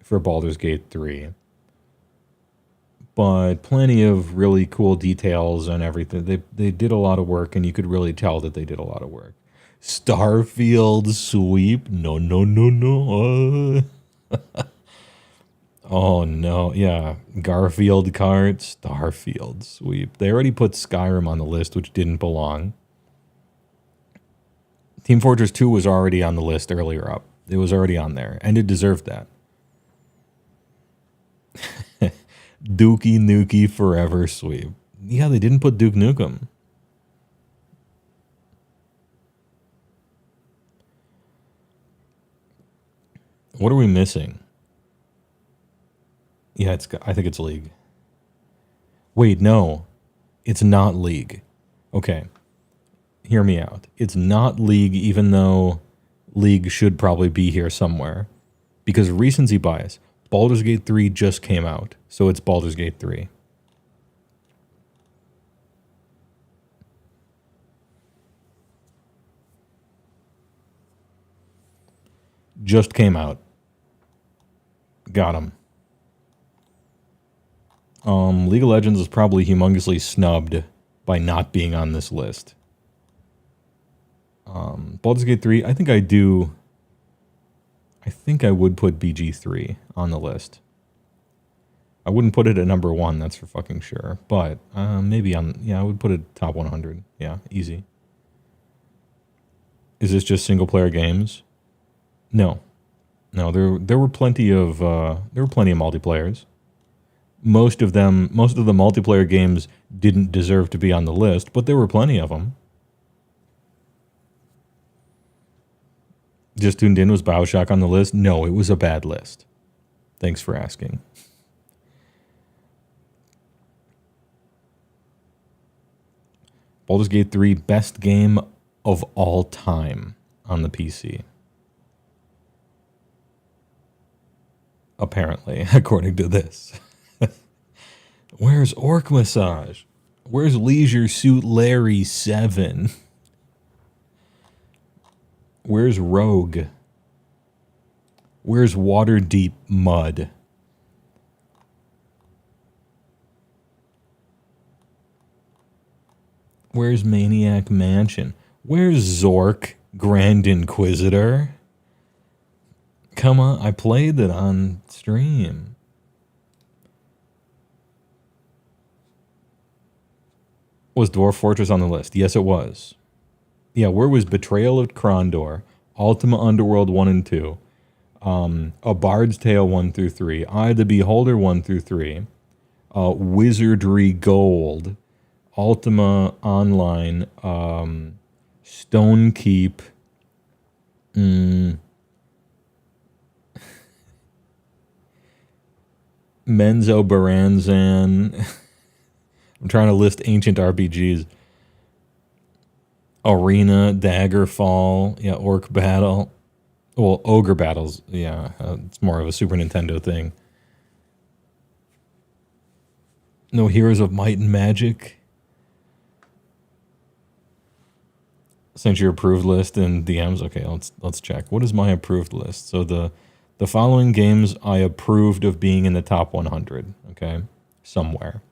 for Baldur's Gate 3. But plenty of really cool details and everything. They did a lot of work, and you could really tell that they did a lot of work. Starfield Sweep? No. Oh, no. Yeah. Garfield Kart, Starfield Sweep. They already put Skyrim on the list, which didn't belong. Team Fortress 2 was already on the list earlier up. It was already on there, and it deserved that. Dookie Nukie Forever Sweep. Yeah, they didn't put Duke Nukem. What are we missing? Yeah, I think it's League. Wait, no. It's not League. Okay. Hear me out. It's not League, even though League should probably be here somewhere. Because recency bias. Baldur's Gate 3 just came out, so it's Baldur's Gate 3. Just came out. Got him. League of Legends is probably humongously snubbed by not being on this list. Baldur's Gate 3, I think I would put BG3 on the list. I wouldn't put it at number 1, that's for fucking sure. But maybe I would put it top 100. Yeah, easy. Is this just single player games? No. No, there were plenty of multiplayers. Most of the multiplayer games didn't deserve to be on the list, but there were plenty of them. Just tuned in, was BioShock on the list? No, it was a bad list. Thanks for asking. Baldur's Gate 3, best game of all time on the PC. Apparently, according to this. Where's Orc Massage? Where's Leisure Suit Larry 7? Where's Rogue? Where's Waterdeep Mud? Where's Maniac Mansion? Where's Zork, Grand Inquisitor? Come on, I played it on stream. Was Dwarf Fortress on the list? Yes, it was. Yeah, where was Betrayal of Krondor, Ultima Underworld 1 and 2, A Bard's Tale 1 through 3, Eye of the Beholder 1 through 3, Wizardry Gold, Ultima Online, Stonekeep, Menzo Baranzan. I'm trying to list ancient RPGs. Arena, Daggerfall, yeah, Orc Battle. Well, Ogre Battles, yeah, it's more of a Super Nintendo thing. No Heroes of Might and Magic. Sent your approved list in DMs. Okay, let's check. What is my approved list? So the following games I approved of being in the top 100. Okay, somewhere.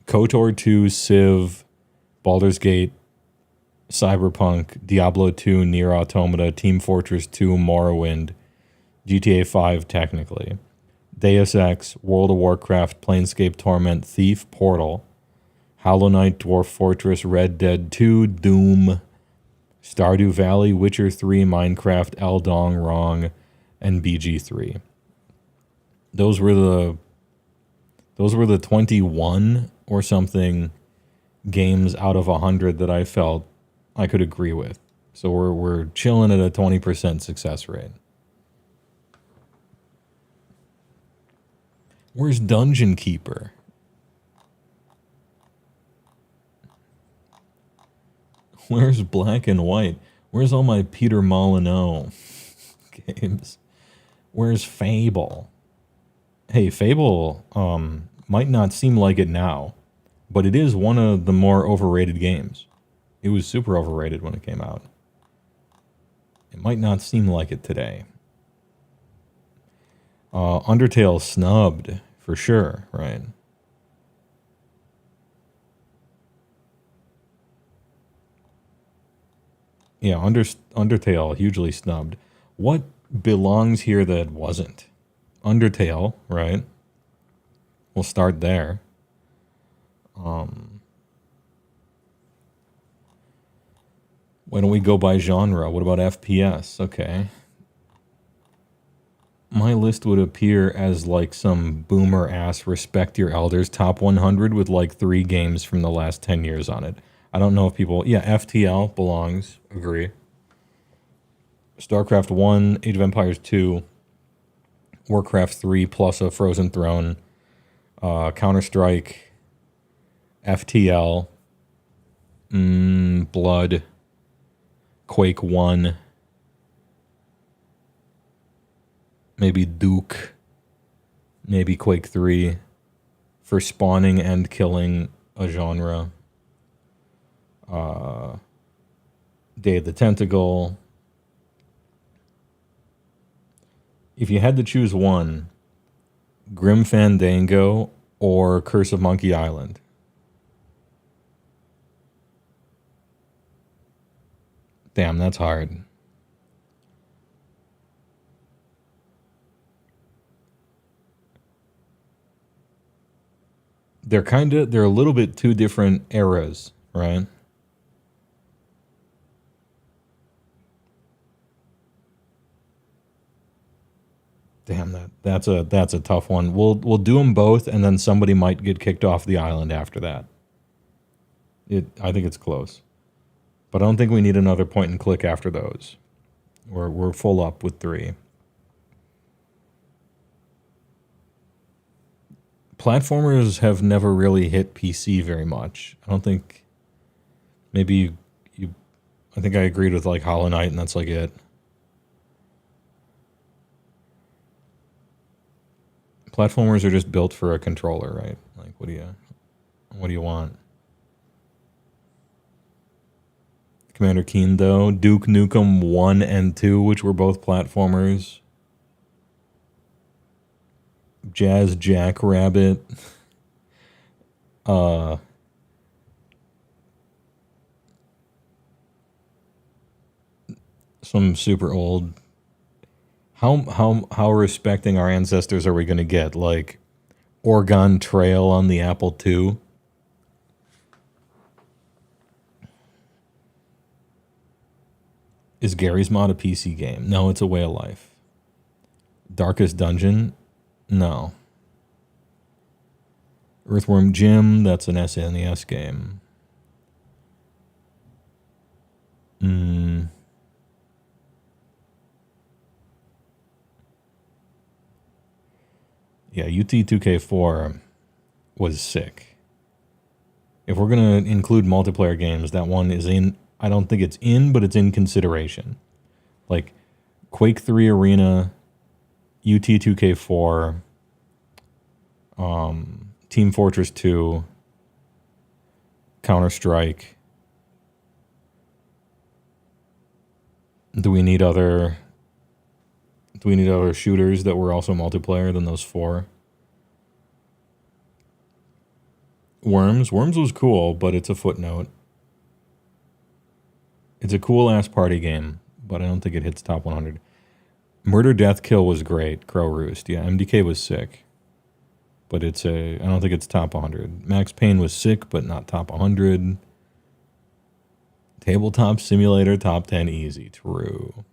KOTOR 2, Civ, Baldur's Gate, Cyberpunk, Diablo 2, Nier Automata, Team Fortress 2, Morrowind, GTA 5 technically, Deus Ex, World of Warcraft, Planescape Torment, Thief, Portal, Hollow Knight, Dwarf Fortress, Red Dead 2, Doom, Stardew Valley, Witcher 3, Minecraft, Eldong Wrong, and BG3. Those were the 21 or something games out of 100 that I felt I could agree with. So we're chilling at a 20% success rate. Where's Dungeon Keeper? Where's Black and White? Where's all my Peter Molyneux games? Where's Fable? Hey, Fable might not seem like it now, but it is one of the more overrated games. It was super overrated when it came out. It might not seem like it today. Undertale snubbed, for sure, right? Yeah, Undertale, hugely snubbed. What belongs here that wasn't? Undertale, right? We'll start there. Why don't we go by genre? What about FPS? Okay. My list would appear as like some boomer ass Respect Your Elders top 100 with like 3 games from the last 10 years on it. I don't know if people... Yeah, FTL belongs. Agree. StarCraft 1, Age of Empires 2, Warcraft 3 plus a Frozen Throne, Counter-Strike, FTL, Blood, Quake 1, maybe Duke, maybe Quake 3 for spawning and killing a genre. Day of the Tentacle. If you had to choose one, Grim Fandango or Curse of Monkey Island? Damn, that's hard. They're a little bit two different eras, right? Damn, that's a tough one. We'll do them both, and then somebody might get kicked off the island after that. I think it's close, but I don't think we need another point and click after those. We're full up with 3. Platformers have never really hit PC very much. I don't think. Maybe you. I think I agreed with like Hollow Knight, and that's like it. Platformers are just built for a controller, right? Like, what do you want? Commander Keen, though. Duke Nukem 1 and 2, which were both platformers. Jazz Jackrabbit. Some super old. How respecting our ancestors are we going to get? Like Oregon Trail on the Apple II? Is Gary's Mod a PC game? No, it's a way of life. Darkest Dungeon? No. Earthworm Jim? That's an SNES game. Yeah, UT2K4 was sick. If we're going to include multiplayer games, that one is in. I don't think it's in, but it's in consideration. Like Quake 3 Arena, UT2K4, Team Fortress 2, Counter-Strike. Do we need other shooters that were also multiplayer than those 4? Worms was cool, but it's a footnote. It's a cool-ass party game, but I don't think it hits top 100. Murder Death Kill was great. Crow Roost. Yeah, MDK was sick. But I don't think it's top 100. Max Payne was sick, but not top 100. Tabletop Simulator, top 10 easy. True.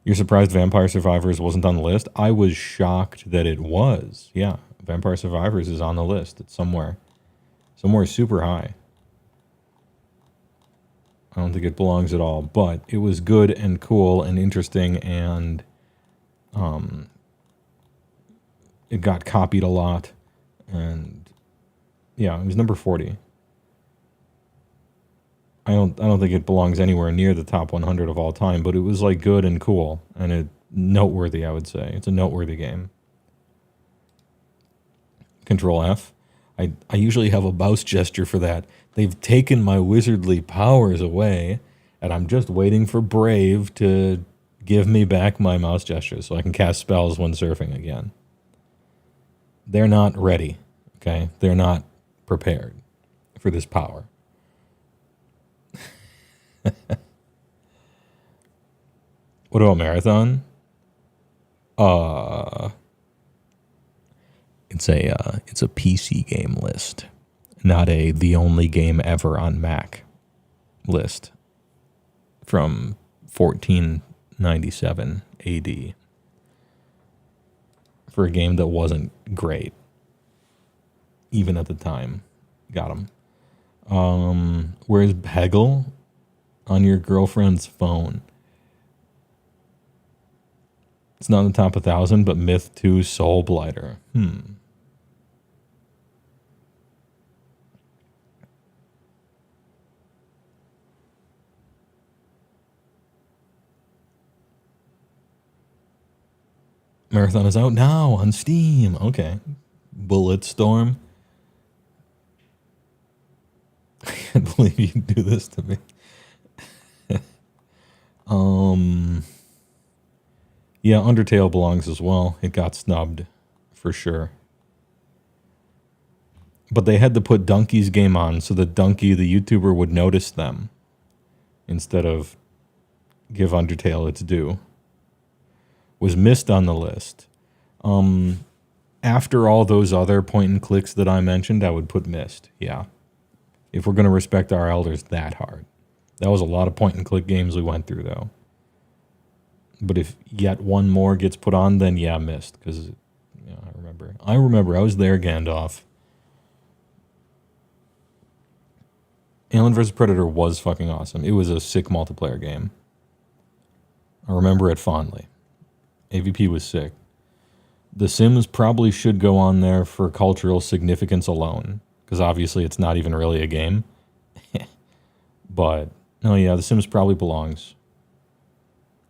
You're surprised Vampire Survivors wasn't on the list? I was shocked that it was. Yeah, Vampire Survivors is on the list. It's somewhere super high. I don't think it belongs at all, but it was good and cool and interesting, and it got copied a lot, and yeah, it was number 40. I don't think it belongs anywhere near the top 100 of all time, but it was like good and cool and noteworthy, I would say. It's a noteworthy game. Control F. I usually have a mouse gesture for that. They've taken my wizardly powers away, and I'm just waiting for Brave to give me back my mouse gesture so I can cast spells when surfing again. They're not ready, okay? They're not prepared for this power. What about Marathon? It's a PC game list, not the only game ever on Mac list from 1497 AD for a game that wasn't great, even at the time. Got him. Where's Hegel? on your girlfriend's phone. It's not in the top 1,000, but Myth 2 Soul Blighter. Marathon is out now on Steam. Okay. Bulletstorm. I can't believe you do this to me. Yeah, Undertale belongs as well. It got snubbed for sure. But they had to put Donkey's game on so that Donkey, the YouTuber, would notice them instead of give Undertale its due. Was missed on the list. After all those other point and clicks that I mentioned, I would put Myst. Yeah. If we're going to respect our elders that hard. That was a lot of point and click games we went through, though. But if yet one more gets put on, then yeah, Myst. Because I remember. I was there, Gandalf. Alien vs. Predator was fucking awesome. It was a sick multiplayer game. I remember it fondly. AVP was sick. The Sims probably should go on there for cultural significance alone. Because obviously it's not even really a game. But, no, yeah, The Sims probably belongs.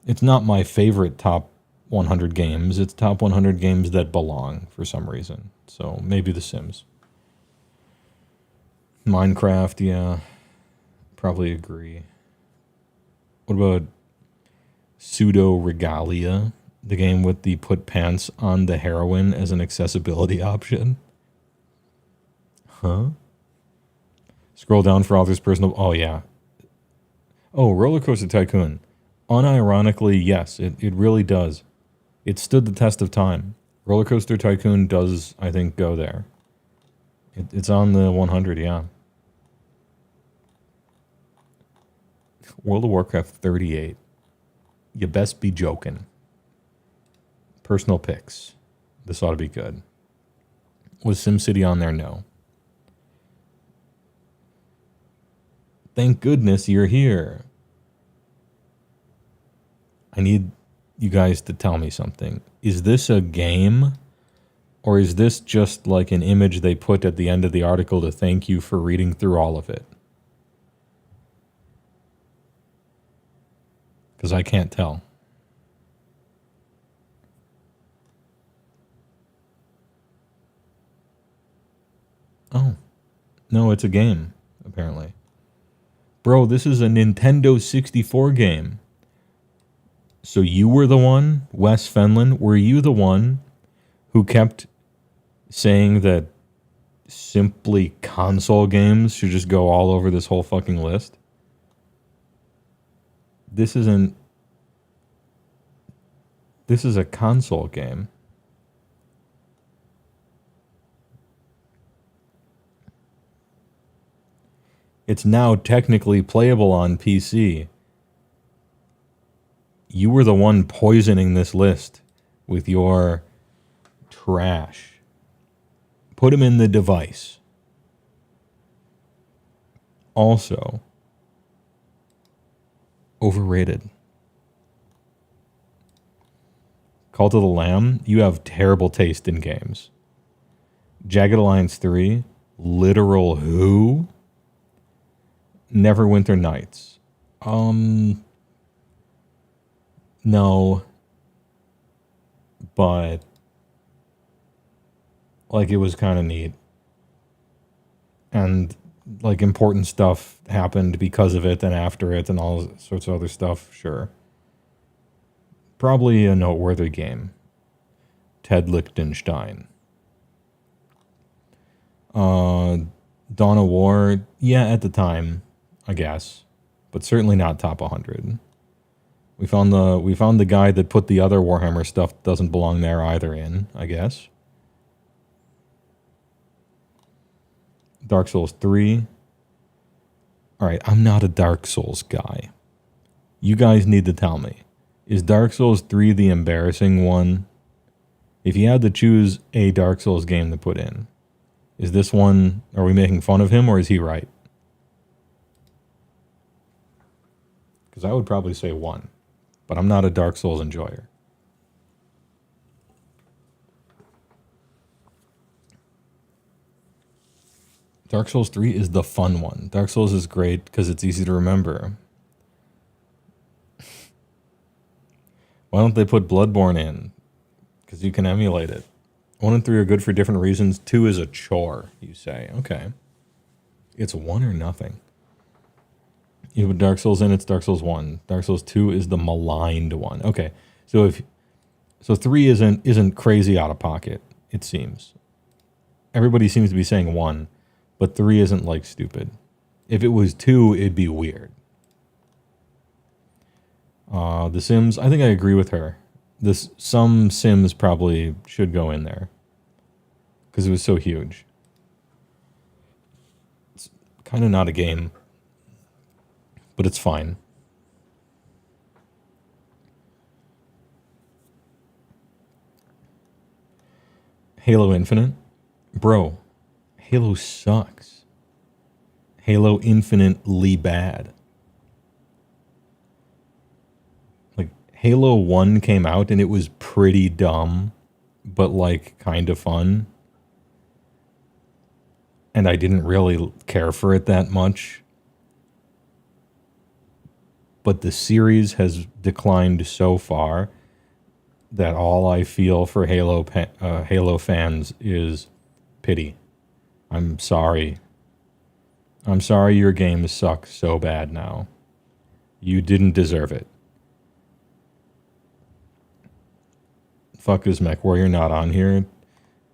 It's not my favorite top 100 games. It's top 100 games that belong for some reason. So maybe The Sims. Minecraft, yeah. Probably agree. What about Pseudo Regalia? The game with the put pants on the heroine as an accessibility option? Huh? Scroll down for author's personal... Oh, yeah. Oh, Roller Coaster Tycoon. Unironically, yes, it really does. It stood the test of time. Roller Coaster Tycoon does, I think, go there. It's on the 100, yeah. World of Warcraft 38. You best be joking. Personal picks. This ought to be good. Was SimCity on there? No. Thank goodness you're here. I need you guys to tell me something. Is this a game? Or is this just like an image they put at the end of the article to thank you for reading through all of it? Because I can't tell. Oh. No, it's a game, apparently. Bro, this is a Nintendo 64 game. So you were the one, Wes Fenlon, were you the one who kept saying that simply console games should just go all over this whole fucking list? This is a console game. It's now technically playable on PC. You were the one poisoning this list with your trash. Put him in the device. Also, overrated. Cult of the Lamb, you have terrible taste in games. Jagged Alliance 3, literal who? Neverwinter Nights. No. But like it was kind of neat. And like important stuff happened because of it and after it and all sorts of other stuff, sure. Probably a noteworthy game. Ted Lichtenstein. Dawn of War, yeah, at the time, I guess. But certainly not top 100. We found the guy that put the other Warhammer stuff doesn't belong there either in, I guess. Dark Souls 3. Alright, I'm not a Dark Souls guy. You guys need to tell me. Is Dark Souls 3 the embarrassing one? If you had to choose a Dark Souls game to put in, is this one, are we making fun of him or is he right? Because I would probably say 1. But I'm not a Dark Souls enjoyer. Dark Souls 3 is the fun one. Dark Souls is great because it's easy to remember. Why don't they put Bloodborne in? Because you can emulate it. 1 and 3 are good for different reasons. 2 is a chore, you say. Okay. It's 1 or nothing. You put Dark Souls in, it's Dark Souls 1. Dark Souls 2 is the maligned one. Okay. So 3 isn't crazy out of pocket, it seems. Everybody seems to be saying 1, but 3 isn't like stupid. If it was 2, it'd be weird. The Sims, I think I agree with her. Some Sims probably should go in there. Because it was so huge. It's kind of not a game. But it's fine. Halo Infinite? Bro, Halo sucks. Halo Infinitely bad. Like, Halo 1 came out and it was pretty dumb, but like kind of fun. And I didn't really care for it that much. But the series has declined so far that all I feel for Halo fans is pity. I'm sorry. I'm sorry your games suck so bad now. You didn't deserve it. Fuck is MechWarrior not on here?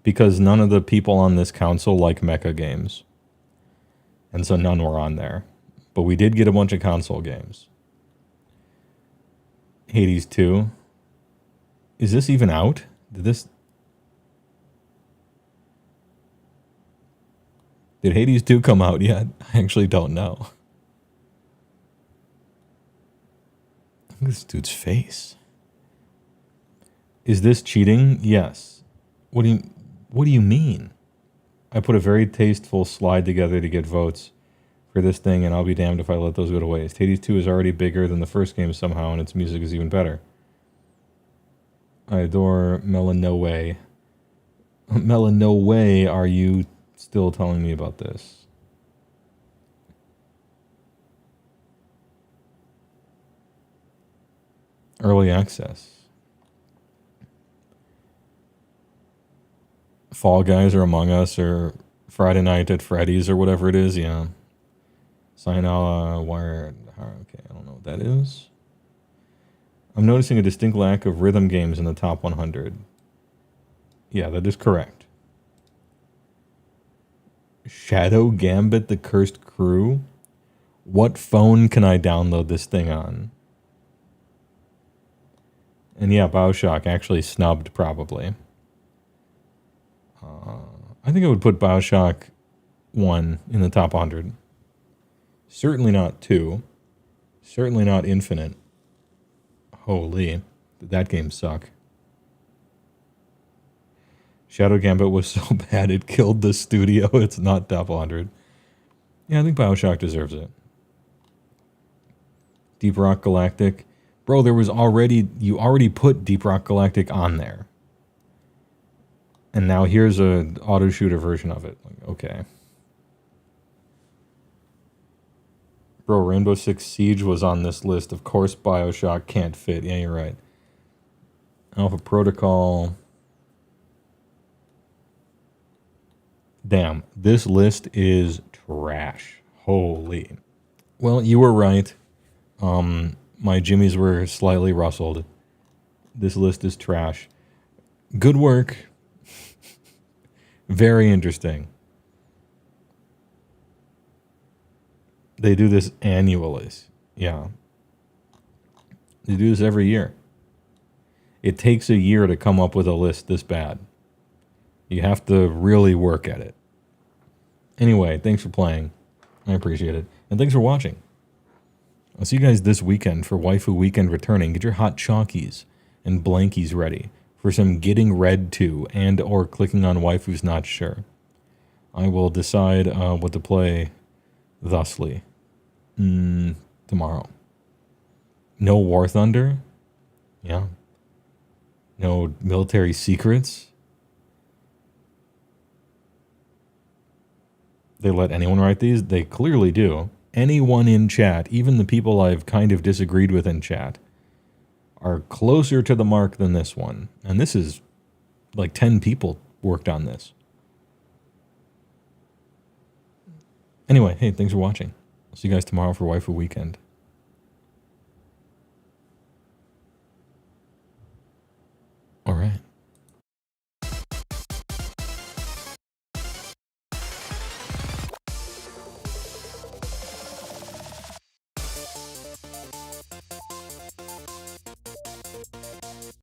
Because none of the people on this council like mecha games. And so none were on there. But we did get a bunch of console games. Hades 2. Is this even out? Did Hades 2 come out yet? I actually don't know. Look at this dude's face. Is this cheating? Yes. What do you mean? I put a very tasteful slide together to get votes for this thing, and I'll be damned if I let those go to waste. Hades 2 is already bigger than the first game somehow, and its music is even better. I adore Mela. No way. Mela, no way are you still telling me about this. Early access. Fall Guys or Among Us or Friday Night at Freddy's or whatever it is, yeah. Sign out, wire. Okay, I don't know what that is. I'm noticing a distinct lack of rhythm games in the top 100. Yeah, that is correct. Shadow Gambit: The Cursed Crew? What phone can I download this thing on? And yeah, BioShock actually snubbed, probably. I think I would put BioShock 1 in the top 100. Certainly not 2. Certainly not Infinite. Holy, did that game suck. Shadow Gambit was so bad it killed the studio. It's not top 100. Yeah, I think BioShock deserves it. Deep Rock Galactic. Bro, you already put Deep Rock Galactic on there. And now here's a auto shooter version of it. Like, okay. Bro, Rainbow Six Siege was on this list. Of course BioShock can't fit. Yeah, you're right. Alpha Protocol. Damn, this list is trash. Holy. Well, you were right. My jimmies were slightly rustled. This list is trash. Good work. Very interesting. They do this annually. Yeah. They do this every year. It takes a year to come up with a list this bad. You have to really work at it. Anyway, thanks for playing. I appreciate it. And thanks for watching. I'll see you guys this weekend for Waifu Weekend returning. Get your hot chalkies and blankies ready for some getting read to and or clicking on waifus not sure. I will decide what to play thusly tomorrow. No War Thunder. Yeah. No military secrets. They let anyone write these? They clearly do. Anyone in chat, even the people I've kind of disagreed with in chat, are closer to the mark than this one. And this is like 10 people worked on this. Anyway, hey, thanks for watching. I'll see you guys tomorrow for Waifu Weekend.